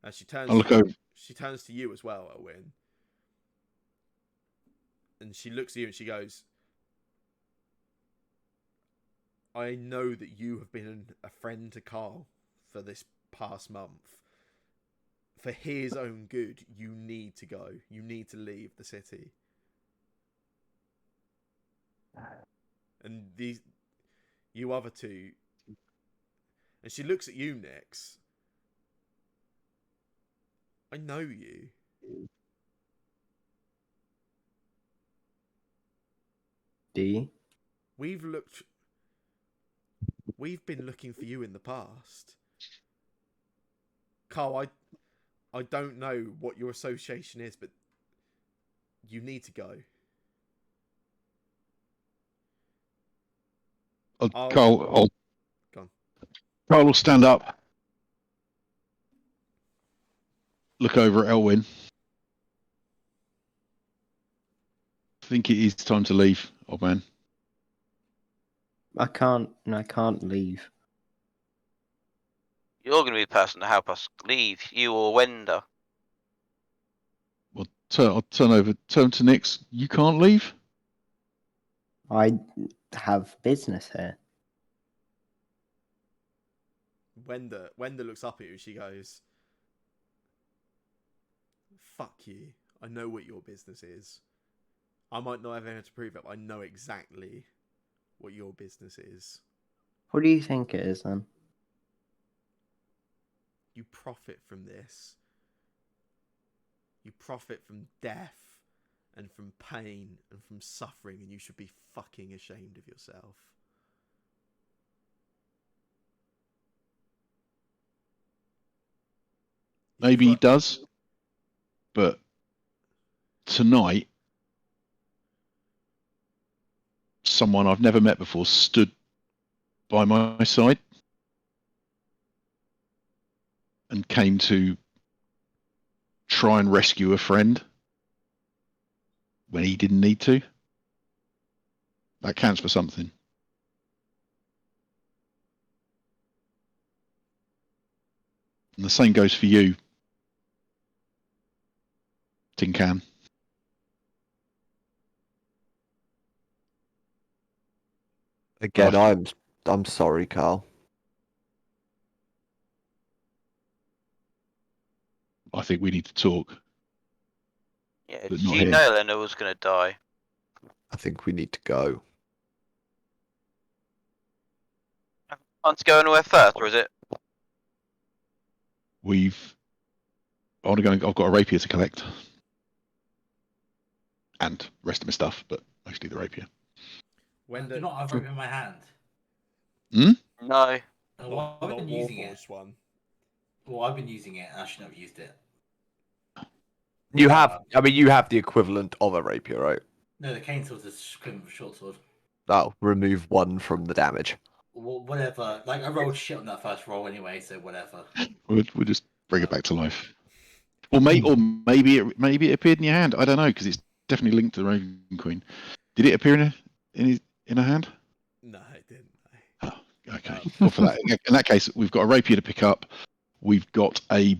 And she turns. I'll look over. She turns to you as well, Owen. And she looks at you and she goes, "I know that you have been a friend to Carl for this past month. For his own good, you need to go. You need to leave the city." And you other two, and she looks at you, Nix. "I know you. Do you? We've been looking for you in the past. Carl, I don't know what your association is, but you need to go." Carl Go on. Carl will stand up, look over at Elwyn. I think it is time to leave, old man. I can't leave. You're going to be the person to help us leave, you or Wenda. Well, I'll turn to Nix. You can't leave? I have business here. Wenda looks up at you and she goes, "Fuck you. I know what your business is. I might not have anything to prove it, but I know exactly what your business is. What do you think it is then? You profit from this. You profit from death and from pain and from suffering, and you should be fucking ashamed of yourself." Maybe he does. But tonight, someone I've never met before stood by my side and came to try and rescue a friend when he didn't need to. That counts for something. And the same goes for you, Tin Can. Again, Oh. I'm sorry, Carl. I think we need to talk. Yeah, But did not you here. know Eleanor was gonna die? I think we need to go. Want to go anywhere first, or is it? I've got a rapier to collect. And the rest of my stuff, but mostly the rapier. When I the do not have rope in my hand. No. Well, not I've been using it. Warforged one. Well, I've been using it, and I shouldn't have used it. You have the equivalent of a rapier, right? No, the cane sword is equivalent for short sword. Oh, remove 1 from the damage. Whatever. Like, I rolled shit on that first roll anyway, so whatever. We'll just bring it back to life. Or maybe it appeared in your hand. I don't know, because it's definitely linked to the Raven Queen. Did it appear in her hand? No, it didn't. Oh, okay. Well, for that, in that case, we've got a rapier to pick up. We've got a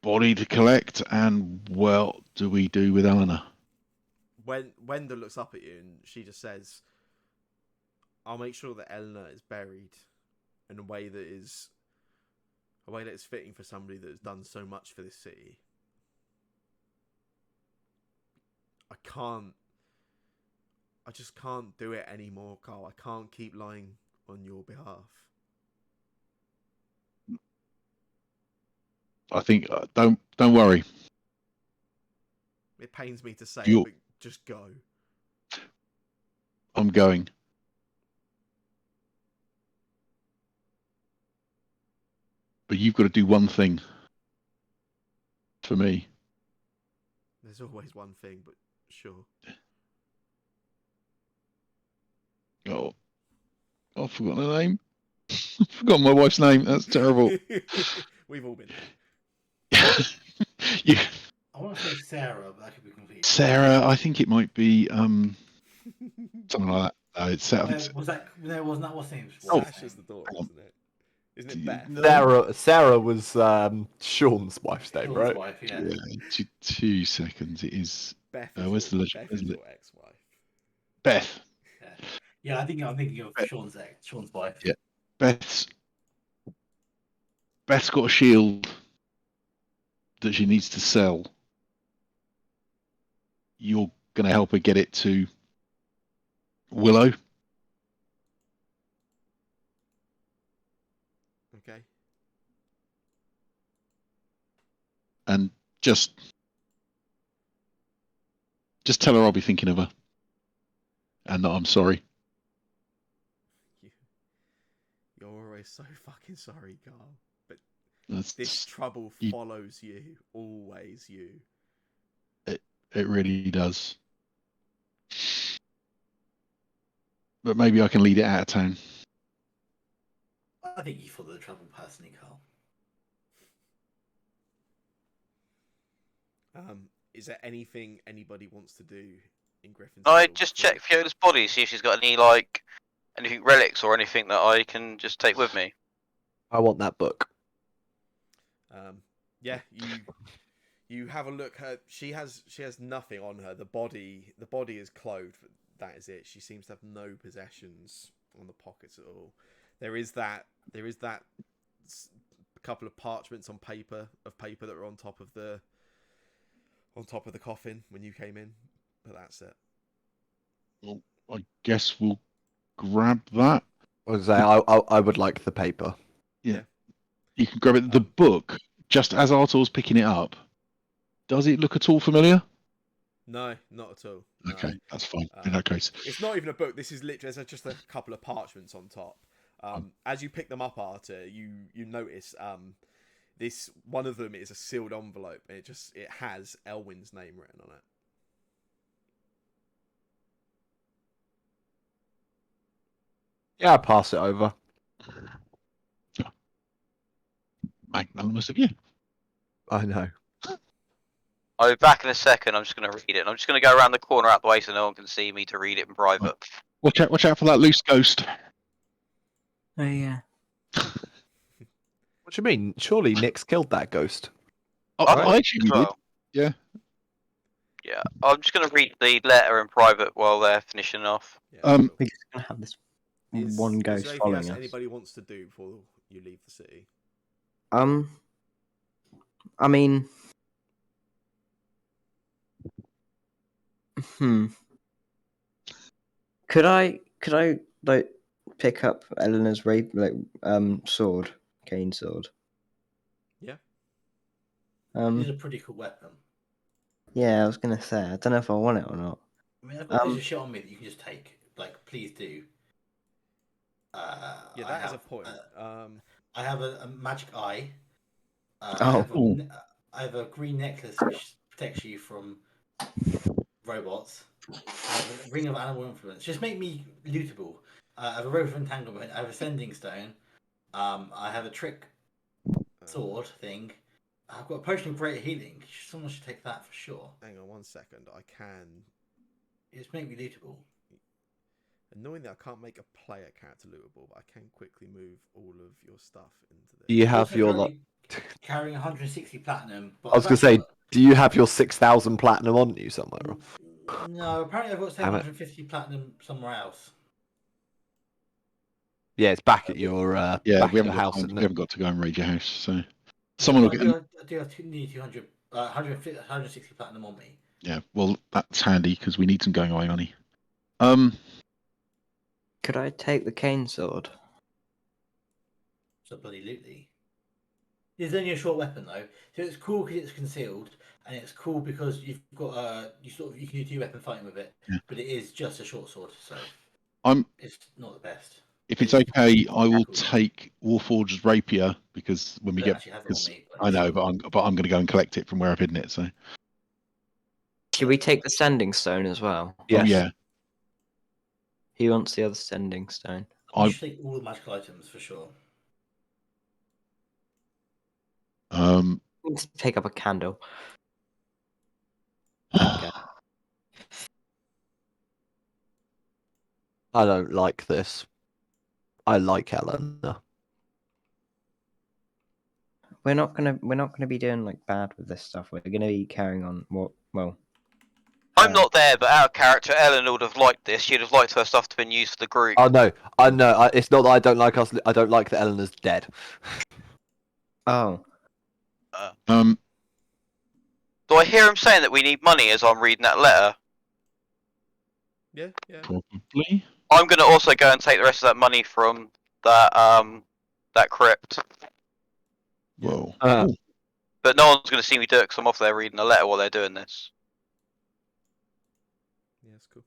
body to collect, and what do we do with Eleanor? When Wenda looks up at you and she just says, "I'll make sure that Eleanor is buried in a way that is fitting for somebody that has done so much for this city." I just can't do it anymore, Carl. I can't keep lying on your behalf. I think don't worry. It pains me to say You're- it, but just go. I'm going. But you've got to do one thing for me. There's always one thing, but sure. Oh, I've forgotten her name. I've forgotten my wife's name. That's terrible. We've all been there. you, I want to say Sarah, but that could be completely. Sarah, I think it might be something like that. No, it's Sarah. Wasn't that what's name? Sash is the daughter, isn't it? Isn't it Beth? No. Sarah was Sean's wife's name, Sean's right? wife, yeah. Yeah, 2 seconds. It is Beth where's the legend? Beth is your ex-wife. Beth. Yeah, I'm thinking of Sean's wife. Yeah. Beth's got a shield that she needs to sell. You're going to help her get it to Willow. Okay. And just tell her I'll be thinking of her. And that I'm sorry. You're always so fucking sorry, Carl. But That's, this trouble follows you. Always you. It really does. But maybe I can lead it out of town. I think you follow the trouble personally, Carl. Is there anything anybody wants to do in Griffin's? I just check Fiona's body, see if she's got any anything relics or anything that I can just take with me. I want that book. Yeah, you have a look. She has nothing on her. The body is clothed, but that is it. She seems to have no possessions on the pockets at all. There is that couple of parchments on paper that are on top of the coffin when you came in, but that's it. Well, I guess we'll grab that. I would like the paper. Yeah. You can grab it. The book, just as Artur's picking it up, does it look at all familiar? No, not at all. No. Okay, that's fine. In that case, it's not even a book. This is literally there's just a couple of parchments on top. As you pick them up, Artur, you notice this one of them is a sealed envelope, and it has Elwyn's name written on it. Yeah, I'll pass it over. magnanimous of you. I know. I'll be back in a second. I'm just going to read it. I'm just going to go around the corner out the way so no one can see me to read it in private. Watch out for that loose ghost. Oh yeah. What do you mean? Surely Nyx killed that ghost. I thought actually as did. well. Yeah. Yeah, I'm just gonna read the letter in private while they're finishing off. Yeah, Um, cool. We're just gonna have this Is one there ghost anything following else us. anybody wants to do before you leave the city? I mean, could I like pick up Eleanor's sword, cane sword? Yeah. It's a pretty cool weapon. Yeah, I was gonna say I don't know if I want it or not. I mean, I've got loads of shit on me that you can just take. Like, please do. Yeah, that is a point. I have a magic eye. Oh. I have a green necklace which protects you from robots. I have a ring of animal influence. Just make me lootable. I have a rope of entanglement. I have a sending stone. I have a trick sword thing. I've got a potion of greater healing. Someone should take that for sure. Hang on 1 second. I can. Just make me lootable. Annoyingly, I can't make a player character lootable, but I can quickly move all of your stuff into this. Do you have Also your currently carrying 160 platinum? But I was gonna say, do you have your 6,000 platinum on you somewhere? No, apparently I've got 750 platinum somewhere else. Yeah, it's back at your back we at haven't your got house, time, isn't we it? haven't got to go and raid your house. So someone will I get. do have nearly 200, 160 platinum on me. Yeah, well that's handy because we need some going away money. Could I take the cane sword? So bloody lootly. It's only a short weapon though, so it's cool because it's concealed, and it's cool because you've got you can do weapon fighting with it. Yeah. But it is just a short sword, so it's not the best. If it's okay, I will take Warforged's rapier because when we get, actually have it on me. I know, but I'm going to go and collect it from where I've hidden it. So Should we take the sending stone as well? Yes. Oh, yeah, He wants the other sending stone. You should take all the magical items for sure. Let's take up a candle. Okay. I don't like this. I like Eleanor. We're not gonna be doing like bad with this stuff. We're gonna be carrying on I'm not there, but out of character, Ellen would have liked this. She'd have liked her stuff to have been used for the group. Oh no, I know. It's not that I don't like us. I don't like that Eleanor's dead. Oh. Do I hear him saying that we need money as I'm reading that letter? Yeah. probably. I'm gonna also go and take the rest of that money from that crypt. Whoa. But no one's gonna see me do it because I'm off there reading a letter while they're doing this. Yeah, that's cool.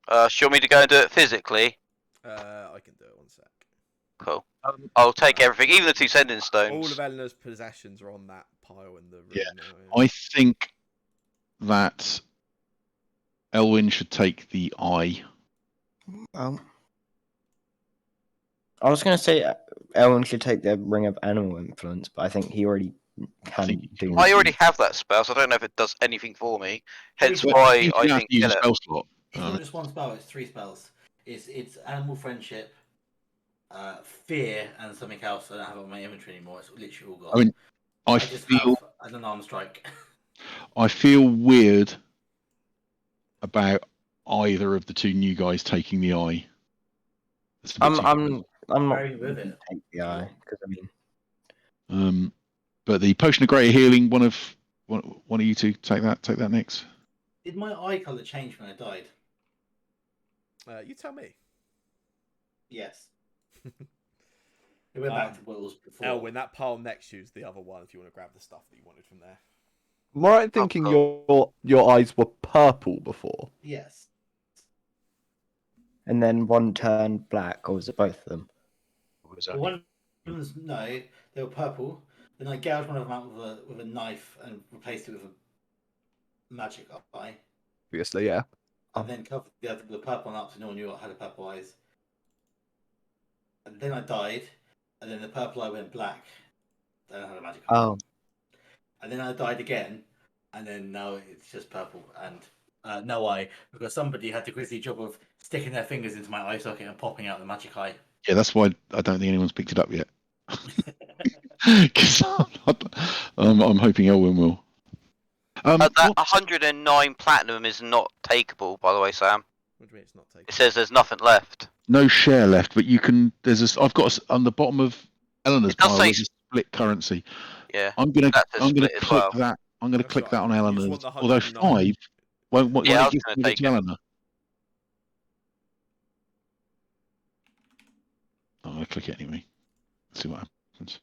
Do you want me to go and do it physically? I can do it 1 sec. Cool. I'll take everything, even the 2 sending stones. All of Eleanor's possessions are on that pile in the room. Yeah. Now, I think that Elwyn should take the eye. I was gonna say Elwyn should take the ring of animal influence, but I think he already can do. I already have that spell, so I don't know if it does anything for me. Hence Well, why I You have didn't to use get a it. spell slot. It's not just one spell; it's 3 spells. It's animal friendship, fear, and something else. I don't have it on my inventory anymore. It's literally all gone. I mean, I just feel have an arm strike. I feel weird about either of the 2 new guys taking the eye. I'm not Very with it. take the eye because I mean. But the potion of greater healing, one of you 2 take that next. Did my eye color change when I died? you tell me. Yes. It went back to what it was before. Elwyn, that pile next to you is the other one if you want to grab the stuff that you wanted from there. Am I right in thinking your eyes were purple before? Yes. And then one turned black, or was it both of them? One was no, they were purple. Then I gouged one of them out with a knife and replaced it with a magic eye. Obviously, yeah. And then covered the purple one up so no one knew I had purple eyes. And then I died, and then the purple eye went black. Then I had a magic eye. Oh. And then I died again, and then now it's just purple and no eye because somebody had the grisly job of sticking their fingers into my eye socket and popping out the magic eye. Yeah, that's why I don't think anyone's picked it up yet. Because I'm hoping Elwyn will. That What- 109 platinum is not takeable, by the way, Sam. What do you mean it's not taken? It says there's nothing left. no share left, but you can. I've got on the bottom of Eleanor's It does pile. say There's a split currency. Yeah. I'm gonna That's a click split as well. that. I'm gonna That's click that right. on You just Eleanor's. want the Although 109. 5 won't Yeah, I it was give gonna it take to it. Eleanor? I'm gonna click it anyway. See what happens.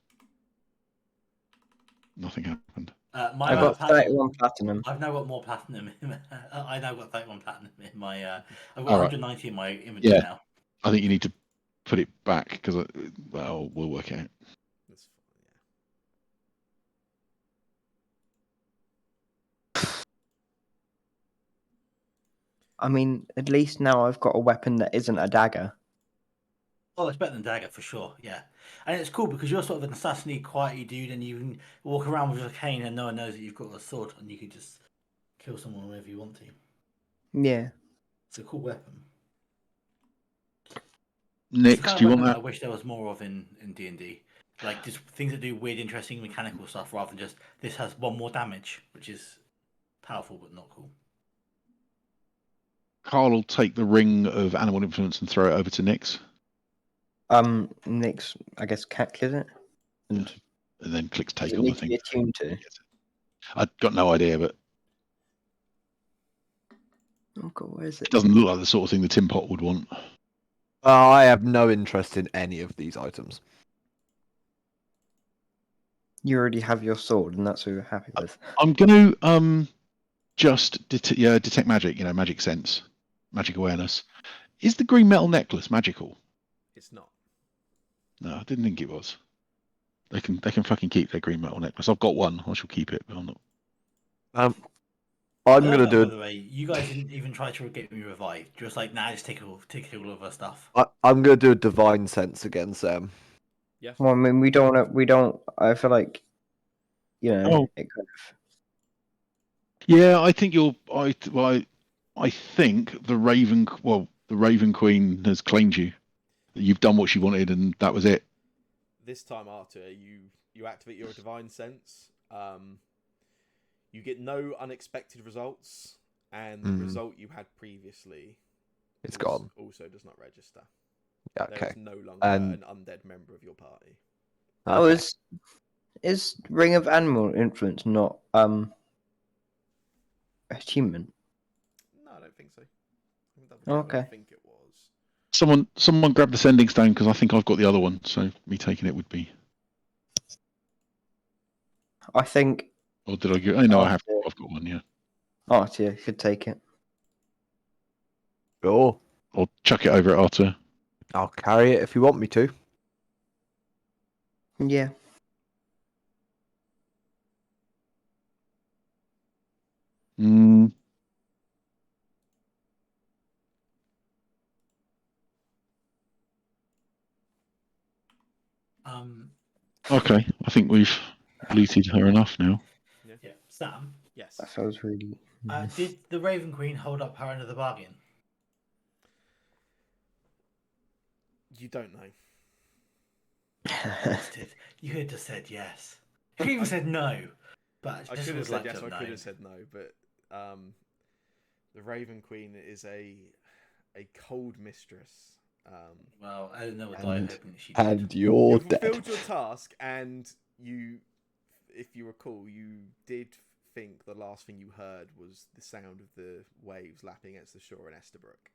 Nothing happened. My I got platinum- 31 platinum. I've now got more platinum. I now got 31 platinum in my. I've got All right. 190 in my inventory Yeah. now. I think you need to put it back because we'll work it out. That's fine, I mean, at least now I've got a weapon that isn't a dagger. Oh, it's better than dagger for sure. Yeah, and it's cool because you're sort of an assassin-y, quiety dude, and you can walk around with a cane, and no one knows that you've got a sword, and you can just kill someone whenever you want to. Yeah. It's a cool weapon. It's Nix, the kind do of you want weapon that? I wish there was more of in D&D. Like just things that do weird, interesting mechanical stuff, rather than just this has 1 more damage, which is powerful but not cool. Carl will take the ring of animal influence and throw it over to Nix, Nick's, I guess, calculate it. And and then clicks does take it on the need to be thing. attuned to? I've got no idea, but Oh god, where is it? it doesn't look like the sort of thing the Tin Pot would want. I have no interest in any of these items. You already have your sword, and that's what you're happy with. I'm going to just detect magic, magic sense, magic awareness. Is the green metal necklace magical? It's not. No, I didn't think it was. They can fucking keep their green metal necklace. I've got one. I shall keep it, but I'm not. I'm I gonna love that, do By the way, you guys didn't even try to get me revived. Just like, nah, just take all of our stuff. I'm gonna do a divine sense again, Sam. Yeah. Well, I mean, we don't. I feel like, Oh. it kind of. Yeah, I think I think the Raven Queen has claimed you. You've done what she wanted, and that was it. This time, Arthur, you activate your divine sense. You get no unexpected results, and the result you had previously It's gone. Also does not register. Yeah, There okay. is no longer And- an undead member of your party. Oh, Okay. is Ring of Animal Influence not achievement? No, I don't think so. I Okay. think it was. Someone grab the sending stone because I think I've got the other one. So me taking it would be. I think Or did I get? Oh no, Oh, I have. yeah. I've got one. Yeah. Artia could take it. Sure. Or chuck it over at Arthur. I'll carry it if you want me to. Yeah. Mm, okay, I think we've looted her enough now. Yeah, Sam. Yes. That feels really. Did the Raven Queen hold up her end of the bargain? You don't know. Bastard. You could have just said yes. You could even said no. But I just could have would said like yes. to have I could known. have said no, but the Raven Queen is a cold mistress. Well, I don't know what I And- hoping that she did. And you're You dead. fulfilled your task, and if you recall, you did think the last thing you heard was the sound of the waves lapping against the shore in Esterbrook.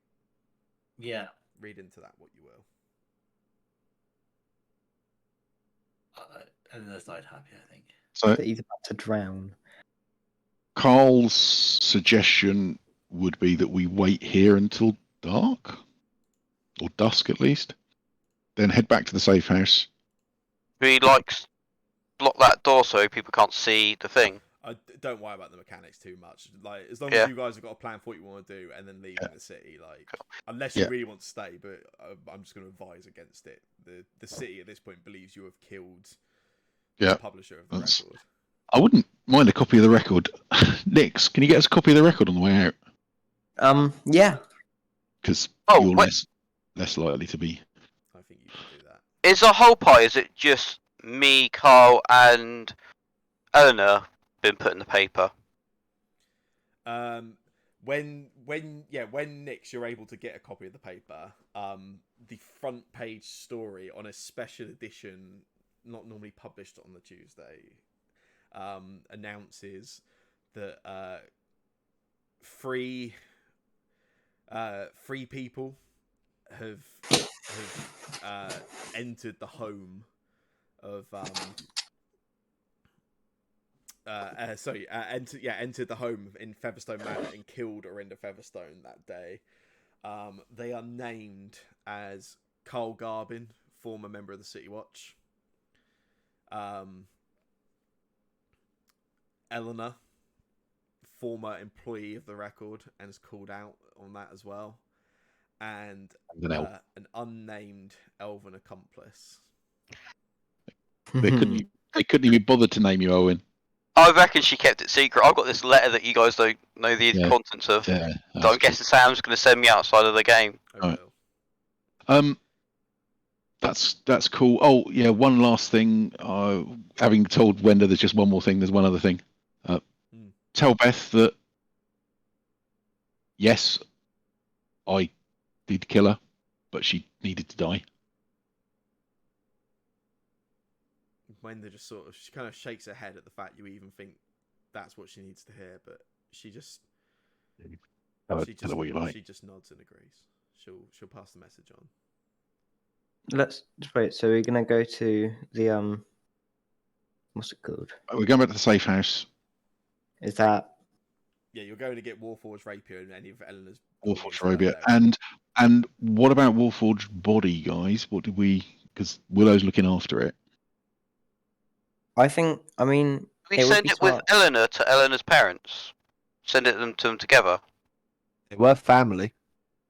Yeah. Read into that what you will. And then died happy, I think. So That he's about to drown. Carl's suggestion would be that we wait here until dark, or dusk at least, then head back to the safe house. We block that door so people can't see the thing. Don't worry about the mechanics too much. Like, as long Yeah. as you guys have got a plan for what you want to do, and then leaving the city, like, unless you Yeah. really want to stay. But I'm just going to advise against it. The city at this point believes you have killed Yeah, the publisher of the that's- record. I wouldn't mind a copy of the record. Nix, can you get us a copy of the record on the way out? Yeah. Because Oh, you're wait. less likely to be. I think you can do that. Is a whole pie? Is it just me, Carl, and Eleanor been put in the paper? When Nix, you're able to get a copy of the paper. The front page story on a special edition, not normally published on the Tuesday, announces that three people have entered the home of entered the home in Featherstone Manor and killed Orinda Featherstone that day. They are named as Carl Garbin, former member of the City Watch, Eleanor, former employee of the Record and is called out on that as well, and an unnamed elven accomplice. They couldn't even bother to name you, Owen. I reckon she kept it secret. I've got this letter that you guys don't know the contents of. Yeah, So I'm guessing Sam's going to send me outside of the game. I will. That's cool. Oh yeah, one last thing. Having told Wenda there's just one more thing. There's one other thing. Tell Beth that yes, I did kill her, but she needed to die. Wenda just she kind of shakes her head at the fact you even think that's what she needs to hear, but she just Tell her what you like. She just nods and agrees. She'll pass the message on. Let's wait. So we're gonna go to the what's it called? We're going back to the safe house. Is that? Yeah, you're going to get Warforged Rapier and any of Eleanor's. Warforged Rapier. And what about Warforged body, guys? What did we? Because Willow's looking after it. I mean, We send it with Eleanor to Eleanor's parents. Send it to them together. They were family.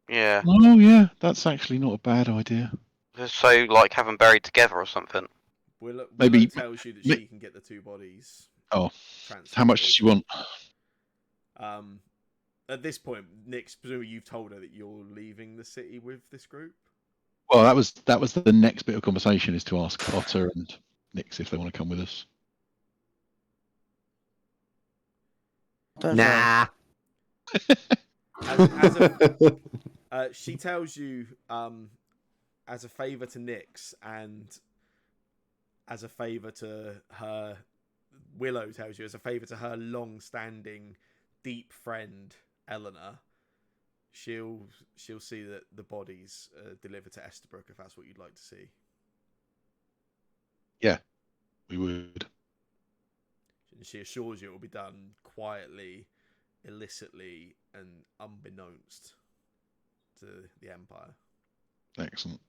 Yeah. Oh yeah, that's actually not a bad idea. So like have them buried together or something. Willow Maybe tells you that she can get the two bodies. Oh, how much does she want? At this point, Nick, presumably you've told her that you're leaving the city with this group. Well, that was the next bit of conversation, is to ask Otter and Nix if they want to come with us. Nah. She tells you as a favour to Nix and as a favour to her. Willow tells you as a favour to her long-standing, deep friend Eleanor. She'll see that the bodies delivered to Estabrook if that's what you'd like to see. Yeah, we would. She assures you it will be done quietly, illicitly, and unbeknownst to the Empire. Excellent.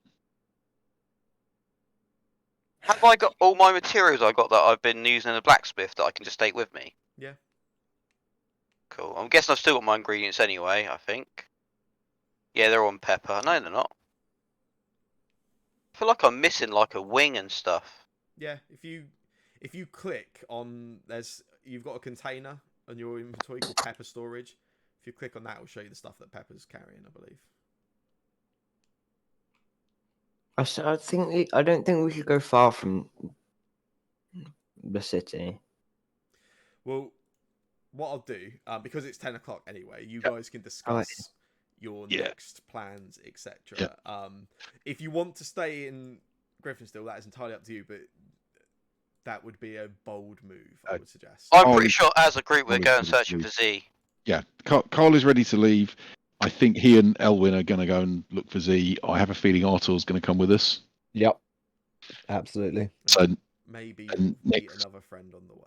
Have I got all my materials I got that I've been using in the blacksmith that I can just take with me? Yeah. Cool. I'm guessing I've still got my ingredients anyway, I think. Yeah, they're on pepper. No, they're not. I feel like I'm missing like a wing and stuff. Yeah, if you click on you've got a container on your inventory called Pepper Storage. If you click on that, it will show you the stuff that Pepper's carrying, I believe. I don't think we should go far from the city. Well, what I'll do, because it's 10 o'clock anyway, you guys can discuss your next plans, etc. If you want to stay in Griffinstill, that is entirely up to you, but that would be a bold move, I would suggest. I'm pretty sure as a group we're going searching for Z. Yeah, Carl is ready to leave. I think he and Elwyn are going to go and look for Z. I have a feeling Artur's going to come with us. Yep, absolutely. So maybe meet another friend on the way.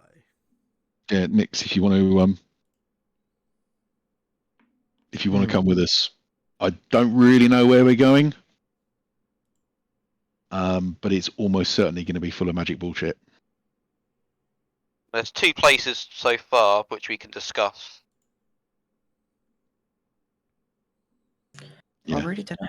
Yeah, Nix, if you want to come with us. I don't really know where we're going, but it's almost certainly going to be full of magic bullshit. There's 2 places so far which we can discuss. Yeah. I really don't know.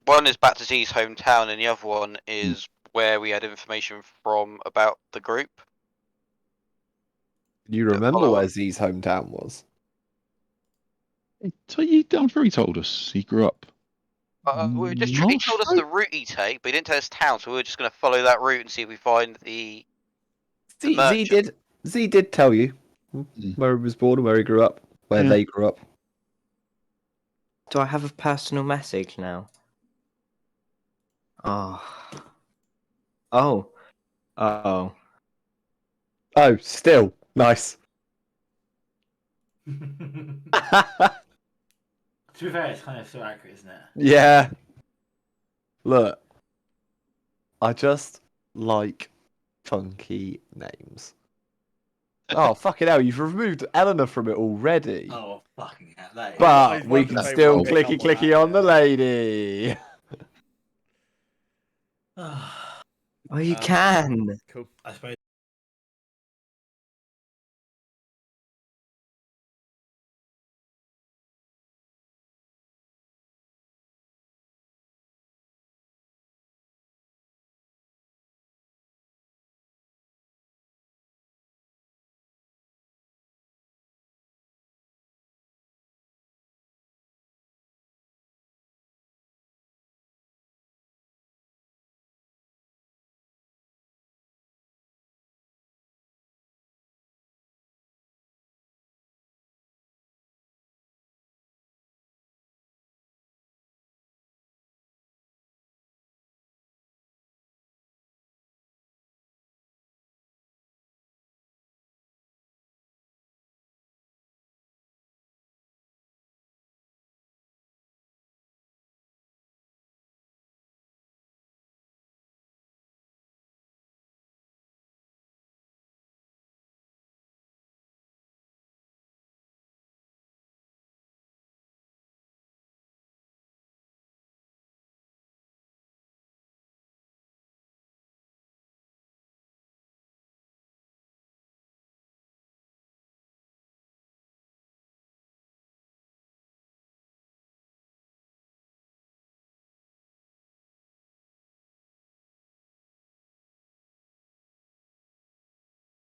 One is back to Z's hometown, and the other one is where we had information from about the group. You remember where Z's hometown was? So I'm sure he told us he grew up He told us the route he take, but he didn't tell us town, so we were just going to follow that route and see if we find the merchant. Z did tell you where he was born and where he grew up, where they grew up. Do I have a personal message now? Oh. Oh. Oh, still nice. To be fair, it's kind of so accurate, isn't it? Yeah. Look, I just like funky names. Oh, fucking hell, you've removed Eleanor from it already. Oh, fucking hell. That is... But we I'd can like to say still we'll pick clicky up on clicky that, on the yeah. lady. Oh, you can. Cool. I suppose